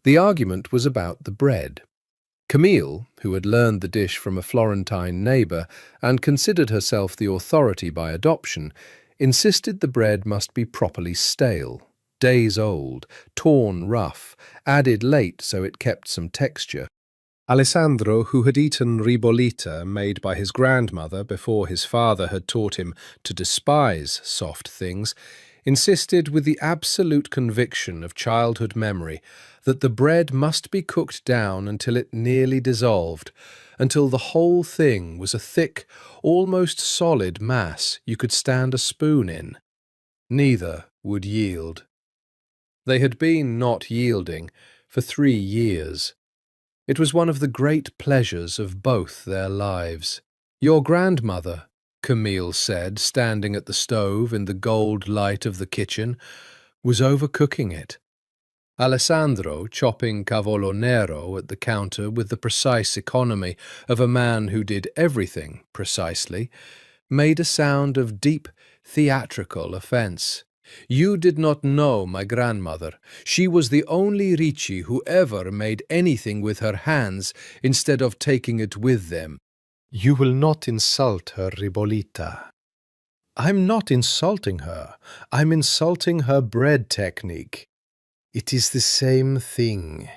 The argument was about the bread. Camille, who had learned the dish from a Florentine neighbour and considered herself the authority by adoption, insisted the bread must be properly stale, days old, torn rough, added late so it kept some texture. Alessandro, who had eaten ribollita made by his grandmother before his father had taught him to despise soft things, insisted with the absolute conviction of childhood memory that the bread must be cooked down until it nearly dissolved, until the whole thing was a thick, almost solid mass you could stand a spoon in. Neither would yield. They had been not yielding for 3 years. It was one of the great pleasures of both their lives. "Your grandmother," Camille said, standing at the stove in the gold light of the kitchen, "was overcooking it." Alessandro, chopping cavolo nero at the counter with the precise economy of a man who did everything precisely, made a sound of deep theatrical offence. "You did not know my grandmother. She was the only Ricci who ever made anything with her hands instead of taking it with them. You will not insult her ribollita." "I'm not insulting her. I'm insulting her bread technique. It is the same thing."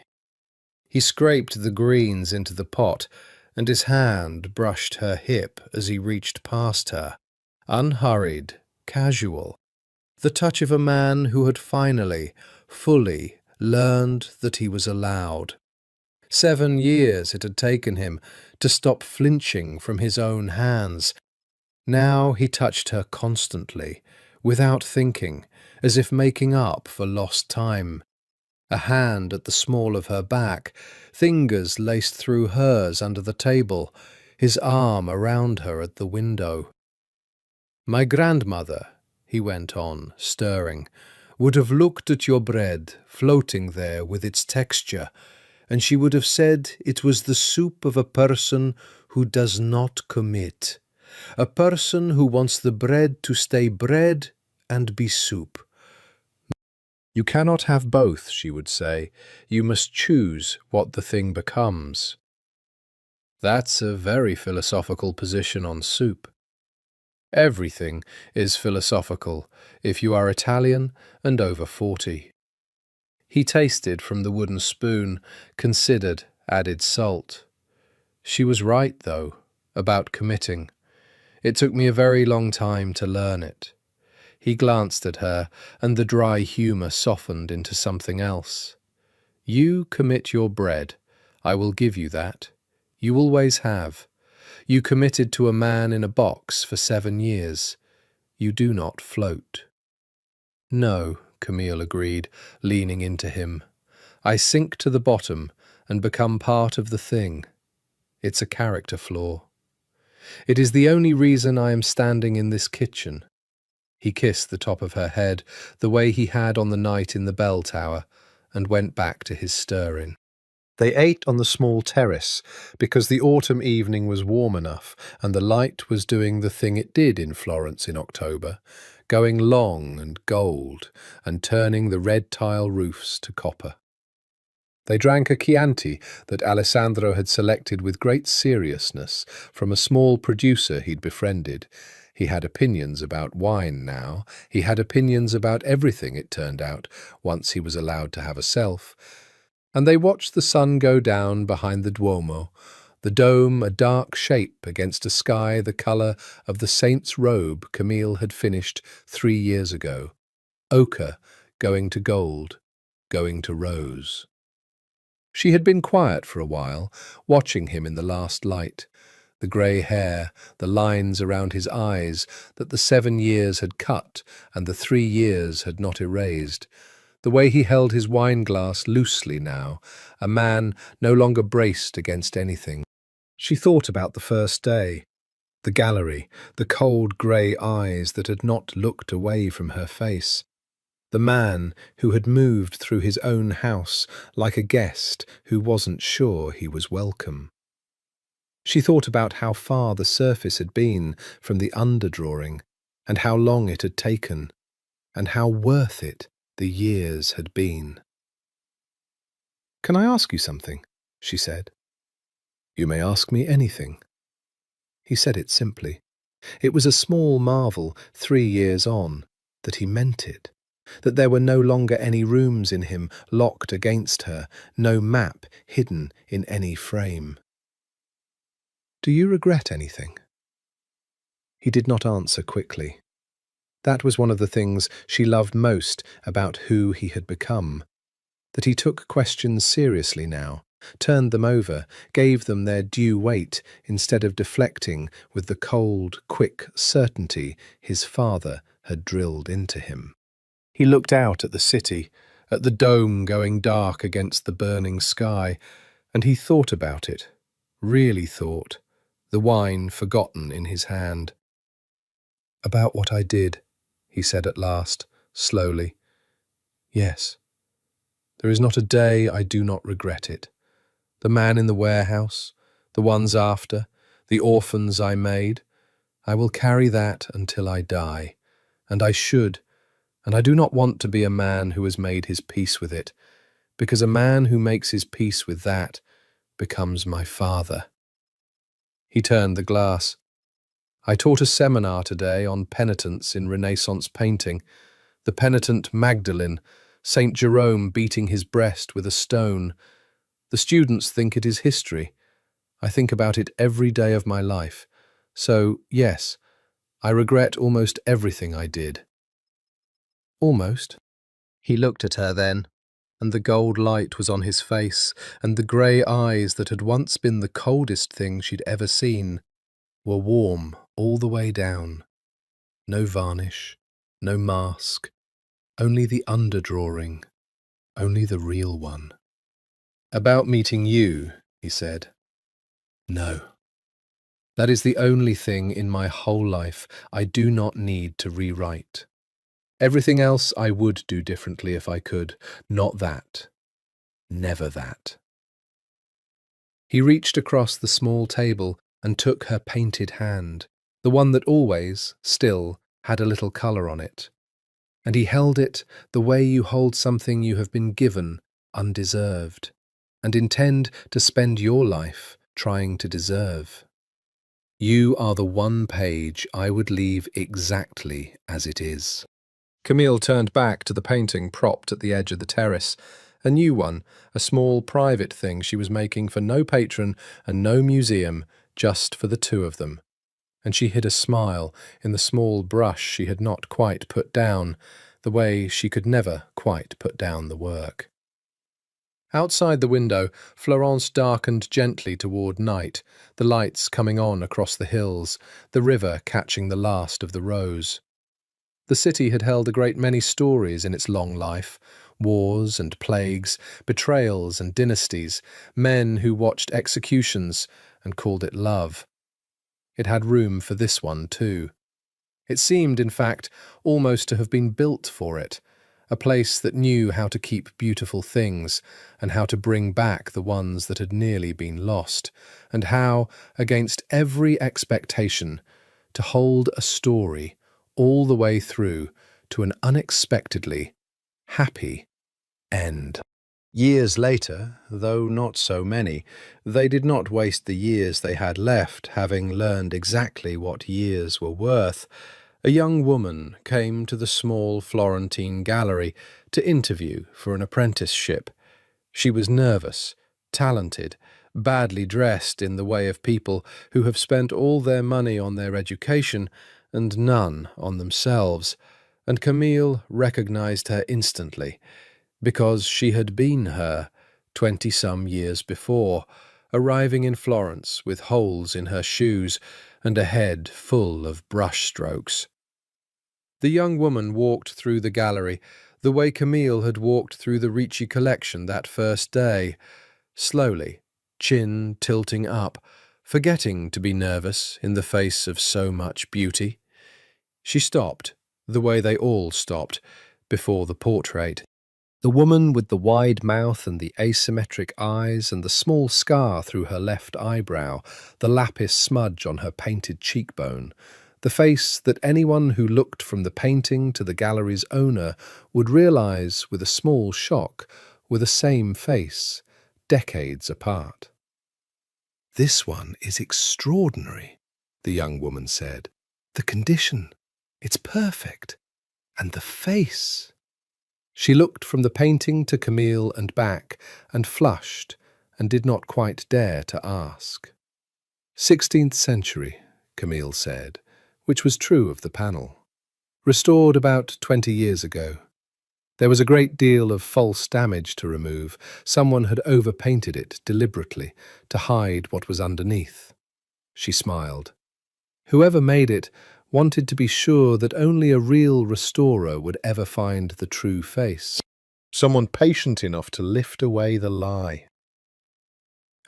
He scraped the greens into the pot, and his hand brushed her hip as he reached past her, unhurried, casual, the touch of a man who had finally, fully learned that he was allowed. 7 years it had taken him to stop flinching from his own hands. Now he touched her constantly, without thinking, as if making up for lost time. A hand at the small of her back, fingers laced through hers under the table, his arm around her at the window. "My grandmother," he went on, stirring, "would have looked at your bread, floating there with its texture, and she would have said it was the soup of a person who does not commit, a person who wants the bread to stay bread and be soup. You cannot have both," she would say. "You must choose what the thing becomes." That's a very philosophical position on soup. Everything is philosophical if you are Italian and over 40. He tasted from the wooden spoon, considered, added salt. She was right, though, about committing. It took me a very long time to learn it. He glanced at her, and the dry humour softened into something else. "You commit your bread. I will give you that. You always have. You committed to a man in a box for 7 years. You do not float." "No," Camille agreed, leaning into him. "I sink to the bottom and become part of the thing. It's a character flaw. It is the only reason I am standing in this kitchen." He kissed the top of her head, the way he had on the night in the bell tower, and went back to his stirring. They ate on the small terrace, because the autumn evening was warm enough, and the light was doing the thing it did in Florence in October, going long and gold, and turning the red tile roofs to copper. They drank a Chianti that Alessandro had selected with great seriousness from a small producer he'd befriended. He had opinions about wine now. He had opinions about everything, it turned out, once he was allowed to have a self. And they watched the sun go down behind the Duomo, The dome a dark shape against a sky the colour of the saint's robe Camille had finished 3 years ago. Ochre going to gold, going to rose. She had been quiet for a while, watching him in the last light. The grey hair, the lines around his eyes that the 7 years had cut and the 3 years had not erased. The way he held his wine-glass loosely now, a man no longer braced against anything. She thought about the first day, the gallery, the cold grey eyes that had not looked away from her face. The man who had moved through his own house like a guest who wasn't sure he was welcome. She thought about how far the surface had been from the underdrawing, and how long it had taken, and how worth it the years had been. "Can I ask you something?" she said. "You may ask me anything." He said it simply. It was a small marvel, 3 years on, that he meant it, that there were no longer any rooms in him locked against her, no map hidden in any frame. "Do you regret anything?" He did not answer quickly. That was one of the things she loved most about who he had become, that he took questions seriously now, turned them over, gave them their due weight instead of deflecting with the cold, quick certainty his father had drilled into him. He looked out at the city, at the dome going dark against the burning sky, and he thought about it, really thought, the wine forgotten in his hand. "About what I did," he said at last, slowly. "Yes. There is not a day I do not regret it. The man in the warehouse, the ones after, the orphans I made. I will carry that until I die, and I should, and I do not want to be a man who has made his peace with it, because a man who makes his peace with that becomes my father." He turned the glass. "I taught a seminar today on penitence in Renaissance painting. The penitent Magdalene, Saint Jerome beating his breast with a stone. The students think it is history. I think about it every day of my life. So, yes, I regret almost everything I did." "Almost?" He looked at her then, and the gold light was on his face, and the grey eyes that had once been the coldest thing she'd ever seen were warm all the way down. No varnish, no mask, only the underdrawing, only the real one. "About meeting you," he said. "No. That is the only thing in my whole life I do not need to rewrite. Everything else I would do differently if I could. Not that. Never that." He reached across the small table and took her painted hand, the one that always, still, had a little colour on it. And he held it the way you hold something you have been given undeserved, and intend to spend your life trying to deserve. "You are the one page I would leave exactly as it is." Camille turned back to the painting propped at the edge of the terrace, a new one, a small private thing she was making for no patron and no museum, just for the two of them. And she hid a smile in the small brush she had not quite put down, the way she could never quite put down the work. Outside the window, Florence darkened gently toward night, the lights coming on across the hills, the river catching the last of the rose. The city had held a great many stories in its long life, wars and plagues, betrayals and dynasties, men who watched executions and called it love. It had room for this one too. It seemed, in fact, almost to have been built for it, a place that knew how to keep beautiful things and how to bring back the ones that had nearly been lost, and how, against every expectation, to hold a story all the way through to an unexpectedly happy end. Years later, though not so many, they did not waste the years they had left, having learned exactly what years were worth. A young woman came to the small Florentine gallery to interview for an apprenticeship. She was nervous, talented, badly dressed in the way of people who have spent all their money on their education and none on themselves, and Camille recognized her instantly, because she had been her 20-some years before, arriving in Florence with holes in her shoes and a head full of brush-strokes. The young woman walked through the gallery the way Camille had walked through the Ricci collection that first day, slowly, chin tilting up, forgetting to be nervous in the face of so much beauty. She stopped, the way they all stopped, before the portrait. The woman with the wide mouth and the asymmetric eyes and the small scar through her left eyebrow, the lapis smudge on her painted cheekbone, the face that anyone who looked from the painting to the gallery's owner would realize with a small shock were the same face, decades apart. "This one is extraordinary," the young woman said. "The condition, it's perfect. And the face." She looked from the painting to Camille and back, and flushed, and did not quite dare to ask. 16th century, Camille said, which was true of the panel. Restored about 20 years ago. There was a great deal of false damage to remove. Someone had overpainted it deliberately to hide what was underneath. She smiled. Whoever made it wanted to be sure that only a real restorer would ever find the true face. Someone patient enough to lift away the lie.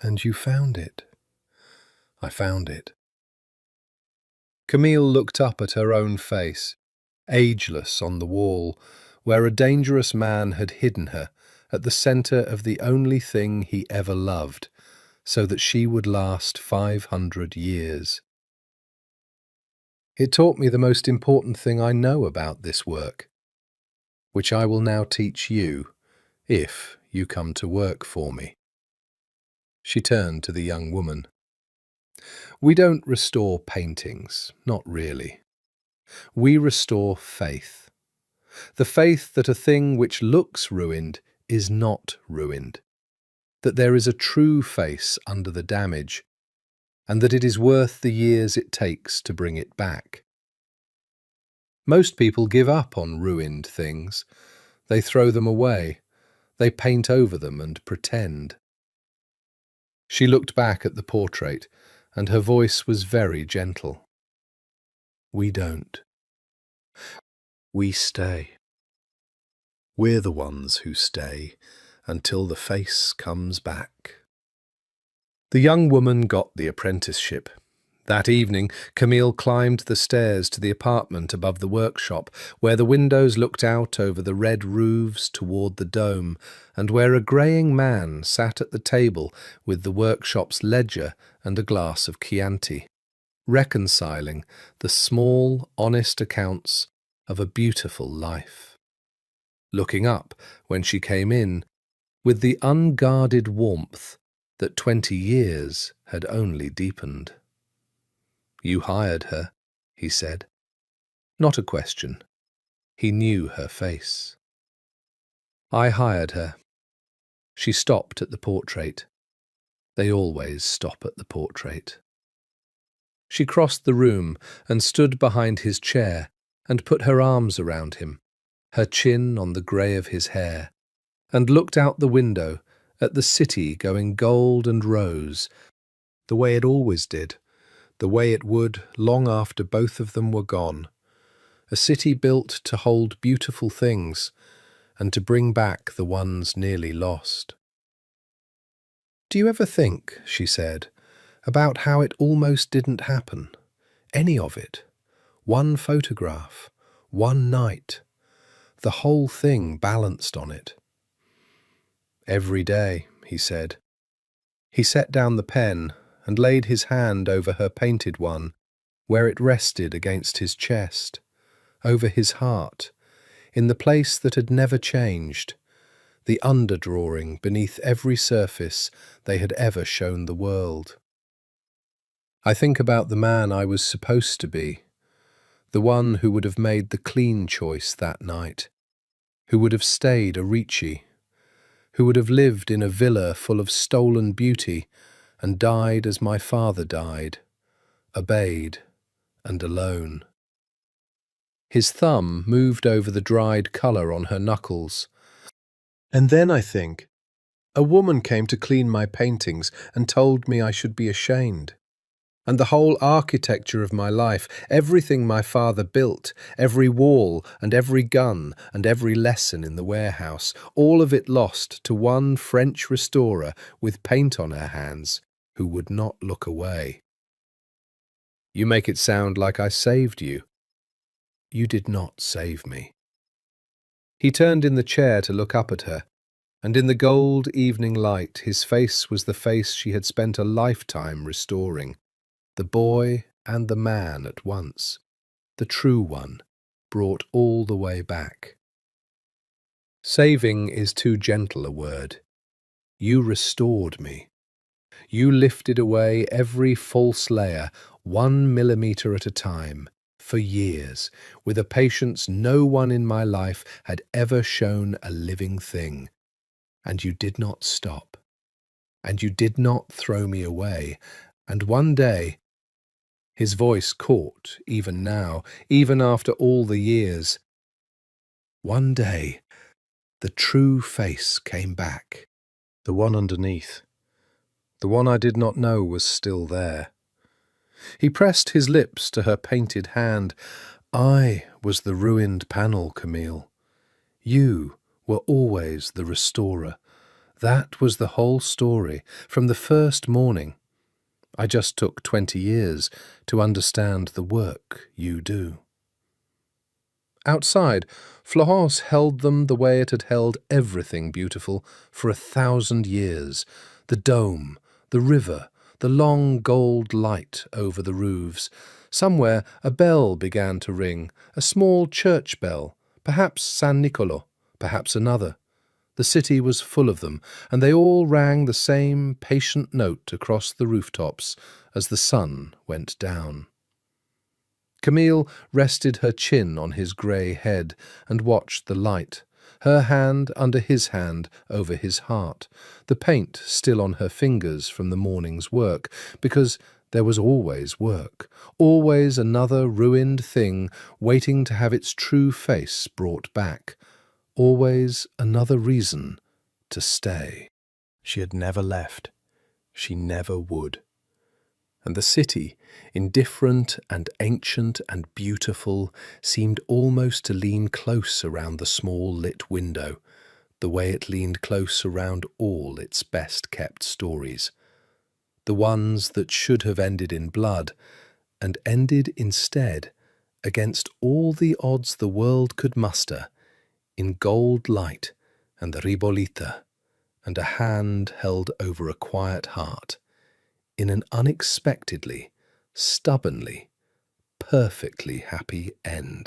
"And you found it." "I found it." Camille looked up at her own face, ageless on the wall, where a dangerous man had hidden her at the centre of the only thing he ever loved, so that she would last 500 years. It taught me the most important thing I know about this work, which I will now teach you, if you come to work for me. She turned to the young woman. We don't restore paintings, not really. We restore faith. The faith that a thing which looks ruined is not ruined, that there is a true face under the damage, and that it is worth the years it takes to bring it back. Most people give up on ruined things. They throw them away. They paint over them and pretend. She looked back at the portrait, and her voice was very gentle. We don't. We stay. We're the ones who stay until the face comes back. The young woman got the apprenticeship. That evening, Camille climbed the stairs to the apartment above the workshop, where the windows looked out over the red roofs toward the dome, and where a greying man sat at the table with the workshop's ledger and a glass of Chianti, reconciling the small, honest accounts of a beautiful life. Looking up when she came in, with the unguarded warmth that 20 years had only deepened. You hired her, he said. Not a question. He knew her face. I hired her. She stopped at the portrait. They always stop at the portrait. She crossed the room and stood behind his chair and put her arms around him, her chin on the grey of his hair, and looked out the window at the city going gold and rose, the way it always did, the way it would long after both of them were gone. A city built to hold beautiful things and to bring back the ones nearly lost. Do you ever think, she said, about how it almost didn't happen? Any of it. One photograph, one night. The whole thing balanced on it. Every day, he said. He set down the pen and laid his hand over her painted one, where it rested against his chest, over his heart, in the place that had never changed, the underdrawing beneath every surface they had ever shown the world. I think about the man I was supposed to be, the one who would have made the clean choice that night, who would have stayed a Ricci, who would have lived in a villa full of stolen beauty and died as my father died, obeyed and alone. His thumb moved over the dried colour on her knuckles. And then, I think, a woman came to clean my paintings and told me I should be ashamed. And the whole architecture of my life, everything my father built, every wall and every gun and every lesson in the warehouse, all of it lost to one French restorer with paint on her hands, who would not look away. You make it sound like I saved you. You did not save me. He turned in the chair to look up at her, and in the gold evening light his face was the face she had spent a lifetime restoring. The boy and the man at once, the true one, brought all the way back. Saving is too gentle a word. You restored me. You lifted away every false layer, 1 millimetre at a time, for years, with a patience no one in my life had ever shown a living thing. And you did not stop. And you did not throw me away. And one day, his voice caught, even now, even after all the years. One day, the true face came back. The one underneath. The one I did not know was still there. He pressed his lips to her painted hand. I was the ruined panel, Camille. You were always the restorer. That was the whole story, from the first morning. I just took 20 years to understand the work you do. Outside, Florence held them the way it had held everything beautiful for 1,000 years. The dome, the river, the long gold light over the roofs. Somewhere a bell began to ring, a small church bell, perhaps San Nicolo, perhaps another. The city was full of them, and they all rang the same patient note across the rooftops as the sun went down. Camille rested her chin on his grey head and watched the light, her hand under his hand over his heart, the paint still on her fingers from the morning's work, because there was always work, always another ruined thing waiting to have its true face brought back, always another reason to stay. She had never left. She never would. And the city, indifferent and ancient and beautiful, seemed almost to lean close around the small lit window, the way it leaned close around all its best-kept stories. The ones that should have ended in blood, and ended instead, against all the odds the world could muster, in gold light and the ribolita, and a hand held over a quiet heart, in an unexpectedly, stubbornly, perfectly happy end.